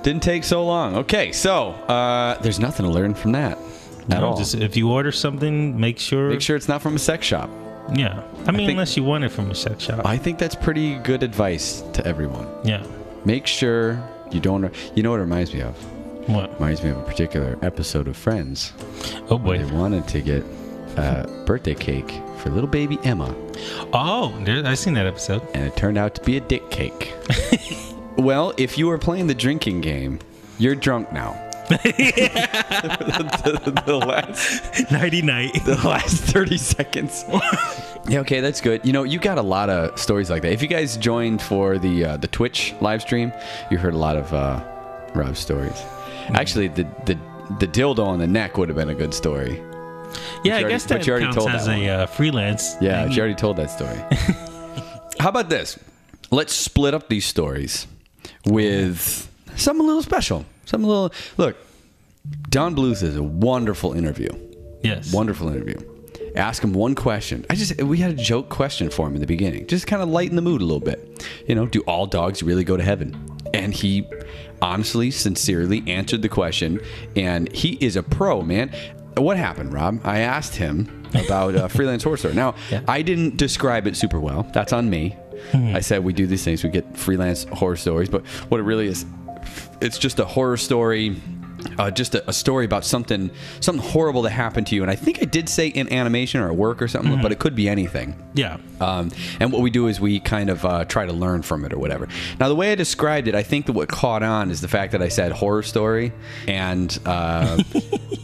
Didn't take so long. Okay, so there's nothing to learn from that at all. Just if you order something, make sure it's not from a sex shop. Yeah, I mean, unless you want it from a sex shop. I think that's pretty good advice to everyone. Yeah. Make sure you don't. You know what it reminds me of? What? Reminds me of a particular episode of Friends. Oh boy. They wanted to get a birthday cake for little baby Emma. Oh, I've seen that episode. And it turned out to be a dick cake. Well, if you were playing the drinking game, you're drunk now. the last nighty night. The last 30 seconds. Yeah, okay, that's good. You know, you got a lot of stories like that. If you guys joined for the Twitch live stream, you heard a lot of Rob's stories. Actually, the dildo on the neck would have been a good story. Yeah, I guess that counts as a freelance. Yeah, she already told that story. How about this? Let's split up these stories with something a little special. Look, Don Bluth is a wonderful interview. Yes. Wonderful interview. Ask him one question. We had a joke question for him in the beginning. Just kind of lighten the mood a little bit. You know, do all dogs really go to heaven? And he honestly, sincerely answered the question. And he is a pro, man. What happened, Rob? I asked him about freelance horror story. Now, I didn't describe it super well. That's on me. I said we do these things. We get freelance horror stories. But what it really is, it's just a horror story, just a story about something horrible that happened to you. And I think I did say in animation or at work or something, but it could be anything. Yeah. And what we do is we kind of try to learn from it or whatever. Now, the way I described it, I think that what caught on is the fact that I said horror story, and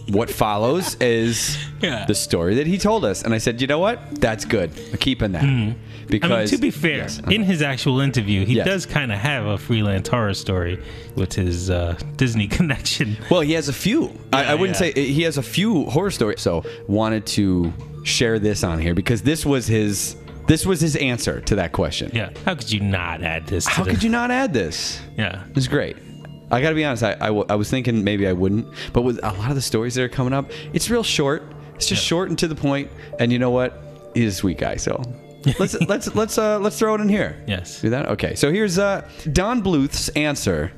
what follows is the story that he told us. And I said, you know what? That's good. I'm keeping that. Because, I mean, to be fair, in his actual interview, he does kind of have a freelance horror story with his Disney connection. Well, he has a few. I wouldn't say he has a few horror stories. So wanted to share this on here because this was his answer to that question. Yeah. How could you not add this? How could you not add this? Yeah. It's great. I got to be honest. I was thinking maybe I wouldn't, but with a lot of the stories that are coming up, it's real short. It's just short and to the point. And you know what? He's a sweet guy. So. Let's throw it in here. Yes. Do that? Okay. So here's Don Bluth's answer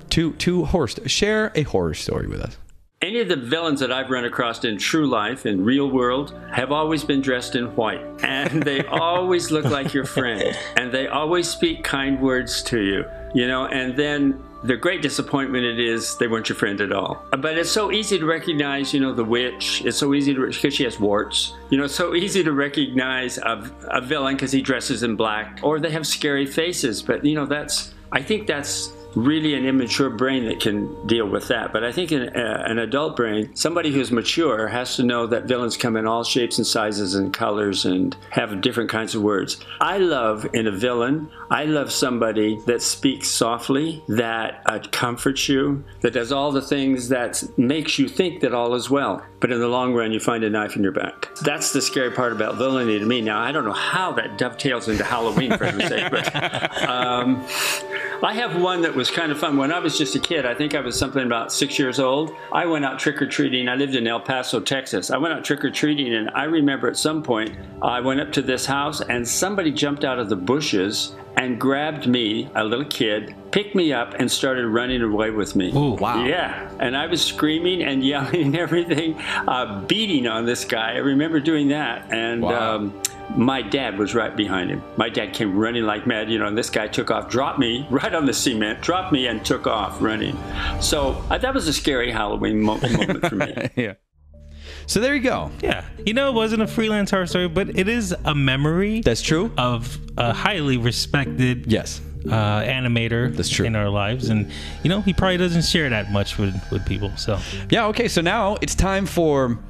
to horror. Share a horror story with us. Any of the villains that I've run across in true life, in real world, have always been dressed in white. And they always look like your friend. And they always speak kind words to you. You know, and then the great disappointment it is they weren't your friend at all. But it's so easy to recognize, you know, the witch. It's so easy to, because she has warts. You know, it's so easy to recognize a villain because he dresses in black. Or they have scary faces. But, you know, I think that's really an immature brain that can deal with that. But I think an adult brain, somebody who's mature, has to know that villains come in all shapes and sizes and colors and have different kinds of words. I love in a villain, I love somebody that speaks softly, that comforts you, that does all the things that makes you think that all is well. But in the long run, you find a knife in your back. That's the scary part about villainy to me. Now, I don't know how that dovetails into Halloween, for heaven's sake, but I have one that was kind of fun. When I was just a kid, I think I was something about 6 years old, I went out trick-or-treating. I lived in El Paso, Texas. I went out trick-or-treating, and I remember at some point, I went up to this house, and somebody jumped out of the bushes and grabbed me, a little kid, picked me up and started running away with me. Ooh, wow. Yeah, and I was screaming and yelling and everything, beating on this guy. I remember doing that, and my dad was right behind him. My dad came running like mad, and this guy took off, dropped me right on the cement, dropped me and took off running. So that was a scary Halloween moment for me. Yeah. So there you go. Yeah. It wasn't a freelance horror story, but it is a memory. That's true. Of a highly respected animator. That's true. In our lives. And, he probably doesn't share that much with people. So, yeah. Okay. So now it's time for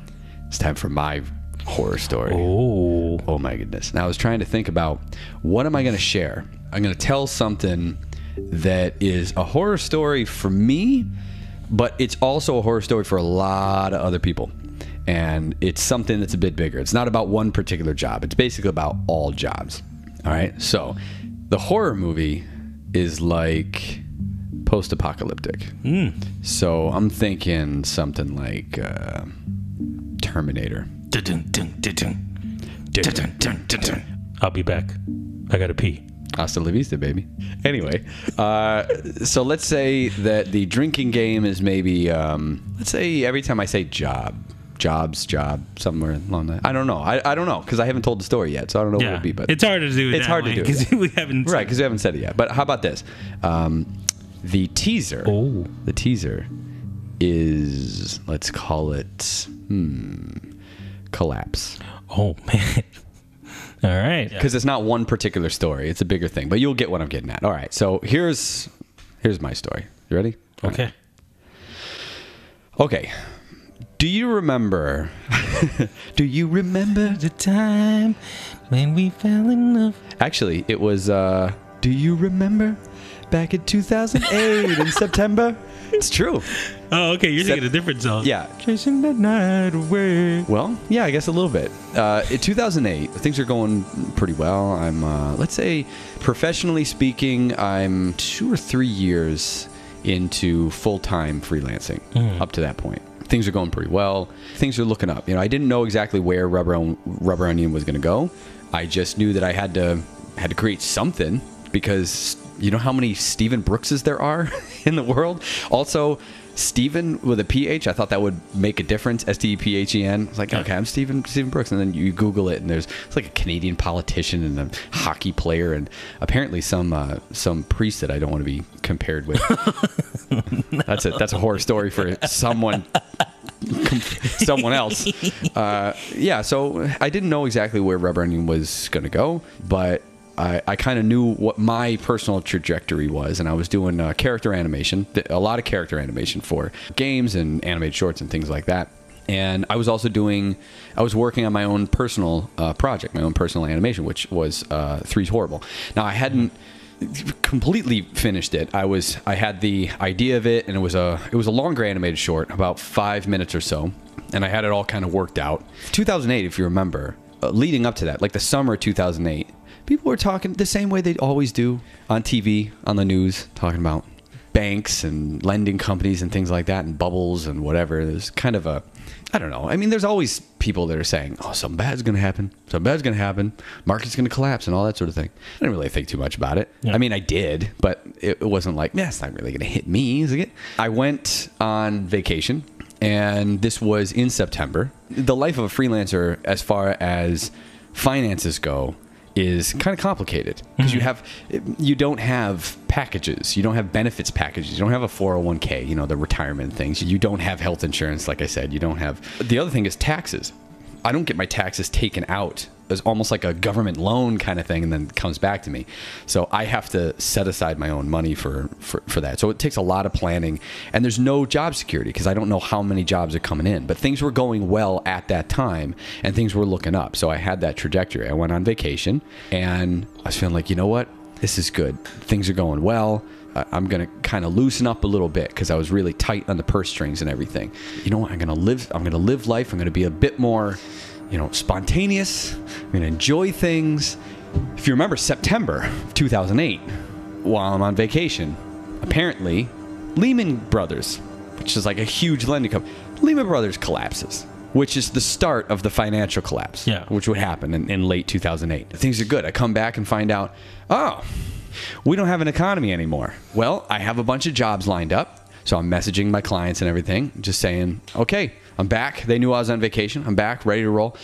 my horror story. Oh my goodness. Now I was trying to think about what am I going to share? I'm going to tell something that is a horror story for me, but it's also a horror story for a lot of other people. And it's something that's a bit bigger. It's not about one particular job. It's basically about all jobs. All right. So the horror movie is like post-apocalyptic. So I'm thinking something like Terminator. I'll be back. I gotta pee. Hasta la vista, baby. Anyway, so let's say that the drinking game is maybe, let's say every time I say job, somewhere along that. I don't know. I don't know because I haven't told the story yet, so I don't know what it would be. But it's hard to do it. It's hard to do because we haven't. Right, because we haven't said it yet. But how about this? The teaser. Oh. The teaser is, let's call it, collapse. Oh man. All right. Because it's not one particular story. It's a bigger thing. But you'll get what I'm getting at. All right. So here's my story. You ready? Okay. Right. Okay. Do you remember the time when we fell in love? Actually, it was, do you remember back in 2008 in September? It's true. Oh, okay. You're singing a different song. Yeah. Chasing that night away. Well, yeah, I guess a little bit. In 2008, things are going pretty well. I'm, let's say, professionally speaking, I'm 2 or 3 years into full-time freelancing up to that point. Things are going pretty well. Things are looking up. I didn't know exactly where RubberOnion was going to go. I just knew that I had to create something because you know how many Stephen Brookses there are in the world? Also, Stephen with a PH, I thought that would make a difference. S-T-E-P-H-E-N. I was like, okay, I'm Stephen Brooks. And then you Google it, and it's like a Canadian politician and a hockey player, and apparently some priest that I don't want to be compared with. That's a horror story for someone else. Yeah, so I didn't know exactly where RubberOnion was going to go, but I kind of knew what my personal trajectory was, and I was doing character animation, a lot of character animation for games and animated shorts and things like that. And I was also working on my own personal project, my own personal animation, which was Three's Horrible. Now, I hadn't completely finished it. I had the idea of it, and it was a longer animated short, about 5 minutes or so, and I had it all kind of worked out. 2008, if you remember, leading up to that, like the summer of 2008, people were talking the same way they always do on TV, on the news, talking about banks and lending companies and things like that and bubbles and whatever. There's kind of I don't know. I mean, there's always people that are saying, oh, something bad's going to happen. Something bad's going to happen. Market's going to collapse and all that sort of thing. I didn't really think too much about it. Yeah. I mean, I did, but it wasn't like, it's not really going to hit me, is it? I went on vacation, and this was in September. The life of a freelancer, as far as finances go, is kind of complicated because you don't have packages, you don't have benefits packages, you don't have a 401k, the retirement things, you don't have health insurance, like I said, you don't have. The other thing is taxes. I don't get my taxes taken out as almost like a government loan kind of thing and then comes back to me. So I have to set aside my own money for that. So it takes a lot of planning, and there's no job security because I don't know how many jobs are coming in. But things were going well at that time, and things were looking up. So I had that trajectory. I went on vacation, and I was feeling like, you know what? This is good. Things are going well. I'm going to kind of loosen up a little bit because I was really tight on the purse strings and everything. You know what? I'm going to live life. I'm going to be a bit more, spontaneous. I'm going to enjoy things. If you remember September of 2008, while I'm on vacation, apparently Lehman Brothers, which is like a huge lending company, Lehman Brothers collapses. which is the start of the financial collapse, which would happen in late 2008. Things are good. I come back and find out, oh, we don't have an economy anymore. Well, I have a bunch of jobs lined up, so I'm messaging my clients and everything, just saying, okay, I'm back. They knew I was on vacation. I'm back, ready to roll.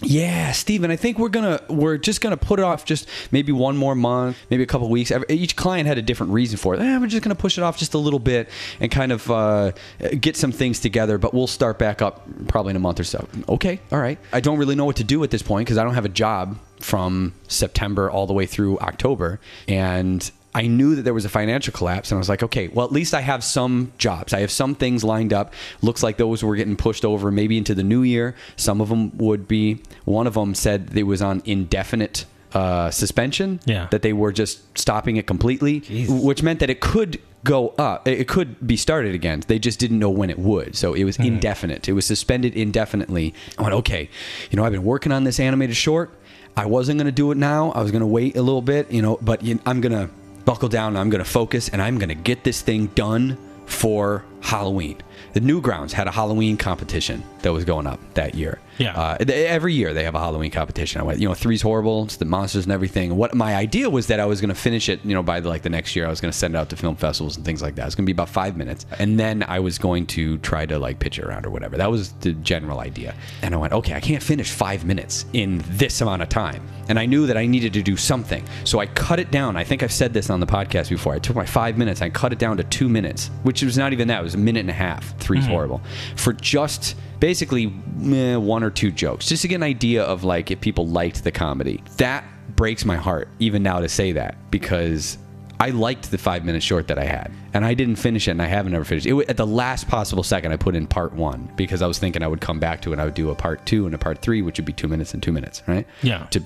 Yeah, Steven, I think we're just gonna put it off just maybe one more month, maybe a couple weeks. Each client had a different reason for it. We're just gonna push it off just a little bit and kind of get some things together, but we'll start back up probably in a month or so. Okay, all right. I don't really know what to do at this point because I don't have a job from September all the way through October, and I knew that there was a financial collapse, and I was like, okay, well, at least I have some jobs. I have some things lined up. Looks like those were getting pushed over maybe into the new year. Some of them would be. One of them said it was on indefinite suspension, that they were just stopping it completely, which meant that it could go up. It could be started again. They just didn't know when it would. So it was indefinite. It was suspended indefinitely. I went, okay, I've been working on this animated short. I wasn't going to do it now. I was going to wait a little bit, but I'm going to buckle down, and I'm going to focus, and I'm going to get this thing done for Halloween. The Newgrounds had a Halloween competition that was going up that year. Every year they have a Halloween competition. I went, Three's Horrible, it's the monsters and everything. What my idea was that I was going to finish it, by the next year. I was going to send it out to film festivals and things like that. It's going to be about 5 minutes, and then I was going to try to pitch it around or whatever. That was the general idea. And I went, okay, I can't finish 5 minutes in this amount of time. And I knew that I needed to do something, so I cut it down. I think I've said this on the podcast before. I took my 5 minutes, I cut it down to 2 minutes, which was not even that. It was a minute and a half. Three's Horrible, for just basically one or two jokes, just to get an idea of if people liked the comedy. That breaks my heart even now to say that, because I liked the 5 minute short that I had, and I didn't finish it, and I haven't ever finished it. At the last possible second, I put in part 1 because I was thinking I would come back to it and I would do a part 2 and a part 3, which would be 2 minutes and 2 minutes, right? Yeah. To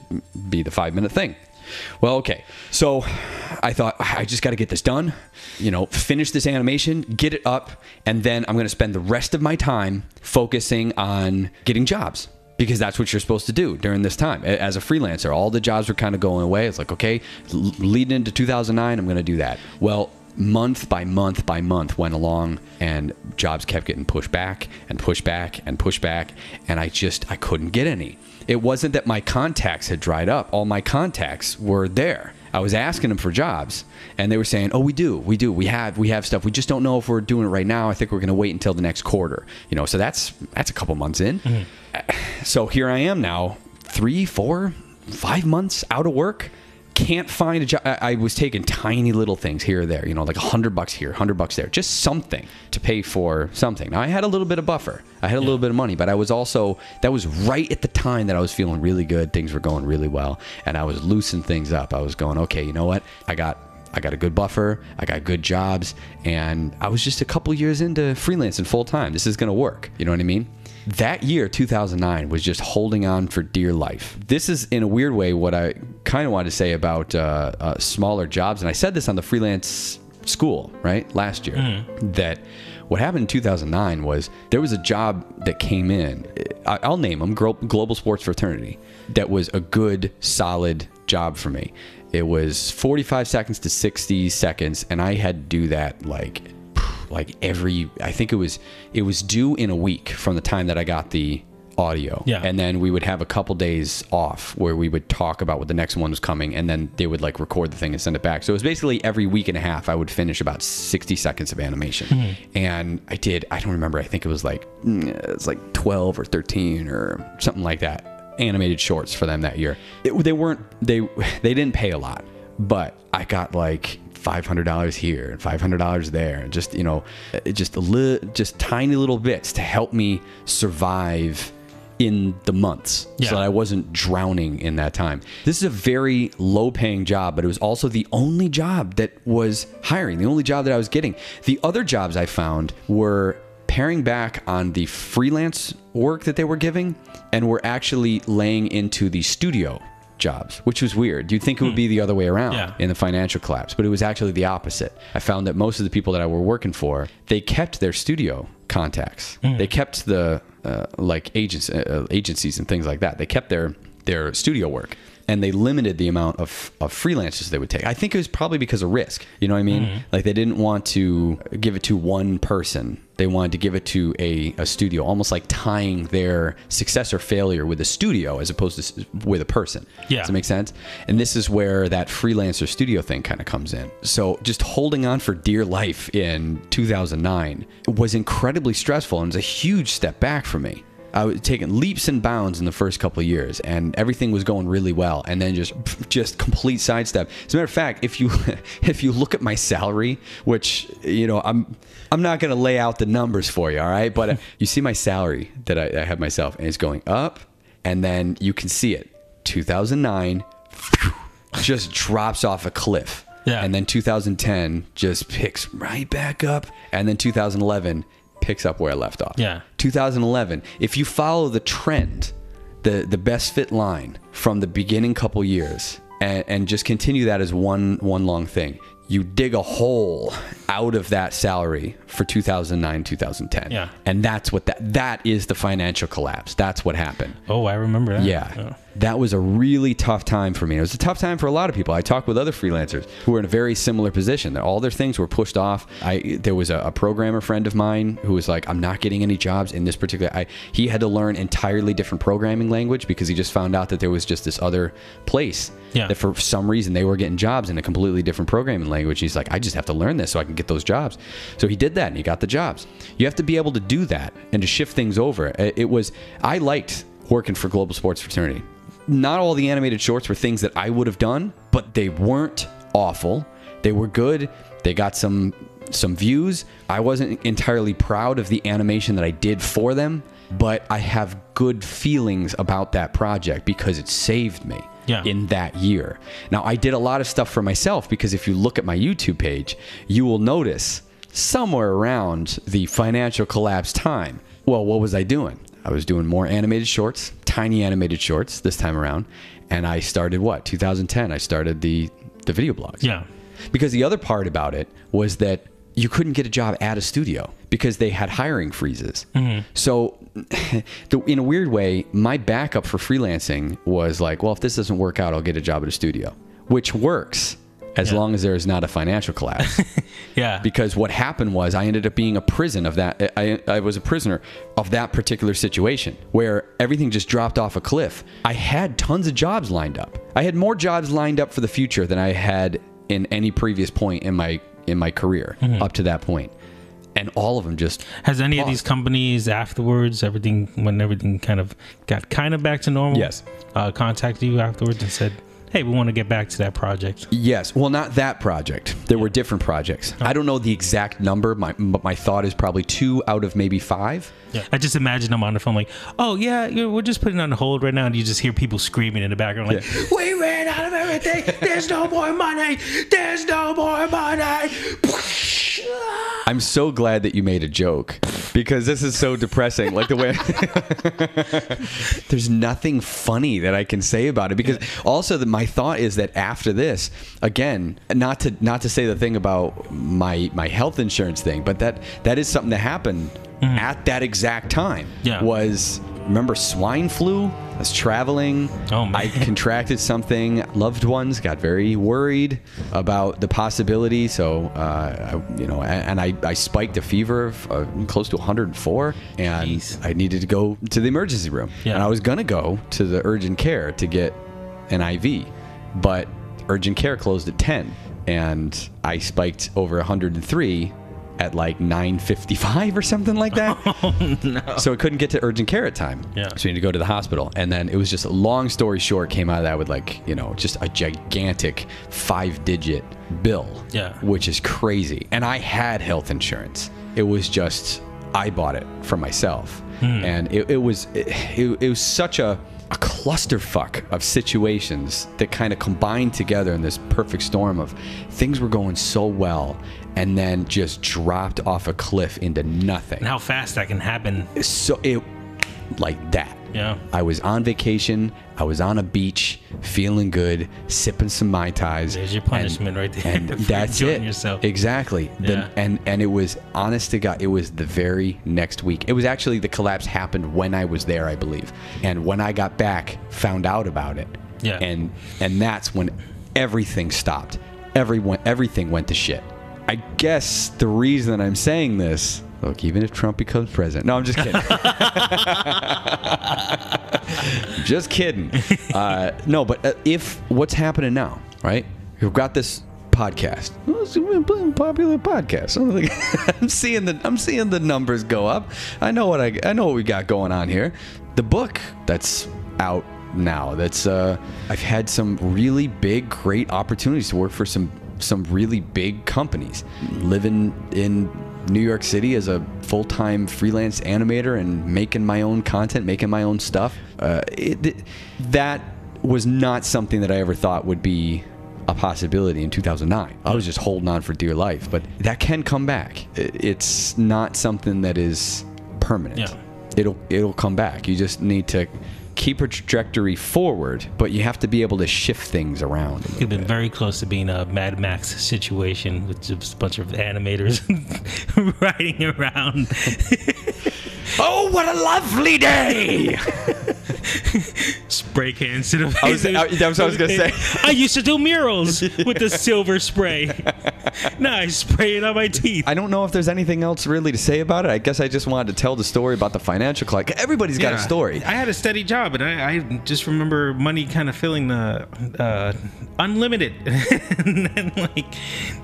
be the 5 minute thing. Well, okay. So I thought, I just got to get this done, finish this animation, get it up, and then I'm going to spend the rest of my time focusing on getting jobs, because that's what you're supposed to do during this time. As a freelancer, all the jobs were kind of going away. It's like, okay, leading into 2009, I'm going to do that. Well, month by month by month went along, and jobs kept getting pushed back and pushed back and pushed back, and I couldn't get any. It wasn't that my contacts had dried up. All my contacts were there. I was asking them for jobs, and they were saying, oh, we have stuff. We just don't know if we're doing it right now. I think we're going to wait until the next quarter. So that's a couple months in. So here I am now, 3, 4, 5 months out of work. Can't find a job. I was taking tiny little things here or there, like $100 here, $100 there, just something to pay for something. Now, I had a little bit of buffer. I had a little bit of money, but that was right at the time that I was feeling really good. Things were going really well, and I was loosening things up. I was going, okay, you know what? I got a good buffer. I got good jobs, and I was just a couple years into freelancing full time. This is going to work. You know what I mean? That year, 2009, was just holding on for dear life. This is, in a weird way, what I kind of wanted to say about smaller jobs. And I said this on the freelance school, right, last year, that what happened in 2009 was there was a job that came in. I'll name them, Global Sports Fraternity. That was a good, solid job for me. It was 45 seconds to 60 seconds, and I had to do that I think it was due in a week from the time that I got the audio. Yeah. And then we would have a couple days off where we would talk about what the next one was coming, and then they would record the thing and send it back. So it was basically every week and a half I would finish about 60 seconds of animation. And I don't remember, I think it was it's 12 or 13 or something like that, animated shorts for them that year. They didn't pay a lot, but I got $500 here and $500 there, and just tiny little bits to help me survive in the months, so that I wasn't drowning in that time. This is a very low-paying job, but it was also the only job that was hiring, the only job that I was getting. The other jobs I found were paring back on the freelance work that they were giving, and were actually laying into the studio jobs, which was weird. You'd think it would be the other way around in the financial collapse, but it was actually the opposite. I found that most of the people that I were working for, they kept their studio contacts. They kept the agencies and things like that. They kept their studio work. and they limited the amount of freelancers they would take. I think it was probably because of risk. You know what I mean? Like they didn't want to give it to one person. They wanted to give it to a studio, almost like tying their success or failure with a studio as opposed to with a person. Yeah. Does that make sense? And this is where that freelancer studio thing kind of comes in. So just holding on for dear life in 2009 was incredibly stressful and was a huge step back for me. I was taking leaps and bounds in the first couple of years, and everything was going really well, and then just complete sidestep. As a matter of fact, if you look at my salary, which I'm not going to lay out the numbers for you, all right? But you see my salary that I have myself, and it's going up, and then you can see it. 2009 just drops off a cliff. Yeah. And then 2010 just picks right back up, and then 2011 picks up where I left off. Yeah. 2011, if you follow the trend, the best fit line from the beginning couple years, and just continue that as one long thing, you dig a hole out of that salary for 2009, 2010. Yeah. And that's what that is the financial collapse. That's what happened. Oh, I remember that. Yeah. Oh. That was a really tough time for me. It was a tough time for a lot of people. I talked with other freelancers who were in a very similar position. That all their things were pushed off. There was a programmer friend of mine who was like, I'm not getting any jobs in this particular... He had to learn entirely different programming language because he just found out that there was just this other place that for some reason they were getting jobs in a completely different programming language. He's like, I just have to learn this so I can get those jobs. So he did that and he got the jobs. You have to be able to do that and to shift things over. I liked working for Global Sports Fraternity. Not all the animated shorts were things that I would have done, but they weren't awful. They were good. They got some views. I wasn't entirely proud of the animation that I did for them, but I have good feelings about that project because it saved me in that year. Now, I did a lot of stuff for myself because if you look at my YouTube page, you will notice somewhere around the financial collapse time, well, what was I doing? I was doing more animated shorts, tiny animated shorts this time around. And I started 2010, I started the video blogs. Yeah. Because the other part about it was that you couldn't get a job at a studio because they had hiring freezes. Mm-hmm. So in a weird way, my backup for freelancing was like, well, if this doesn't work out, I'll get a job at a studio, which works as long as there is not a financial collapse. Yeah. Because what happened was I ended up being a prison of that. I was a prisoner of that particular situation where everything just dropped off a cliff. I had tons of jobs lined up. I had more jobs lined up for the future than I had in any previous point in my career up to that point. And all of them just Has any of these companies afterwards, when everything kind of got back to normal? Yes. Contacted you afterwards and said, hey, we want to get back to that project? Yes. Well, not that project. There were different projects. I don't know the exact number, but my thought is probably 2 out of maybe 5. Yeah. I just imagine them on the phone like, oh, yeah, we're just putting it on hold right now. And you just hear people screaming in the background like, we ran out of everything. There's no more money. There's no more money. I'm so glad that you made a joke because this is so depressing. Like the way there's nothing funny that I can say about it because also my thought is that after this, again, not to say the thing about my health insurance thing, but that is something that happened at that exact time. Remember swine flu? I was traveling. Oh, man. I contracted something. Loved ones got very worried about the possibility. So, I spiked a fever of close to 104, and Jeez. I needed to go to the emergency room. Yeah. And I was gonna go to the urgent care to get an IV, but urgent care closed at 10, and I spiked over 103. At like 9:55 or something like that. Oh, no. So I couldn't get to urgent care at time. Yeah. So we had to go to the hospital. And then it was just a long story short, came out of that with just a gigantic 5-digit bill. Yeah. Which is crazy. And I had health insurance. It was just, I bought it for myself. And it was such a clusterfuck of situations that kind of combined together in this perfect storm of things were going so well and then just dropped off a cliff into nothing. And how fast that can happen. So like that. Yeah. I was on vacation. I was on a beach, feeling good, sipping some Mai Tais. There's your punishment right there. And that's it. Yourself. Exactly. Yeah. And it was, honest to God, it was the very next week. It was actually, the collapse happened when I was there, I believe. And when I got back, found out about it, Yeah. And that's when everything stopped. Everything went to shit. I guess the reason I'm saying this, look, even if Trump becomes president. No, I'm just kidding. Just kidding. No, but if what's happening now, right? We've got this podcast. Well, it's a popular podcast. I'm seeing the numbers go up. I know what we got going on here. The book that's out now. I've had some really big, great opportunities to work for some really big companies. Living in New York City as a full-time freelance animator and making my own content, making my own stuff. That was not something that I ever thought would be a possibility in 2009. I was just holding on for dear life, but that can come back. It's not something that is permanent. Yeah. It'll come back. You just need to keep a trajectory forward, but you have to be able to shift things around. You've been very close to being a Mad Max situation with just a bunch of animators riding around. Oh, what a lovely day! Spray cans to the face. That's what I was going to say. I used to do murals with the silver spray. Now I spray it on my teeth. I don't know if there's anything else really to say about it. I guess I just wanted to tell the story about the financial collect. Everybody's got a story. I had a steady job, and I just remember money kind of filling the unlimited. And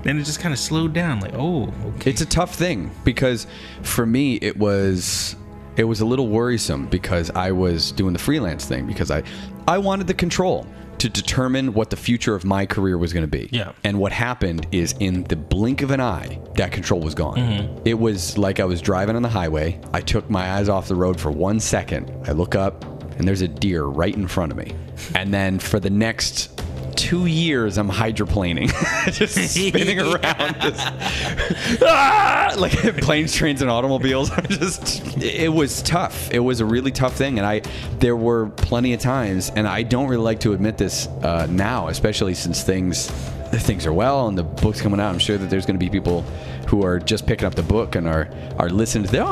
then it just kind of slowed down. Like, oh, okay. It's a tough thing because for me it was a little worrisome because I was doing the freelance thing because I wanted the control to determine what the future of my career was going to be. Yeah. And what happened is in the blink of an eye, that control was gone. Mm-hmm. It was like I was driving on the highway. I took my eyes off the road for 1 second. I look up and there's a deer right in front of me. And then for the next 2 years, I'm hydroplaning, just spinning around, like planes, trains, and automobiles. It was tough. It was a really tough thing, and there were plenty of times, and I don't really like to admit this now, especially since things are well and the book's coming out. I'm sure that there's going to be people who are just picking up the book and are listening to the,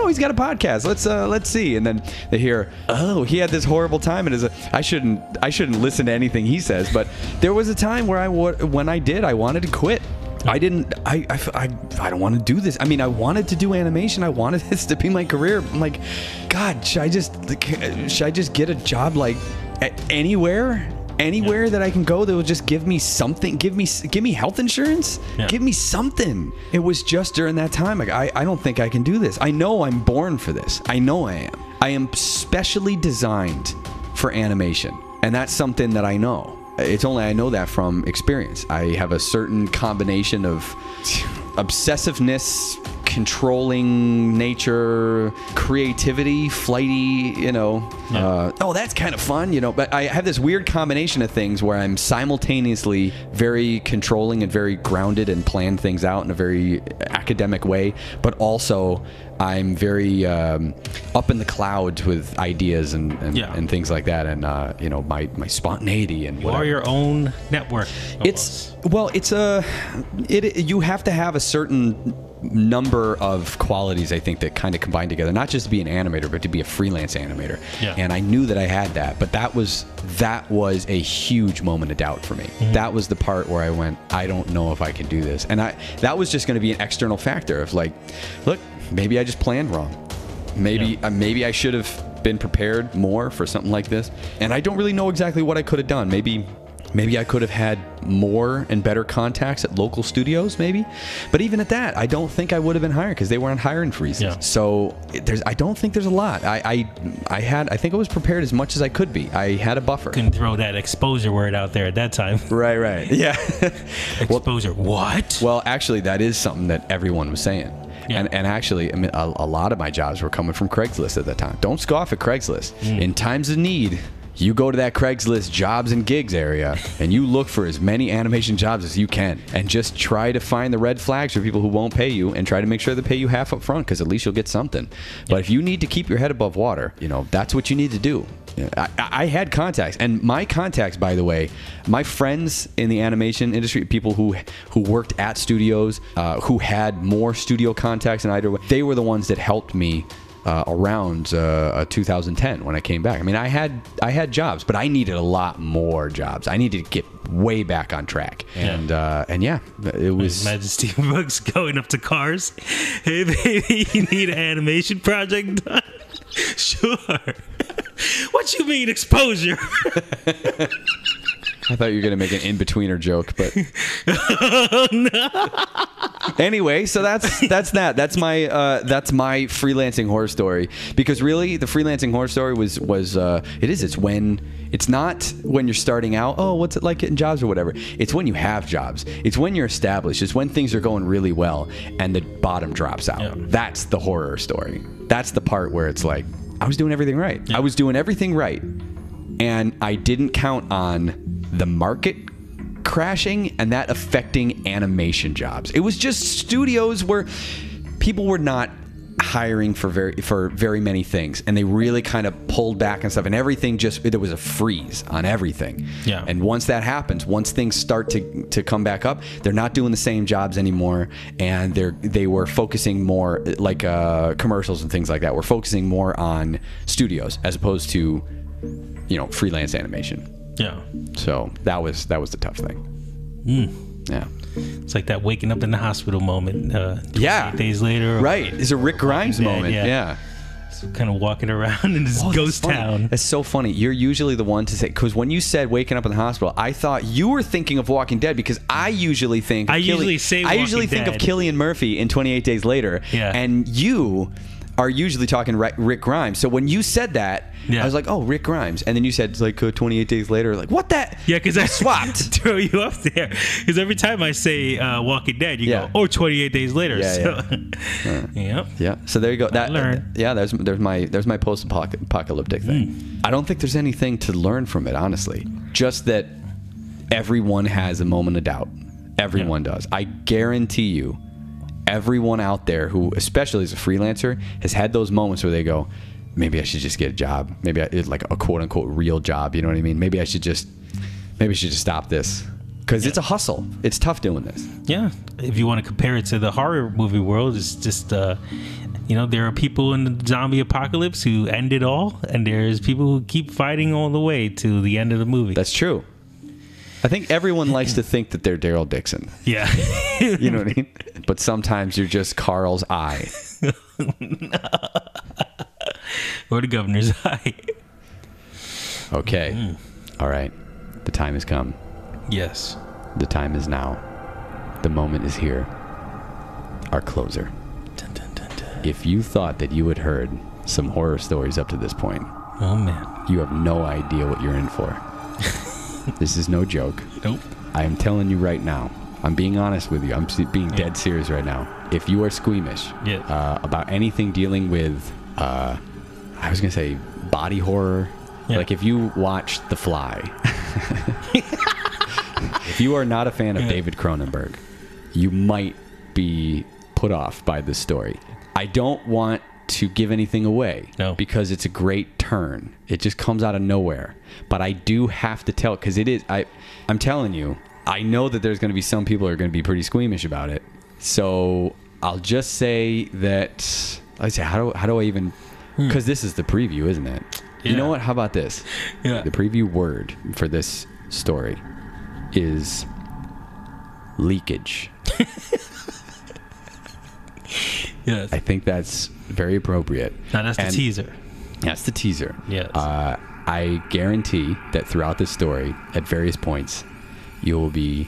he's got a podcast. Let's see. And then they hear, oh, he had this horrible time, and I shouldn't listen to anything he says. But there was a time where I wanted to quit. I don't want to do this. I mean, I wanted to do animation. I wanted this to be my career. I'm like, God, should I just get a job like anywhere that I can go that will just give me something, give me health insurance, give me something. It was just during that time, like, I don't think I can do this. I know I'm born for this. I know I am. I am specially designed for animation, and that's something that I know. It's only I know that from experience. I have a certain combination of obsessiveness, controlling nature, creativity, flighty, that's kind of fun, but I have this weird combination of things where I'm simultaneously very controlling and very grounded and plan things out in a very academic way, but also I'm very up in the clouds with ideas and things like that, and my spontaneity and whatever. You are your own network. You have to have a certain number of qualities, I think, that kind of combine together, not just to be an animator, but to be a freelance animator. Yeah. And I knew that I had that, but that was a huge moment of doubt for me. Mm-hmm. That was the part where I went, I don't know if I can do this. And that was just going to be an external factor of like, look, maybe I just planned wrong. Maybe I should have been prepared more for something like this. And I don't really know exactly what I could have done. Maybe I could have had more and better contacts at local studios, maybe. But even at that, I don't think I would have been hired because they were on hiring freezes. Yeah. So I don't think there's a lot. I think I was prepared as much as I could be. I had a buffer. Couldn't throw that exposure word out there at that time. Right. Yeah. Exposure. What? Well, actually, that is something that everyone was saying. Yeah. And actually, I mean, a lot of my jobs were coming from Craigslist at that time. Don't scoff at Craigslist. In times of need, you go to that Craigslist jobs and gigs area and you look for as many animation jobs as you can and just try to find the red flags for people who won't pay you and try to make sure they pay you half up front because at least you'll get something. But if you need to keep your head above water, that's what you need to do. I had contacts, and my contacts, by the way, my friends in the animation industry, people who worked at studios, who had more studio contacts than I did, they were the ones that helped me around 2010 when I came back. I mean, I had jobs, but I needed a lot more jobs. I needed to get way back on track. And yeah, it was. Imagine Steve Brooks going up to Cars. Hey, baby, you need an animation project done? Sure. What you mean exposure? I thought you were gonna make an in-betweener joke, but Oh, no. anyway, so that's that. That's my freelancing horror story. Because really, the freelancing horror story was it's not when you're starting out. Oh, what's it like getting jobs or whatever. It's when you have jobs. It's when you're established. It's when things are going really well and the bottom drops out. Yeah. That's the horror story. That's the part where it's like I was doing everything right. I was doing everything right, and I didn't count on the market crashing and that affecting animation jobs. It was just studios where people were not hiring for very many things, and they really kind of pulled back and stuff, and everything there was a freeze on everything. Yeah. And once that happens, once things start to come back up, they're not doing the same jobs anymore, and they were focusing more like commercials and things like that. We're focusing more on studios as opposed to freelance animation. Yeah. So that was the tough thing. Yeah. It's like that waking up in the hospital moment. 8 days later. Right. It's a Rick Grimes moment. Yeah. Kind of walking around in this ghost town. It's so funny. You're usually the one to say, because when you said waking up in the hospital, I thought you were thinking of Walking Dead, because I usually think of Cillian Murphy in 28 Days Later. Yeah. And you are usually talking Rick Grimes. So when you said that, I was like, oh, Rick Grimes. And then you said, like, 28 Days Later. Like, what that? Yeah, because I swapped. Throw you up there. Because every time I say Walking Dead, you go, 28 Days Later. Yeah. Yeah. So there you go. There's my post-apocalyptic thing. I don't think there's anything to learn from it, honestly. Just that everyone has a moment of doubt. Everyone does. I guarantee you, everyone out there who, especially as a freelancer, has had those moments where they go, maybe I should just get a job. Maybe it's like a quote unquote real job. You know what I mean? Maybe I should just stop this, because it's a hustle. It's tough doing this. Yeah. If you want to compare it to the horror movie world, it's just, there are people in the zombie apocalypse who end it all, and there's people who keep fighting all the way to the end of the movie. That's true. I think everyone likes to think that they're Daryl Dixon. Yeah. You know what I mean? But sometimes you're just Carl's eye. Or the governor's eye. Okay. All right. The time has come. Yes. The time is now. The moment is here. Our closer. Dun, dun, dun, dun. If you thought that you had heard some horror stories up to this point, oh man, you have no idea what you're in for. This is no joke. Nope. I am telling you right now. I'm being honest with you. I'm being dead serious right now. If you are squeamish about anything dealing with, I was going to say body horror. Yeah. Like if you watch The Fly, if you are not a fan of David Cronenberg, you might be put off by this story. I don't want to give anything away because it's a great turn. It just comes out of nowhere. But I do have to tell, because it is, I'm telling you, I know that there's going to be some people who are going to be pretty squeamish about it. So I'll just say that, how do I even, because this is the preview, isn't it? Yeah. You know what? How about this? Yeah. The preview word for this story is leakage. Yes. I think that's very appropriate. Now that's the teaser. That's the teaser. Yes. I guarantee that throughout this story, at various points, you will be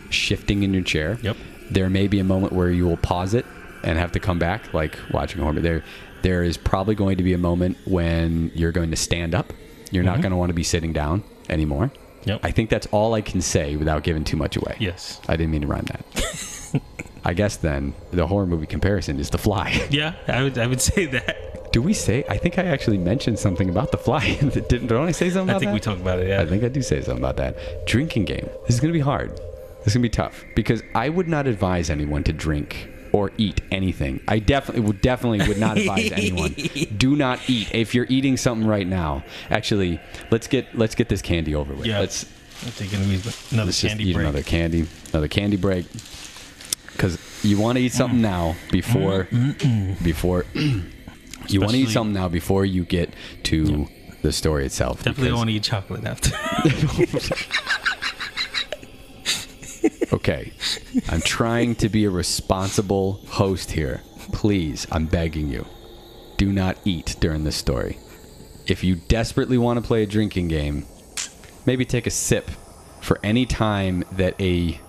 shifting in your chair. Yep. There may be a moment where you will pause it and have to come back, like watching a horror. There is probably going to be a moment when you're going to stand up. You're not going to want to be sitting down anymore. Yep. I think that's all I can say without giving too much away. Yes. I didn't mean to rhyme that. I guess then the horror movie comparison is The Fly. Yeah, I would say that. Do we say? I think I actually mentioned something about The Fly. Don't I say something about that? I think we talked about it, yeah. I think I do say something about that. Drinking game. This is going to be hard. This is going to be tough, because I would not advise anyone to drink or eat anything. I definitely would not advise anyone. Do not eat. If you're eating something right now, actually, let's get this candy over with. Yeah. Let's take another candy break. Another candy break. Because you want to eat something now before You want to eat Especially- something now before you get to the story itself. Definitely don't want to eat chocolate after. Okay. I'm trying to be a responsible host here. Please, I'm begging you. Do not eat during this story. If you desperately want to play a drinking game, maybe take a sip for any time that a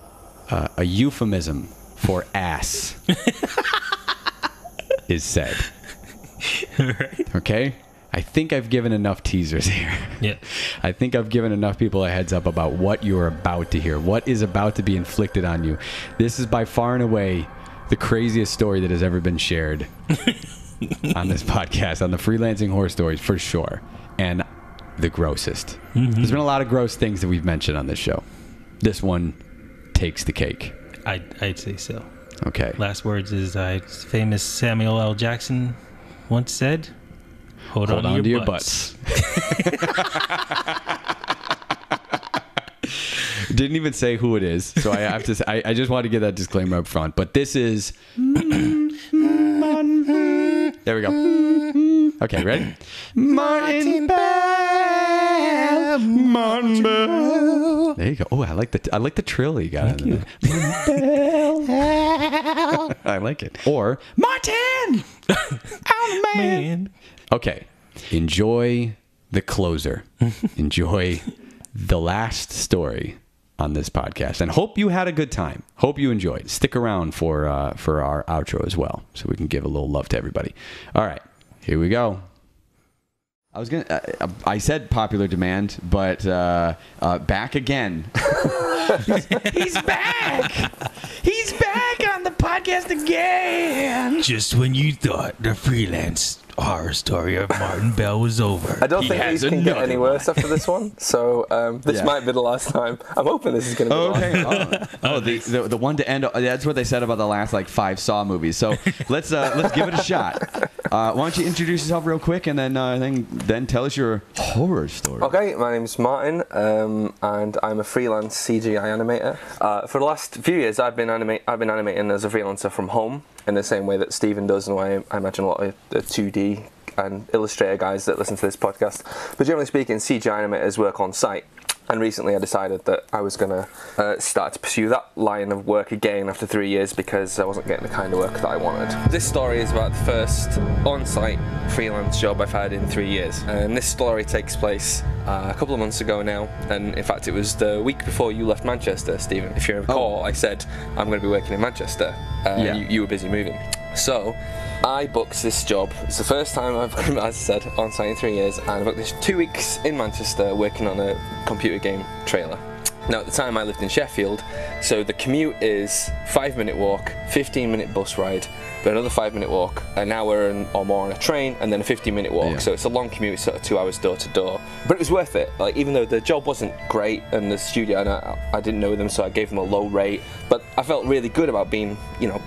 euphemism for ass is said. Right. Okay? I think I've given enough teasers here. Yeah. I think I've given enough people a heads up about what you're about to hear, what is about to be inflicted on you. This is by far and away the craziest story that has ever been shared on this podcast, on the Freelancing Horror Stories, for sure. And the grossest. There's been a lot of gross things that we've mentioned on this show. This one takes the cake. I'd say so. Okay. Last words is famous Samuel L. Jackson once said, Hold on to your butts. Didn't even say who it is, so I have to. I just want to get that disclaimer up front. But this is. There we go. Okay, ready? Martin Bell. Martin Bell. There you go. Oh, I like the trill you got in there. Bell. I like it. Or Martin. Oh man. Okay. Enjoy the closer. Enjoy the last story on this podcast, and hope you had a good time. Hope you enjoyed. Stick around for our outro as well, so we can give a little love to everybody. All right, here we go. I said popular demand, but back again. He's back. He's back on the podcast again. Just when you thought the freelance horror story of Martin Bell was over, I don't think these can get any worse after this one, so this might be the last time. I'm hoping this is going to be the last. The one to end. That's what they said about the last 5 Saw movies. So let's give it a shot. Why don't you introduce yourself real quick, and then tell us your horror story. Okay, my name's Martin, and I'm a freelance CGI animator. For the last few years, I've been animating as a freelancer from home, in the same way that Stephen does, and I imagine a lot of the 2D and Illustrator guys that listen to this podcast. But generally speaking, CGI animators work on site. And recently I decided that I was going to start to pursue that line of work again after 3 years, because I wasn't getting the kind of work that I wanted. This story is about the first on-site freelance job I've had in 3 years. And this story takes place a couple of months ago now. And in fact, it was the week before you left Manchester, Stephen. If you recall, I said I'm going to be working in Manchester. You were busy moving. So I booked this job. It's the first time I've, as I said, on site in 3 years, and I booked this 2 weeks in Manchester working on a computer game trailer. Now at the time I lived in Sheffield, so the commute is 5-minute walk, 15-minute bus ride, but another 5-minute walk, an hour or more on a train, and then a 15-minute walk. Yeah. So it's a long commute, sort of 2 hours door to door. But it was worth it. Even though the job wasn't great, and the studio, and I didn't know them, so I gave them a low rate. But I felt really good about being,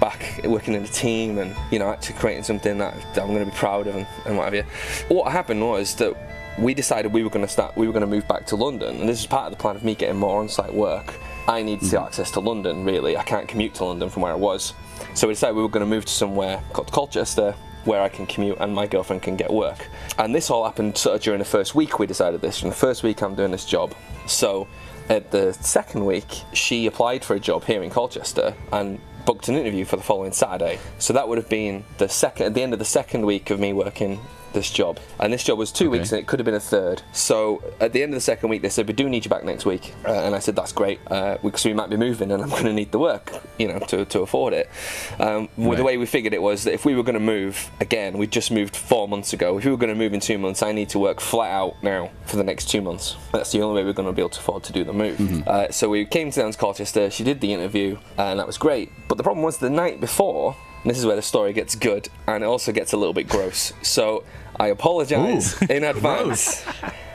back working in a team, and actually creating something that I'm going to be proud of and what have you. What happened was that we decided we were going to move back to London, and this is part of the plan of me getting more on-site work. I need access to London, really. I can't commute to London from where I was. So we decided we were going to move to somewhere called Colchester, where I can commute and my girlfriend can get work. And this all happened sort of during the first week we decided this. In the first week I'm doing this job. So at the second week, she applied for a job here in Colchester and booked an interview for the following Saturday. So that would have been at the end of the second week of me working this job. And this job was 2 weeks, and it could have been a third. So at the end of the second week, they said, we do need you back next week. And I said, that's great, because we might be moving and I'm going to need the work, to afford it. The way we figured it was that if we were going to move, again, we just moved 4 months ago. If we were going to move in 2 months, I need to work flat out now for the next 2 months. That's the only way we're going to be able to afford to do the move. So we came down to Colchester, she did the interview, and that was great. But the problem was the night before, and this is where the story gets good, and it also gets a little bit gross. So I apologise in advance.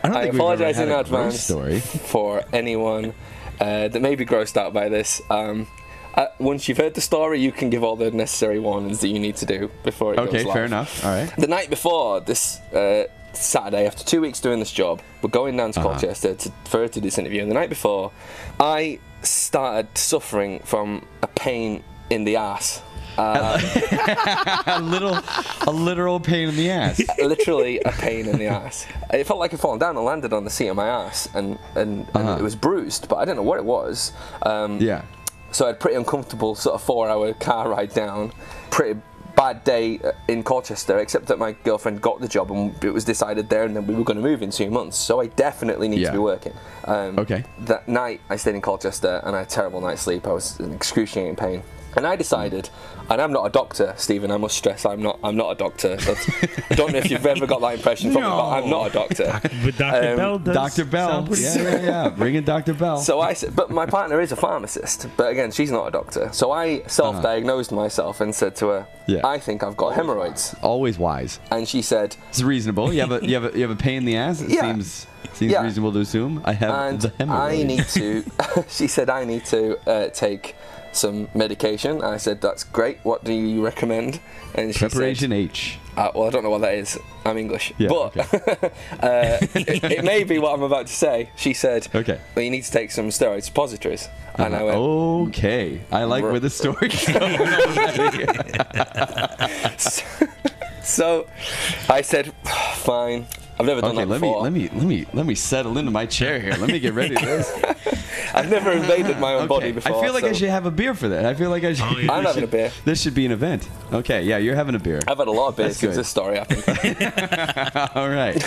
I apologise in advance for anyone that may be grossed out by this. Once you've heard the story, you can give all the necessary warnings that you need to do before it goes live. Okay, fair enough. All right. The night before this Saturday, after 2 weeks doing this job, we're going down to Colchester for her to do this interview. And the night before, I started suffering from a pain in the arse. A literal pain in the ass. Literally a pain in the ass. It felt like I'd fallen down and landed on the seat of my ass, and it was bruised, but I didn't know what it was. Yeah. So I had a pretty uncomfortable sort of 4-hour car ride down. Pretty bad day in Colchester, except that my girlfriend got the job and it was decided there and then we were going to move in 2 months. So I definitely need to be working. Okay. That night I stayed in Colchester and I had a terrible night's sleep. I was in excruciating pain. And I decided, and I'm not a doctor, Stephen, I must stress, I'm not a doctor. I don't know if you've ever got that impression from me, but I'm not a doctor. But Dr. Bell does. Dr. Bell. Yeah. Bring in Dr. Bell. So but my partner is a pharmacist, but again, she's not a doctor. So I self-diagnosed myself and said to her, I think I've got hemorrhoids. Always wise. And she said, it's reasonable. You have a pain in the ass? It seems reasonable to assume. I have the hemorrhoids. She said, I need to take some medication. I said, that's great, what do you recommend? And she Preparation said, H. Well, I don't know what that is, I'm English, yeah, but it may be what I'm about to say. She said, well, you need to take some steroid suppositories. And I went, okay, I like where the story's going. So I said, fine. I've never done that before. Let me settle into my chair here. Let me get ready for this. I've never invaded my own body before. I feel like I should have a beer for that. I feel like I should. I'm having a beer. This should be an event. Okay, yeah, you're having a beer. I've had a lot of beers since this story happened. All right.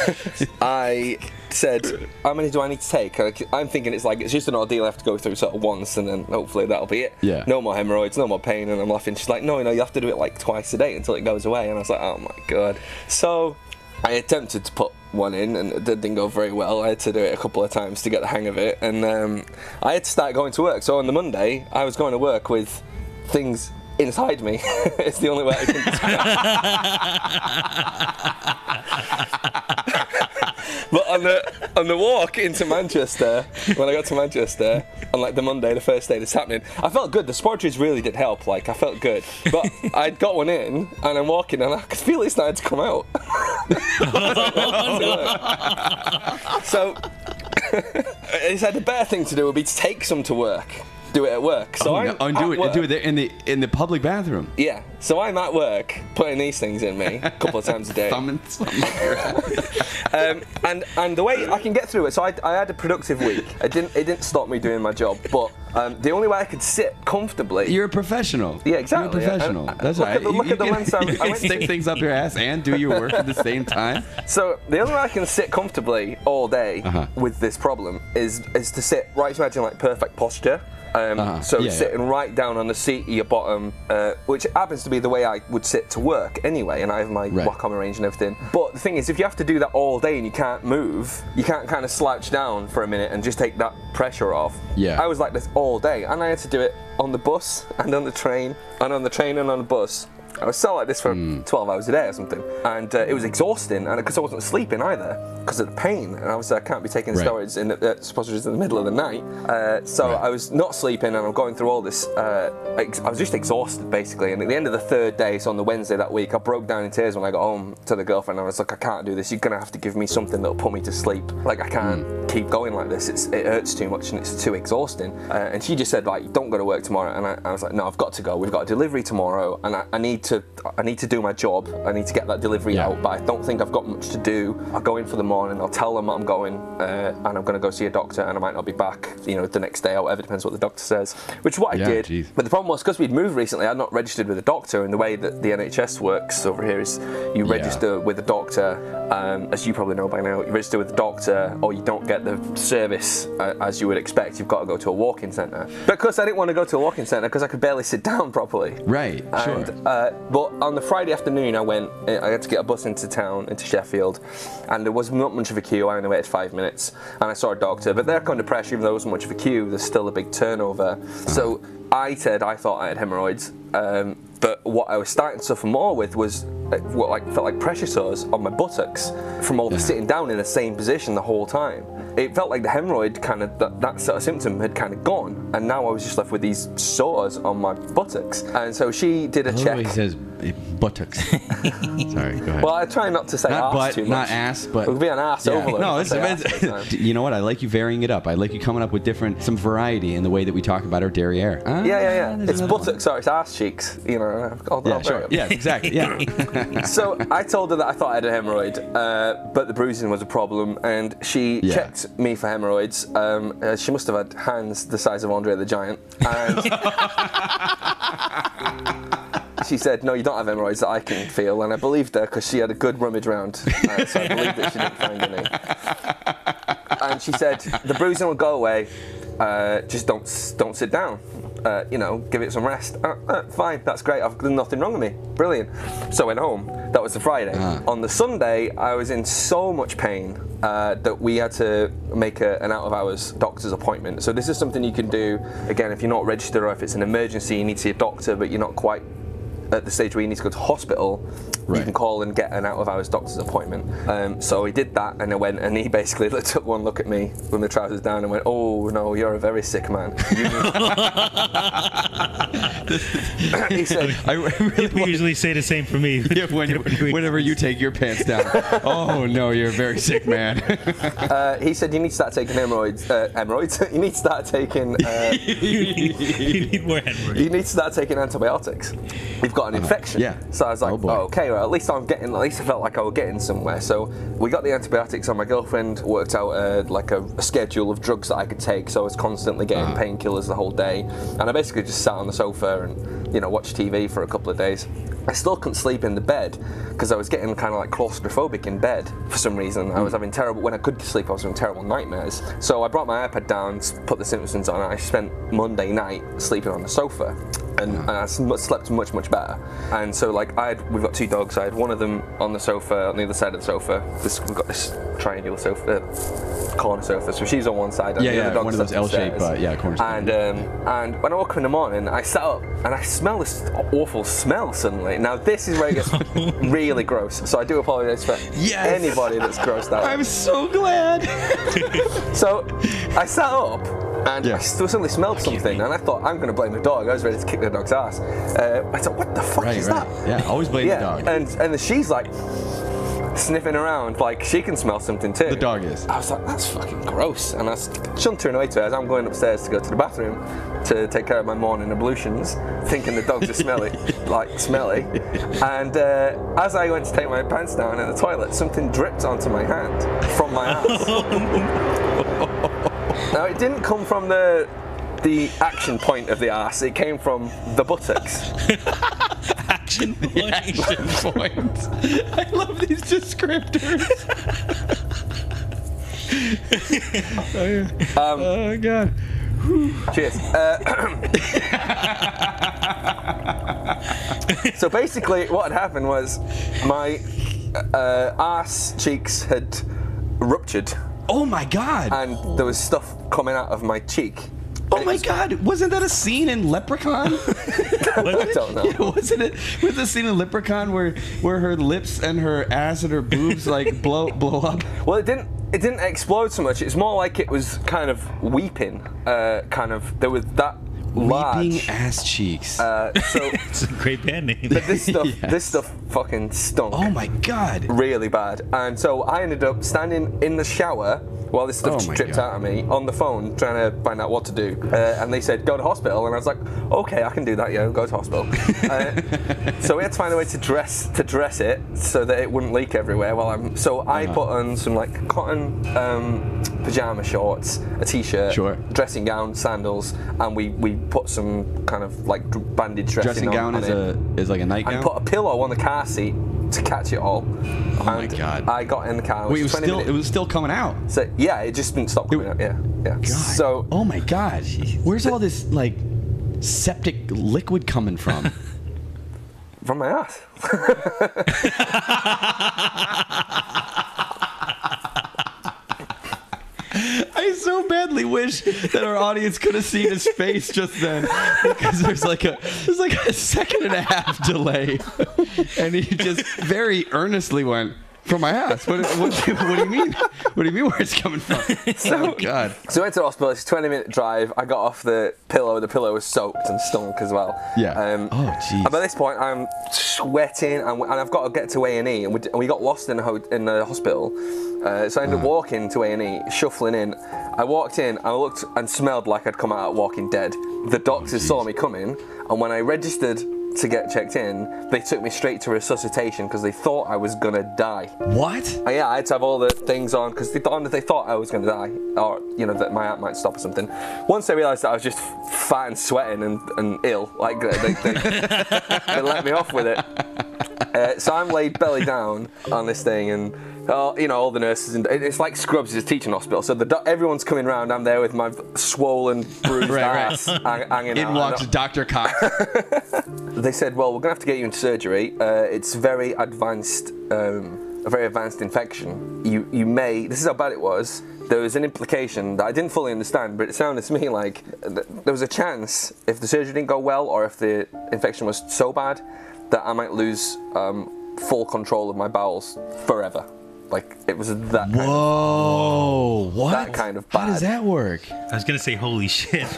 I said, how many do I need to take? I'm thinking it's just an ordeal I have to go through sort of once, and then hopefully that'll be it. Yeah. No more hemorrhoids, no more pain, and I'm laughing. She's like, no, you have to do it like twice a day until it goes away. And I was like, oh my god. So I attempted to put one in, and it didn't go very well. I had to do it a couple of times to get the hang of it, and I had to start going to work. So on the Monday, I was going to work with things inside me. It's the only way I can describe. But on the walk into Manchester, when I got to Manchester on like the Monday, the first day this happening, I felt good. The sportages really did help. Like I felt good, but I'd got one in, and I'm walking, and I could feel it starting to come out. So he said the better thing to do would be to take some to work. Do it at work. So do it there in the public bathroom. Yeah. So I'm at work putting these things in me a couple of times a day. And the way I can get through it. So I had a productive week. It didn't stop me doing my job, but the only way I could sit comfortably. You're a professional. Yeah, exactly. You're a professional. That's right. Look at the lens I went to. Stick things up your ass and do your work at the same time. So the only way I can sit comfortably all day with this problem is to sit right. Imagine like perfect posture. Sitting right down on the seat of your bottom, which happens to be the way I would sit to work anyway, and I have my Wacom arranged and everything. But the thing is, if you have to do that all day and you can't move, you can't kind of slouch down for a minute and just take that pressure off. Yeah. I was like this all day, and I had to do it on the bus and on the train, and on the train and on the bus. I was so like this for 12 hours a day or something, and it was exhausting, and because I wasn't sleeping either because of the pain, and obviously I can't be taking steroids suppositories in the middle of the night, so I was not sleeping, and I'm going through all this. I was just exhausted basically, and at the end of the third day, so on the Wednesday that week, I broke down in tears when I got home to the girlfriend. I was like, I can't do this. You're gonna have to give me something that'll put me to sleep. Like I can't keep going like this. It hurts too much and it's too exhausting. And she just said like, don't go to work tomorrow. And I was like, no, I've got to go. We've got a delivery tomorrow, and I need to do my job. I need to get that delivery out, but I don't think I've got much to do. I'll go in for the morning, I'll tell them I'm going, and I'm going to go see a doctor, and I might not be back, the next day or whatever, depends what the doctor says, which is what I did. Geez. But the problem was, because we'd moved recently, I'd not registered with a doctor, and the way that the NHS works over here is you register with a doctor, as you probably know by now, you register with a doctor, or you don't get the service as you would expect. You've got to go to a walk-in centre. Because I didn't want to go to a walk-in centre because I could barely sit down properly. Right, sure. But on the Friday afternoon, I had to get a bus into town, into Sheffield, and there was not much of a queue. I only waited 5 minutes, and I saw a doctor, but they're under pressure. Even though there wasn't much of a queue, there's still a big turnover. So I said I thought I had hemorrhoids, but what I was starting to suffer more with was what felt like pressure sores on my buttocks from all the sitting down in the same position the whole time. It felt like the hemorrhoid that sort of symptom had kind of gone, and now I was just left with these sores on my buttocks. And so she did a check. He says buttocks. Sorry, go ahead. Well, I try not to say not ass butt, too much. not ass, but it would be an ass overload. No, it's you know what? I like you varying it up. I like you coming up with some variety in the way that we talk about our derrière. Yeah. It's buttocks, sorry, it's ass cheeks. You know. Yeah, sure. Yes, exactly. Yeah. So I told her that I thought I had a hemorrhoid, but the bruising was a problem, and she checked me for hemorrhoids. She must have had hands the size of Andre the Giant, and she said, "No, you don't have hemorrhoids that I can feel," and I believed her because she had a good rummage round, so I believed that she didn't find any. And she said, "The bruising will go away. Just don't sit down. Give it some rest." Fine, that's great. I've done nothing wrong with me. Brilliant. So I went home. That was the Friday. On the Sunday, I was in so much pain that we had to make an out-of-hours doctor's appointment. So this is something you can do, again, if you're not registered or if it's an emergency, you need to see a doctor, but you're not quite at the stage where you need to go to hospital. You can call and get an out-of-hours doctor's appointment. So he did that, and I went, and he basically took one look at me with my trousers down and went, "Oh no, you're a very sick man." He said, People usually say the same for me. Yeah, whenever you take your pants down. "Oh no, you're a very sick man." He said, "You need to start taking hemorrhoids. You need to start taking. You need more hemorrhoids. You need to start taking antibiotics. You've got an infection." So I was like, okay, well, at least I felt like I was getting somewhere. So we got the antibiotics, and my girlfriend worked out a schedule of drugs that I could take. So I was constantly getting painkillers the whole day, and I basically just sat on the sofa and watched TV for a couple of days. I still couldn't sleep in the bed because I was getting kind of like claustrophobic in bed for some reason. I was having when I could sleep, I was having terrible nightmares. So I brought my iPad down, put The Simpsons on, and I spent Monday night sleeping on the sofa. And I slept much, much better. And so we've got two dogs. I had one of them on the sofa, on the other side of the sofa. We've got this triangular sofa, corner sofa. So she's on one side. And the other dog's one of those L-shaped, corner sofa. And when I woke up in the morning, I sat up and I smell this awful smell suddenly. Now this is where it gets really gross. So I do apologize for anybody that's grossed out. I'm so glad. So I sat up. And I suddenly smelled something, and I thought, I'm going to blame the dog. I was ready to kick the dog's ass. I thought, what the fuck is that? Yeah, always blame the dog. And she's like sniffing around, like she can smell something too. The dog is. I was like, that's fucking gross. And I was chuntering away to her as I'm going upstairs to go to the bathroom to take care of my morning ablutions, thinking the dogs are smelly. And as I went to take my pants down in the toilet, something dripped onto my hand from my ass. Now, it didn't come from the action point of the arse, it came from the buttocks. Action point. Action point. I love these descriptors. Oh, God. Cheers. So basically, what had happened was my arse cheeks had ruptured. Oh my God! And there was stuff coming out of my cheek. Oh my God! Wasn't that a scene in Leprechaun? I don't know. Yeah, wasn't it? Was the scene in Leprechaun where her lips and her ass and her boobs like blow up? Well, it didn't explode so much. It's more like it was kind of weeping. There was that. Weeping ass cheeks. So it's a great band name. But this stuff fucking stunk. Oh my God. Really bad. And so I ended up standing in the shower while this stuff dripped out of me on the phone trying to find out what to do. And they said, go to hospital. And I was like, okay, I can do that, yeah, go to hospital. So we had to find a way to dress it so that it wouldn't leak everywhere I put on some like cotton pajama shorts, a t-shirt, dressing gown, sandals, and we put some kind of like bandage dressing gown on is like a nightgown. And put a pillow on the car seat to catch it all. Oh my God! I got in the car. Wait, it was still coming out. So yeah, it just didn't stop coming out. Yeah. God. So oh my God, where's all this like septic liquid coming from? From my ass. I so badly wish that our audience could have seen his face just then, because there's like a 1.5 second delay, and he just very earnestly went, From my ass. What do you mean? What do you mean where it's coming from? Oh, God. So I went to the hospital. It's a 20-minute drive. I got off the pillow. The pillow was soaked and stunk as well. Yeah. Oh, jeez. And by this point, I'm sweating, and I've got to get to A&E, and we got lost in the hospital. So I ended up walking to A&E, shuffling in. I walked in, I looked and smelled like I'd come out of Walking Dead. The doctors saw me coming, and when I registered to get checked in, they took me straight to resuscitation because they thought I was gonna die. What? And yeah, I had to have all the things on because they thought I was gonna die, or that my heart might stop or something. Once they realised that I was just fat and sweating and ill, like they let me off with it. So I'm laid belly down on this thing, and all the nurses, and it's like Scrubs is a teaching hospital, so everyone's coming around. I'm there with my swollen, bruised ass hanging out. In walks Dr. Cox. They said, well, we're going to have to get you into surgery. It's a very advanced infection. You may, this is how bad it was, there was an implication that I didn't fully understand, but it sounded to me like there was a chance, if the surgery didn't go well, or if the infection was so bad, that I might lose full control of my bowels forever. Like, it was that kind what? That kind of bad. How does that work? I was gonna say holy shit.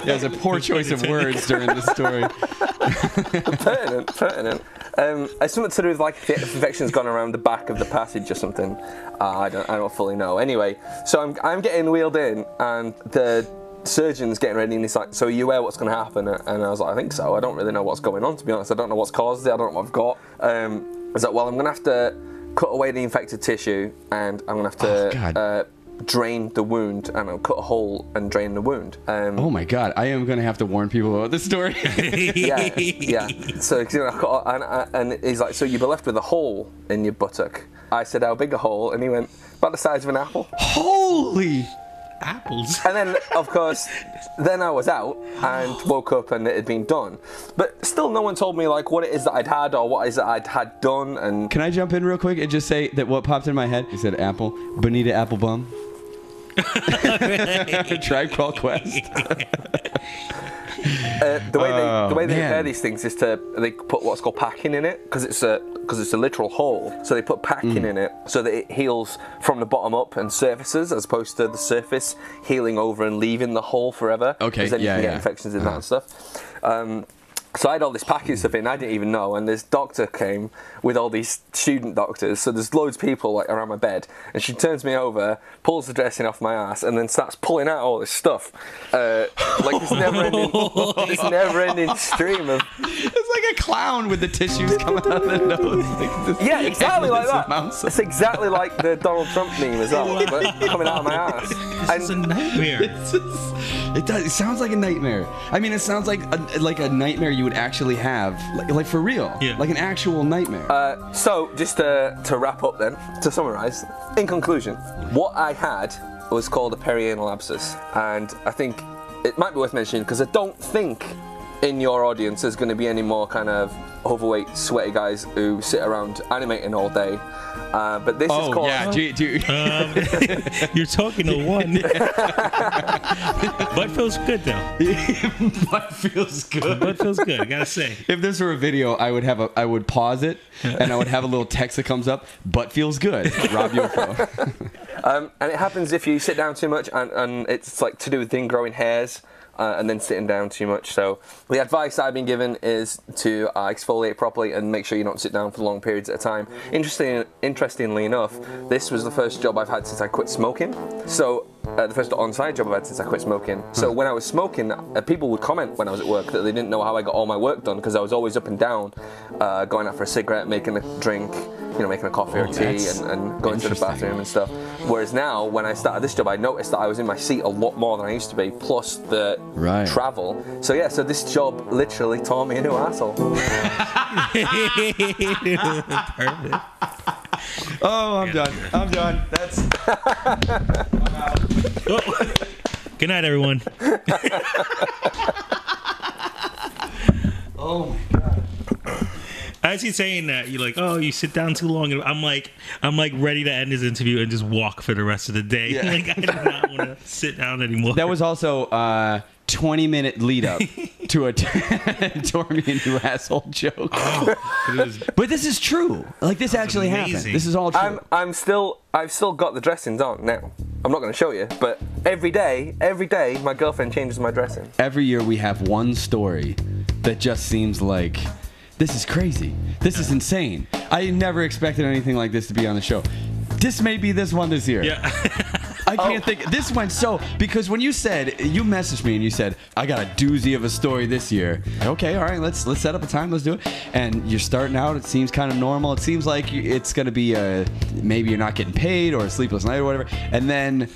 There's a poor choice of words during this story. Pertinent. It's something to do with like if the infection's gone around the back of the passage or something. I don't fully know. Anyway, so I'm getting wheeled in, and the surgeon's getting ready, and he's like, so are you aware what's going to happen? And I was like, I think so. I don't really know what's going on, to be honest. I don't know what's caused it. I don't know what I've got. I was like, well, I'm going to have to cut away the infected tissue, and I'm going to have to drain the wound, and I'll cut a hole and drain the wound. Oh my God, I am going to have to warn people about this story. yeah. So and he's like, so you'll be left with a hole in your buttock. I said, how big a hole? And he went, about the size of an apple. Holy apples. And then, of course, then I was out and woke up and it had been done. But still, no one told me like what it is that I'd had or what it is that I'd had done. And can I jump in real quick and just say that what popped in my head? He said apple, Bonita Applebum. Tribe Called Quest. The way they prepare these things is they put what's called packing in it because it's a literal hole. So they put packing in it so that it heals from the bottom up and surfaces as opposed to the surface healing over and leaving the hole forever. Okay, because then you can get infections in that and stuff. So I had all this packing stuff in, I didn't even know, and this doctor came with all these student doctors, so there's loads of people like around my bed, and she turns me over, pulls the dressing off my ass, and then starts pulling out all this stuff. Like this never-ending stream of... It's like a clown with the tissues coming out of the nose. Like yeah, exactly like that. It's exactly like the Donald Trump meme as well, but coming out of my ass. It's a nightmare. It does. It sounds like a nightmare. I mean, it sounds like a nightmare you would actually have, like for real, like an actual nightmare. So just to wrap up then, to summarize, in conclusion, what I had was called a perianal abscess, and I think it might be worth mentioning because I don't think in your audience there's going to be any more kind of overweight, sweaty guys who sit around animating all day. But this is called... yeah, dude. You're talking to one. Butt feels good, though. Butt feels good. Butt feels good, I gotta say. If this were a video, I would pause it, and I would have a little text that comes up, butt feels good, Rob Yulfo. And it happens if you sit down too much, and it's like to do with ingrowing hairs. And then sitting down too much. So the advice I've been given is to exfoliate properly and make sure you don't sit down for long periods at a time. Interestingly enough, this was the first job I've had since I quit smoking. So the first on-site job I've had since I quit smoking. So when I was smoking, people would comment when I was at work that they didn't know how I got all my work done because I was always up and down, going out for a cigarette, making a drink, making a coffee or tea and going to the bathroom and stuff. Whereas now, when I started this job, I noticed that I was in my seat a lot more than I used to be, plus the travel. So yeah, so this job literally taught me a new asshole. Perfect. Oh, I'm done. That's... Good night, everyone. Oh my God. As he's saying that, you're like, oh, you sit down too long. And I'm like ready to end this interview and just walk for the rest of the day. Yeah. Like, I do not want to sit down anymore. That was also 20-minute lead up to a Tormian, you asshole joke. But this is true. Like, this actually happened. This is all true. I've still got the dressings on now. I'm not going to show you, but every day, my girlfriend changes my dressing. Every year we have one story that just seems like, this is crazy. This is insane. I never expected anything like this to be on the show. This may be this one this year. Yeah. I can't think. This went so, because when you messaged me and you said, I got a doozy of a story this year. Okay, all right, let's set up a time, let's do it. And you're starting out, it seems kind of normal. It seems like it's going to be maybe you're not getting paid or a sleepless night or whatever. And then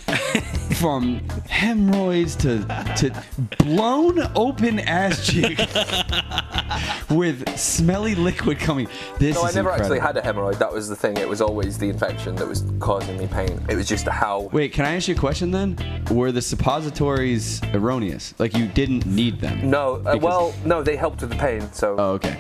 from hemorrhoids to blown open ass cheek with smelly liquid coming. This is I never incredible. actually had a hemorrhoid. That was the thing. It was always the infection that was causing me pain. It was just how. Wait, can I ask you a question then? Were the suppositories erroneous? Like, you didn't need them? No. No, they helped with the pain. So. Oh, okay.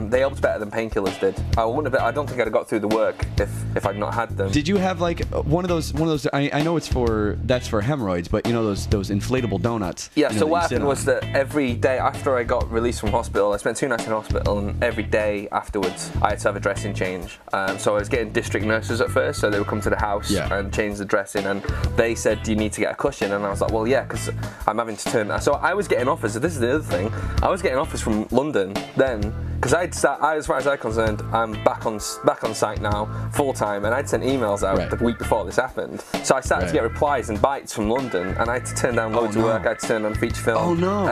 They helped better than painkillers did. I don't think I'd have got through the work if I'd not had them. Did you have like one of those? I know that's for hemorrhoids, but you know those inflatable donuts. Yeah. So what happened was that every day after I got released from hospital, I spent 2 nights in hospital, and every day afterwards I had to have a dressing change. So I was getting district nurses at first, so they would come to the house and change the dressing, and they said, "Do you need to get a cushion?" And I was like, "Well, yeah, because I'm having to turn." So I was getting offers. So this is the other thing. I was getting offers from London then. Because as far as I'm concerned, I'm back on site now, full time, and I'd sent emails out the week before this happened. So I started to get replies and bites from London, and I had to turn down loads of work. I had to turn down feature film. Oh no!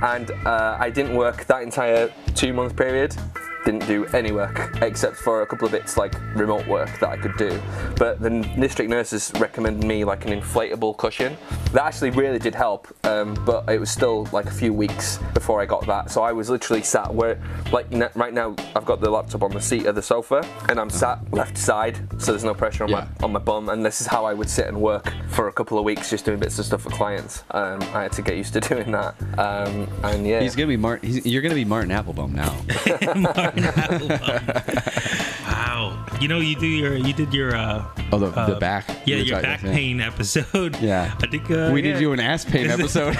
And I didn't work that entire 2-month period. Didn't do any work except for a couple of bits like remote work that I could do. But the district nurses recommended me like an inflatable cushion. That actually really did help, but it was still like a few weeks before I got that. So I was literally sat where, like right now, I've got the laptop on the seat of the sofa, and I'm sat left side, so there's no pressure on my bum. And this is how I would sit and work for a couple of weeks, just doing bits of stuff for clients. I had to get used to doing that. And yeah, he's gonna be you're gonna be Martin Applebaum now. Wow. You know, you did your the back. Yeah, your back pain episode. Yeah. I think we did do an ass pain episode.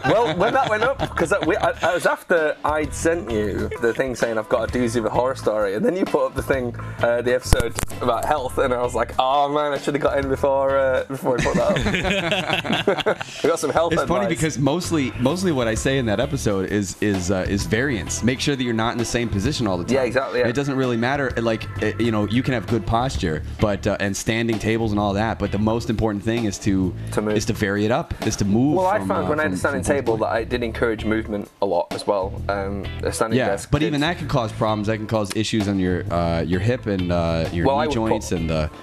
Well, when that went up, because I was after I'd sent you the thing saying I've got a doozy of a horror story, and then you put up the thing, the episode about health, and I was like, oh man, I should have got in before we put that up. I got some health advice. It's funny because mostly what I say in that episode is variance. Make sure that you're not in the same position all the time. Yeah, exactly. Yeah. It doesn't really matter. Like, you know, you can have good posture, but and standing tables and all that. But the most important thing is to vary it up. Is to move. Well, I found when I had a standing table that I did encourage movement a lot as well. A standing desk. But even that can cause problems. That can cause issues on your hip and your knee joints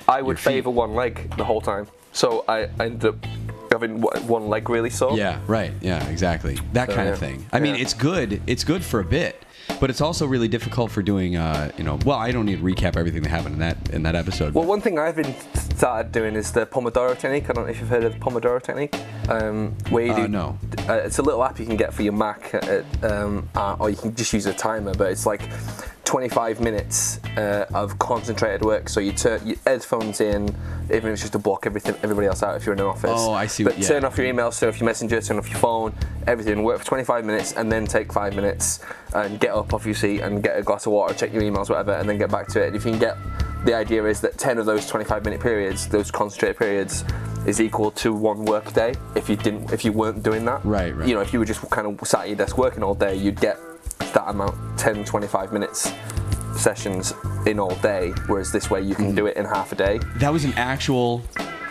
I would favor one leg the whole time, so I ended up having one leg really sore. Yeah, right. Yeah, exactly. That kind of thing. I mean, it's good. It's good for a bit. But it's also really difficult for doing, well, I don't need to recap everything that happened in that episode. Well, one thing I've been started doing is the Pomodoro technique. I don't know if you've heard of the Pomodoro technique. Where you do, no. It's a little app you can get for your Mac, or you can just use a timer, but it's like 25 minutes of concentrated work. So you turn your headphones in, even if it's just to block everybody else out if you're in an office. Oh, I see. But turn off your emails, turn off your messenger, turn off your phone, everything. Work for 25 minutes and then take 5 minutes and get up off your seat and get a glass of water, check your emails, whatever, and then get back to it. And if you can get, the idea is that 10 of those 25-minute periods, those concentrated periods, is equal to one work day. If you weren't doing that, right. You know, if you were just kind of sat at your desk working all day, you'd get that amount, 10, 25 minutes sessions in all day, whereas this way you can do it in half a day. That was an actual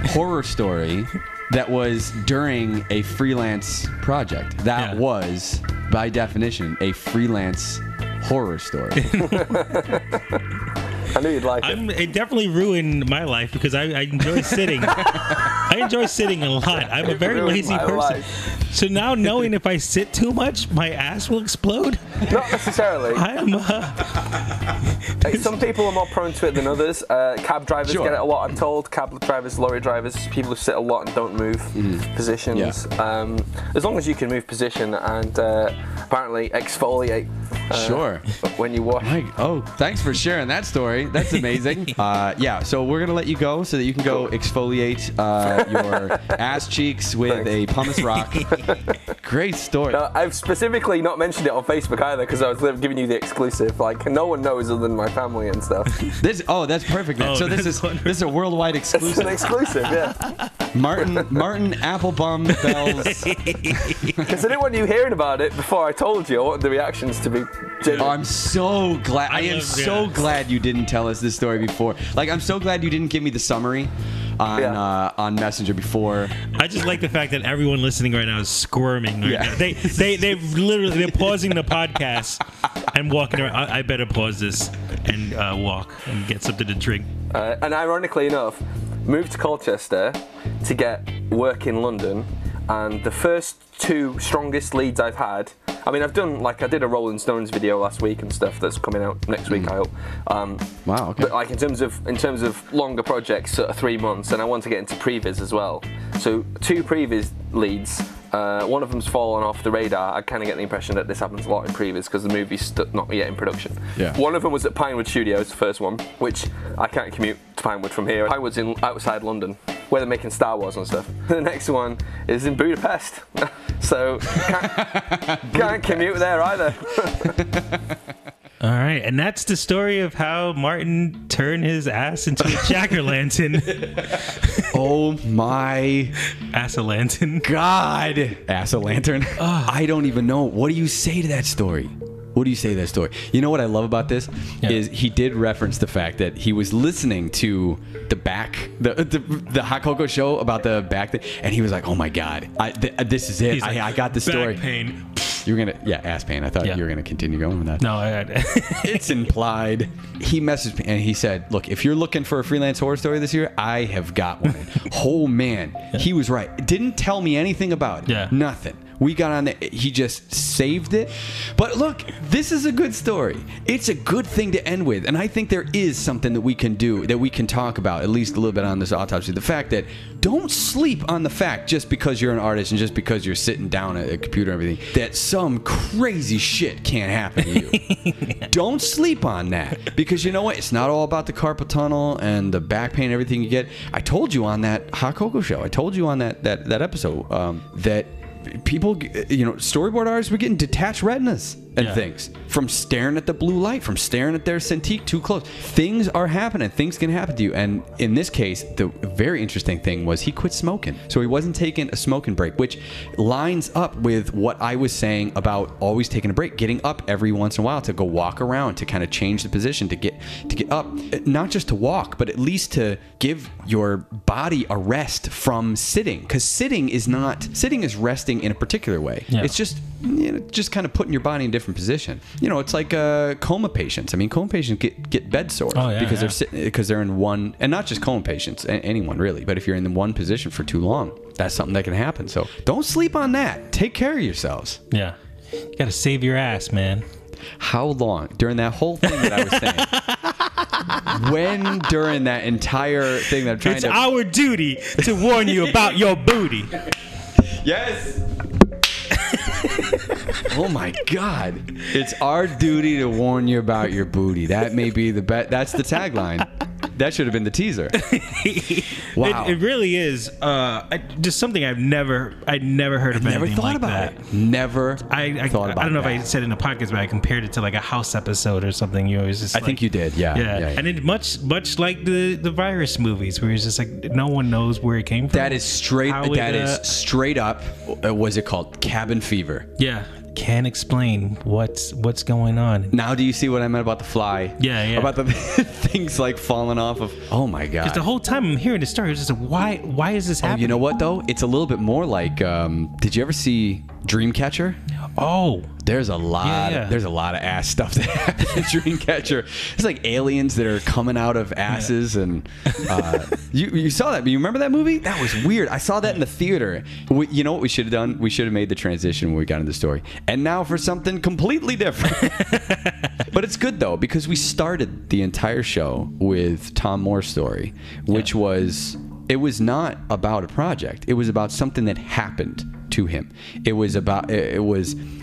horror story that was during a freelance project. That was, by definition, a freelance horror story. I knew you'd like it. It definitely ruined my life because I enjoy sitting. I enjoy sitting a lot. I'm a very lazy person. Life. So now knowing if I sit too much, my ass will explode. Not necessarily. Some people are more prone to it than others. Cab drivers get it a lot, I'm told. Cab drivers, lorry drivers, people who sit a lot and don't move positions. Yeah. As long as you can move position and apparently exfoliate Sure. When you wash. Oh, thanks for sharing that story. That's amazing. Yeah, so we're going to let you go so that you can go exfoliate your ass cheeks with a pumice rock. Great story. I've specifically not mentioned it on Facebook either because I was giving you the exclusive. Like, no one knows other than my family and stuff. That's perfect, man. So this is a worldwide exclusive. It's an exclusive, yeah. Martin Applebum Bells. Because I didn't want you hearing about it before I told you. I wanted the reactions to be genuine. Oh, I'm so glad. I am so glad you didn't tell us this story before. Like, I'm so glad you didn't give me the summary on Messenger before. I just like the fact that everyone listening right now is squirming. Right now. They're pausing the podcast and walking around. I better pause this and walk and get something to drink. And ironically enough, moved to Colchester to get work in London, and the first two strongest leads I've had. I mean, I did a Rolling Stones video last week and stuff that's coming out next week, I hope. Wow, okay. But like in terms of longer projects, sort of 3 months, and I want to get into previs as well. So 2 previs leads. One of them's fallen off the radar. I kind of get the impression that this happens a lot in previs because the movie's not yet in production. Yeah. One of them was at Pinewood Studios, the first one, which I can't commute to Pinewood from here. Pinewood's outside London, where they're making Star Wars and stuff. The next one is in Budapest, so can't commute there either. All right, and that's the story of how Martin turned his ass into a jack-o'-lantern. Oh my ass-a-lantern. God. Ass-a-lantern. I don't even know. What do you say to that story? What do you say to that story? You know what I love about this is he did reference the fact that he was listening to the Hot Cocoa show about the back thing, and he was like, "Oh my God, this is it. I got the story." Back pain. You're gonna, ass pain. I thought you were gonna continue going with that. No, it's implied. He messaged me and he said, "Look, if you're looking for a freelance horror story this year, I have got one." Oh man, he was right. Didn't tell me anything about it. Yeah. Nothing. We got on there. He just saved it. But look, this is a good story. It's a good thing to end with. And I think there is something that we can do, that we can talk about, at least a little bit on this autopsy. The fact that don't sleep on the fact just because you're an artist and just because you're sitting down at a computer and everything, that some crazy shit can't happen to you. Don't sleep on that. Because you know what? It's not all about the carpal tunnel and the back pain and everything you get. I told you on that Hot Cocoa show. I told you on that episode that people, storyboard artists were getting detached retinas and things from staring at the blue light, from staring at their Cintiq too close. Things are happening. Things can happen to you. And in this case, the very interesting thing was he quit smoking. So he wasn't taking a smoking break, which lines up with what I was saying about always taking a break, getting up every once in a while to go walk around, to kind of change the position, to get up, not just to walk, but at least to give your body a rest from sitting. Because sitting is resting in a particular way. Yeah. It's just kind of putting your body in a different position. It's like coma patients. I mean, coma patients get bed sores because they're sitting, because they're in one, and not just coma patients, anyone really, but if you're in one position for too long, that's something that can happen. So don't sleep on that. Take care of yourselves. Yeah. You got to save your ass, man. How long during that whole thing that I was saying? When during that entire thing that I'm trying to... It's our duty to warn you about your booty. Yes. Oh my God. It's our duty to warn you about your booty. That may be that's the tagline. That should have been the teaser. Wow. It really is just something I'd never heard of. Never thought about it. Never thought about it. I don't know if I said it in the podcast, but I compared it to like a House episode or something. You always just I think you did. Yeah. And it much like the virus movies, where it's just like no one knows where it came from. That is straight up. Was it called Cabin Fever? Yeah. Can't explain what's going on. Now do you see what I meant about the fly? Yeah. About the things like falling off of. Oh my God. Because the whole time I'm hearing the story, it's just like, why is this happening? You know what though? It's a little bit more like. Did you ever see Dreamcatcher? Oh. There's a lot. There's a lot of ass stuff that happens in Dreamcatcher. It's like aliens that are coming out of asses, and you saw that. You remember that movie? That was weird. I saw that in the theater. You know what we should have done? We should have made the transition when we got into the story. And now for something completely different. But it's good though, because we started the entire show with Tomm Moore's story, which was. It was not about a project. It was about something that happened to him. It was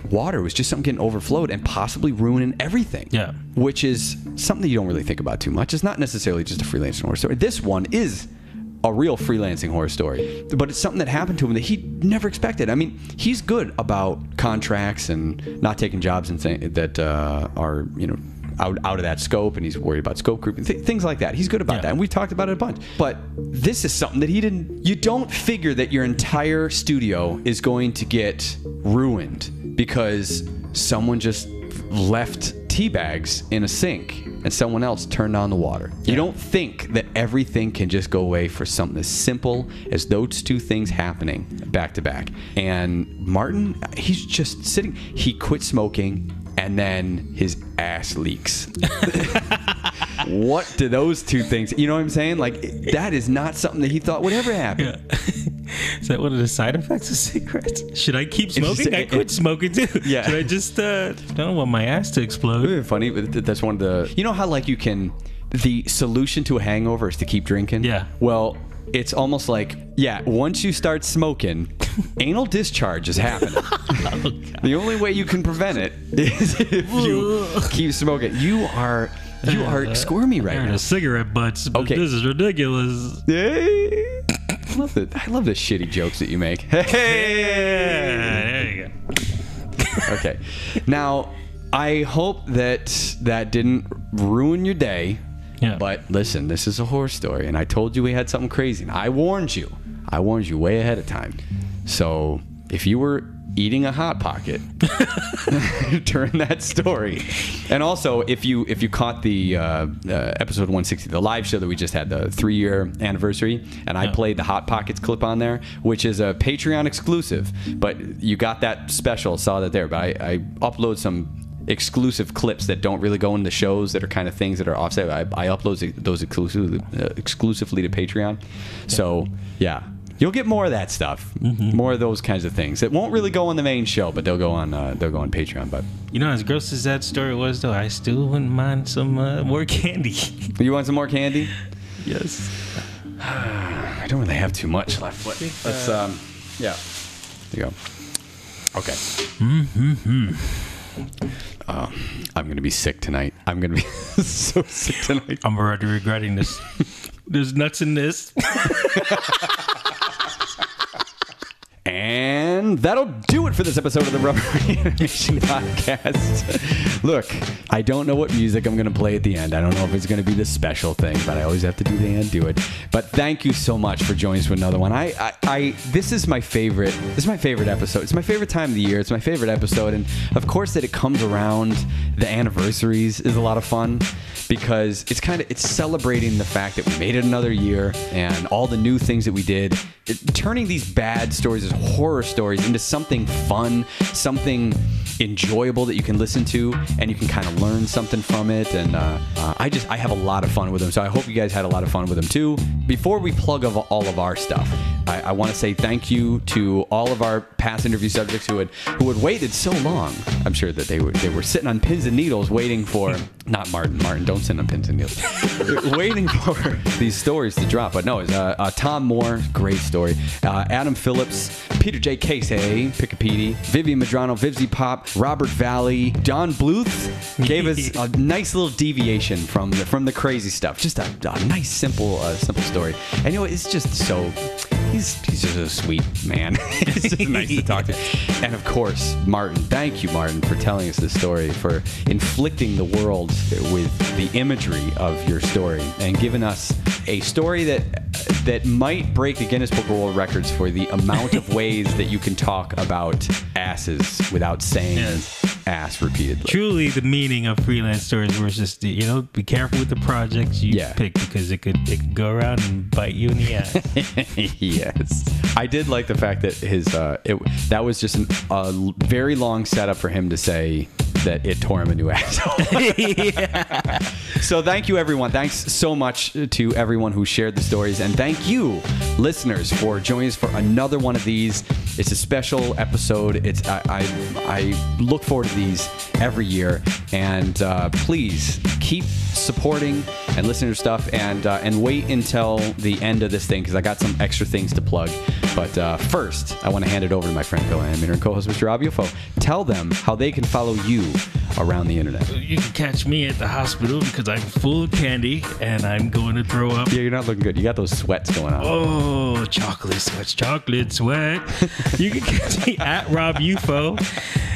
water was just something getting overflowed and possibly ruining everything. Yeah. Which is something you don't really think about too much. It's not necessarily just a freelancing horror story. This one is a real freelancing horror story, but it's something that happened to him that he never expected. I mean, he's good about contracts and not taking jobs and that are, you know, out of that scope, and he's worried about scope creep and things like that. He's good about that, and we've talked about it a bunch. But this is something that he didn't. You don't figure that your entire studio is going to get ruined because someone just left tea bags in a sink and someone else turned on the water. You don't think that everything can just go away for something as simple as those two things happening back to back. And Martin, he's just sitting. He quit smoking, and then his ass leaks. What do those two things, you know what I'm saying? Like, that is not something that he thought would ever happen. Yeah. Is that one of the side effects of cigarettes? Should I keep smoking? I quit smoking too. Yeah. Should I just, I don't want my ass to explode? Funny, but that's one of the, you know how like you can, the solution to a hangover is to keep drinking? Yeah. Well, it's almost like, once you start smoking, anal discharge is happening. The only way you can prevent it is if you keep smoking. You are squirmy right now. The cigarette butts. Okay. This is ridiculous. Hey. I love the shitty jokes that you make. Hey. There you go. Okay. Now, I hope that didn't ruin your day. Yeah. But listen, this is a horror story, and I told you we had something crazy. And I warned you way ahead of time. So if you were eating a Hot Pocket during that story, and also if you caught the episode 160, the live show that we just had, the 3-year anniversary, and I played the Hot Pockets clip on there, which is a Patreon exclusive. But you got that special, saw that there. But I upload some exclusive clips that don't really go in the shows, that are kind of things that are offset. I upload those exclusively to Patreon. So you'll get more of that stuff, more of those kinds of things that won't really go on the main show, but they'll go on Patreon. But you know, as gross as that story was, though, I still wouldn't mind some more candy. You want some more candy? Yes. I don't really have too much left. Let's there you go. Okay. I'm gonna be sick tonight. I'm gonna be so sick tonight. I'm already regretting this. There's nuts in this. And that'll do it for this episode of the RubberOnion Animation Podcast. Look, I don't know what music I'm going to play at the end. I don't know if it's going to be the special thing, but I always have to do the end, do it. But thank you so much for joining us for another one. This is my favorite. This is my favorite episode. It's my favorite time of the year. It's my favorite episode. And of course that it comes around the anniversaries is a lot of fun, because it's celebrating the fact that we made it another year and all the new things that we did, turning these bad stories, as horror stories, into something fun, something enjoyable that you can listen to and you can kind of learn something from it. And I have a lot of fun with them, so I hope you guys had a lot of fun with them too. Before we plug all of our stuff, I want to say thank you to all of our past interview subjects who had waited so long. I'm sure that they were sitting on pins and needles waiting for not Martin, don't sit on pins and needles. Waiting for these stories to drop. But no, it's Tomm Moore, great story. Adam Phillips, Peter J. Casey, Pikapetey, Vivienne Medrano, VivziePop, Robert Valley, John Bluth gave us a nice little deviation from the crazy stuff. Just a nice, simple story. And you know, it's just so. He's just a sweet man. It's just nice to talk to. And of course, Martin. Thank you, Martin, for telling us this story, for inflicting the world with the imagery of your story and giving us a story that might break the Guinness Book of World Records for the amount of ways that you can talk about asses without saying ass repeatedly. Truly, the meaning of freelance stories was just, be careful with the projects you pick, because it could go around and bite you in the ass. Yes. I did like the fact that that was just a very long setup for him to say that it tore him a new asshole. So thank you, everyone. Thanks so much to everyone who shared the stories, and thank you, listeners, for joining us for another one of these. It's a special episode. I look forward to these every year, and please keep supporting and listening to stuff, and wait until the end of this thing because I got some extra things to plug. But first, I want to hand it over to my friend, fellow animator and co-host, Mr. Rob Yulfo. Tell them how they can follow you around the internet. You can catch me at the hospital because I'm full of candy and I'm going to throw up. Yeah, you're not looking good. You got those sweats going on. Oh, chocolate sweat. You can catch me at Rob Yulfo.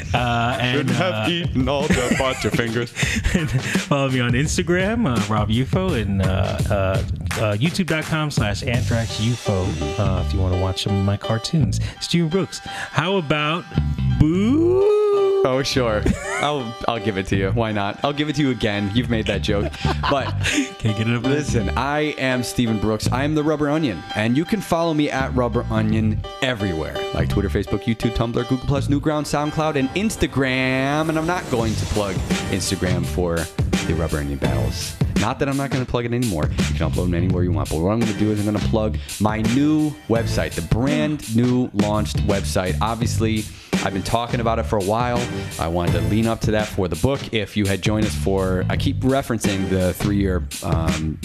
Shouldn't have eaten all the bunch of fingers. And follow me on Instagram, Rob Yulfo, and youtube.com/AnthraxUFO if you want to watch some of my cartoons. Steven Brooks, how about Boo? Oh, sure. I'll give it to you. Why not? I'll give it to you again. You've made that joke. But can't get it up. Listen, I am Steven Brooks. I am the Rubber Onion, and you can follow me at Rubber Onion everywhere, like Twitter, Facebook, YouTube, Tumblr, Google+, Newgrounds, SoundCloud, and Instagram. And I'm not going to plug Instagram for the Rubber Onion battles. Not that I'm not going to plug it anymore. You can upload them anywhere you want. But what I'm going to do is I'm going to plug my new website, the brand new launched website. Obviously, I've been talking about it for a while. I wanted to lean up to that for the book. If you had joined us for, I keep referencing the 3-year,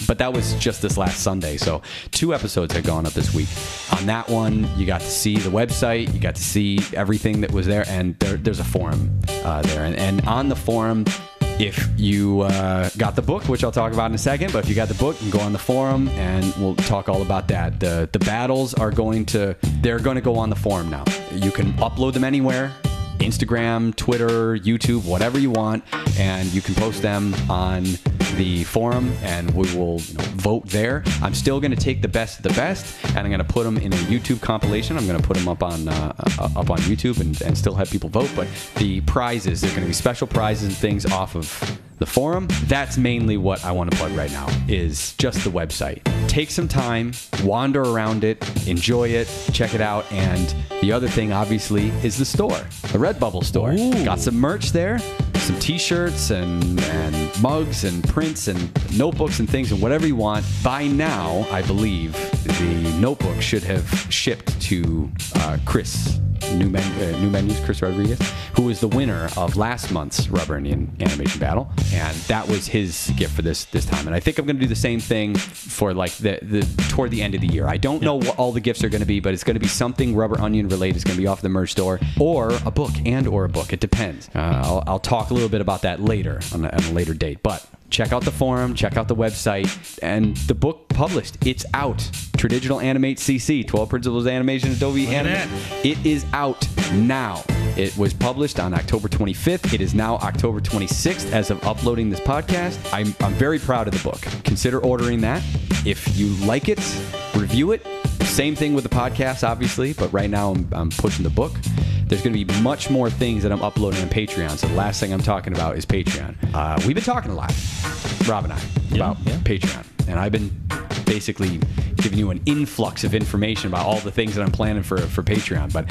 but that was just this last Sunday. So 2 episodes had gone up this week. On that one, you got to see the website. You got to see everything that was there. And there's a forum there. And on the forum, if you got the book, which I'll talk about in a second, but if you got the book, you can go on the forum and we'll talk all about that. The battles are going to go on the forum now. You can upload them anywhere. Instagram, Twitter, YouTube, whatever you want, and you can post them on the forum, and we will vote there. I'm still going to take the best of the best, and I'm going to put them in a YouTube compilation. I'm going to put them up on YouTube and still have people vote. But the prizes, there's going to be special prizes and things off of the forum. That's mainly what I want to plug right now, is just the website. Take some time, wander around it, enjoy it, check it out. And the other thing, obviously, is the store, the Redbubble store. Ooh. Got some merch there, some t-shirts and mugs and prints and notebooks and things and whatever you want. By now, I believe the notebook should have shipped to Chris. New Menus, Chris Rodriguez, who was the winner of last month's RubberOnion animation battle, and that was his gift for this time. And I think I'm going to do the same thing for like the toward the end of the year. I don't know what all the gifts are going to be, but it's going to be something RubberOnion related. It's going to be off the merch store or a book. It depends. I'll talk a little bit about that later on a later date, but. Check out the forum, check out the website, and the book published. It's out. Tradigital Animate CC, 12 Principles of Animation, Adobe Animate. It is out now. It was published on October 25th. It is now October 26th as of uploading this podcast. I'm very proud of the book. Consider ordering that. If you like it, review it. Same thing with the podcast, obviously, but right now I'm pushing the book. There's going to be much more things that I'm uploading on Patreon. So the last thing I'm talking about is Patreon. We've been talking a lot, Rob and I, about Patreon. And I've been basically giving you an influx of information about all the things that I'm planning for Patreon. But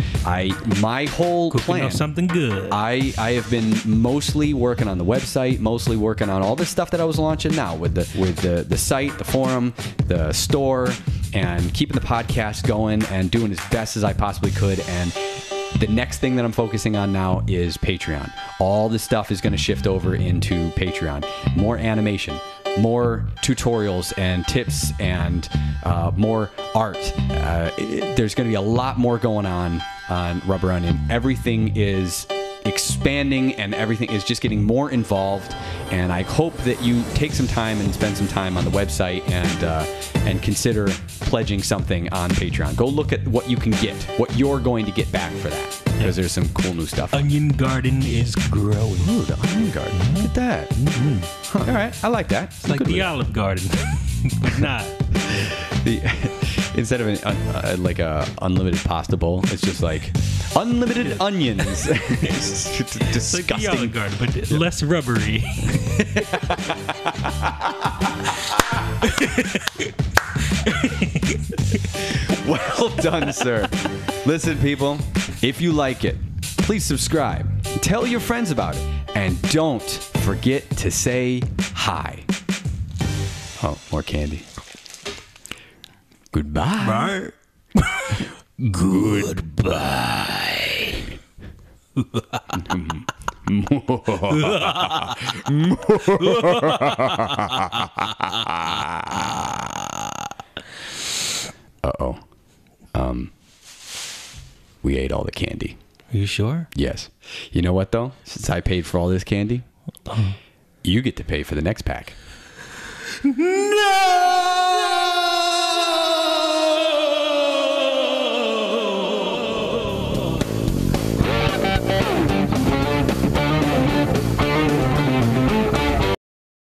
my whole plan, something good. I have been mostly working on the website, mostly working on all the stuff that I was launching now with the site, the forum, the store, and keeping the podcast going and doing as best as I possibly could. And the next thing that I'm focusing on now is Patreon. All this stuff is going to shift over into Patreon. More animation, more tutorials and tips, and more art. There's going to be a lot more going on RubberOnion. Everything is expanding and everything is just getting more involved, and I hope that you take some time and spend some time on the website and consider pledging something on Patreon. Go look at what you can get, what you're going to get back for that, because there's some cool new stuff. Onion garden is growing. Ooh, the onion garden. Look at that. Mm-hmm. Huh. All right, I like that. It's like the Olive Garden, but not. Instead of like a unlimited pasta bowl, it's just like unlimited onions. It's disgusting. It's like the Olive Garden, but less rubbery. Well done, sir. Listen, people, if you like it, please subscribe. Tell your friends about it. And don't forget to say hi. Oh, more candy. Goodbye. Bye. Goodbye. Uh-oh. We ate all the candy. Are you sure? Yes. You know what, though? Since I paid for all this candy, you get to pay for the next pack. No!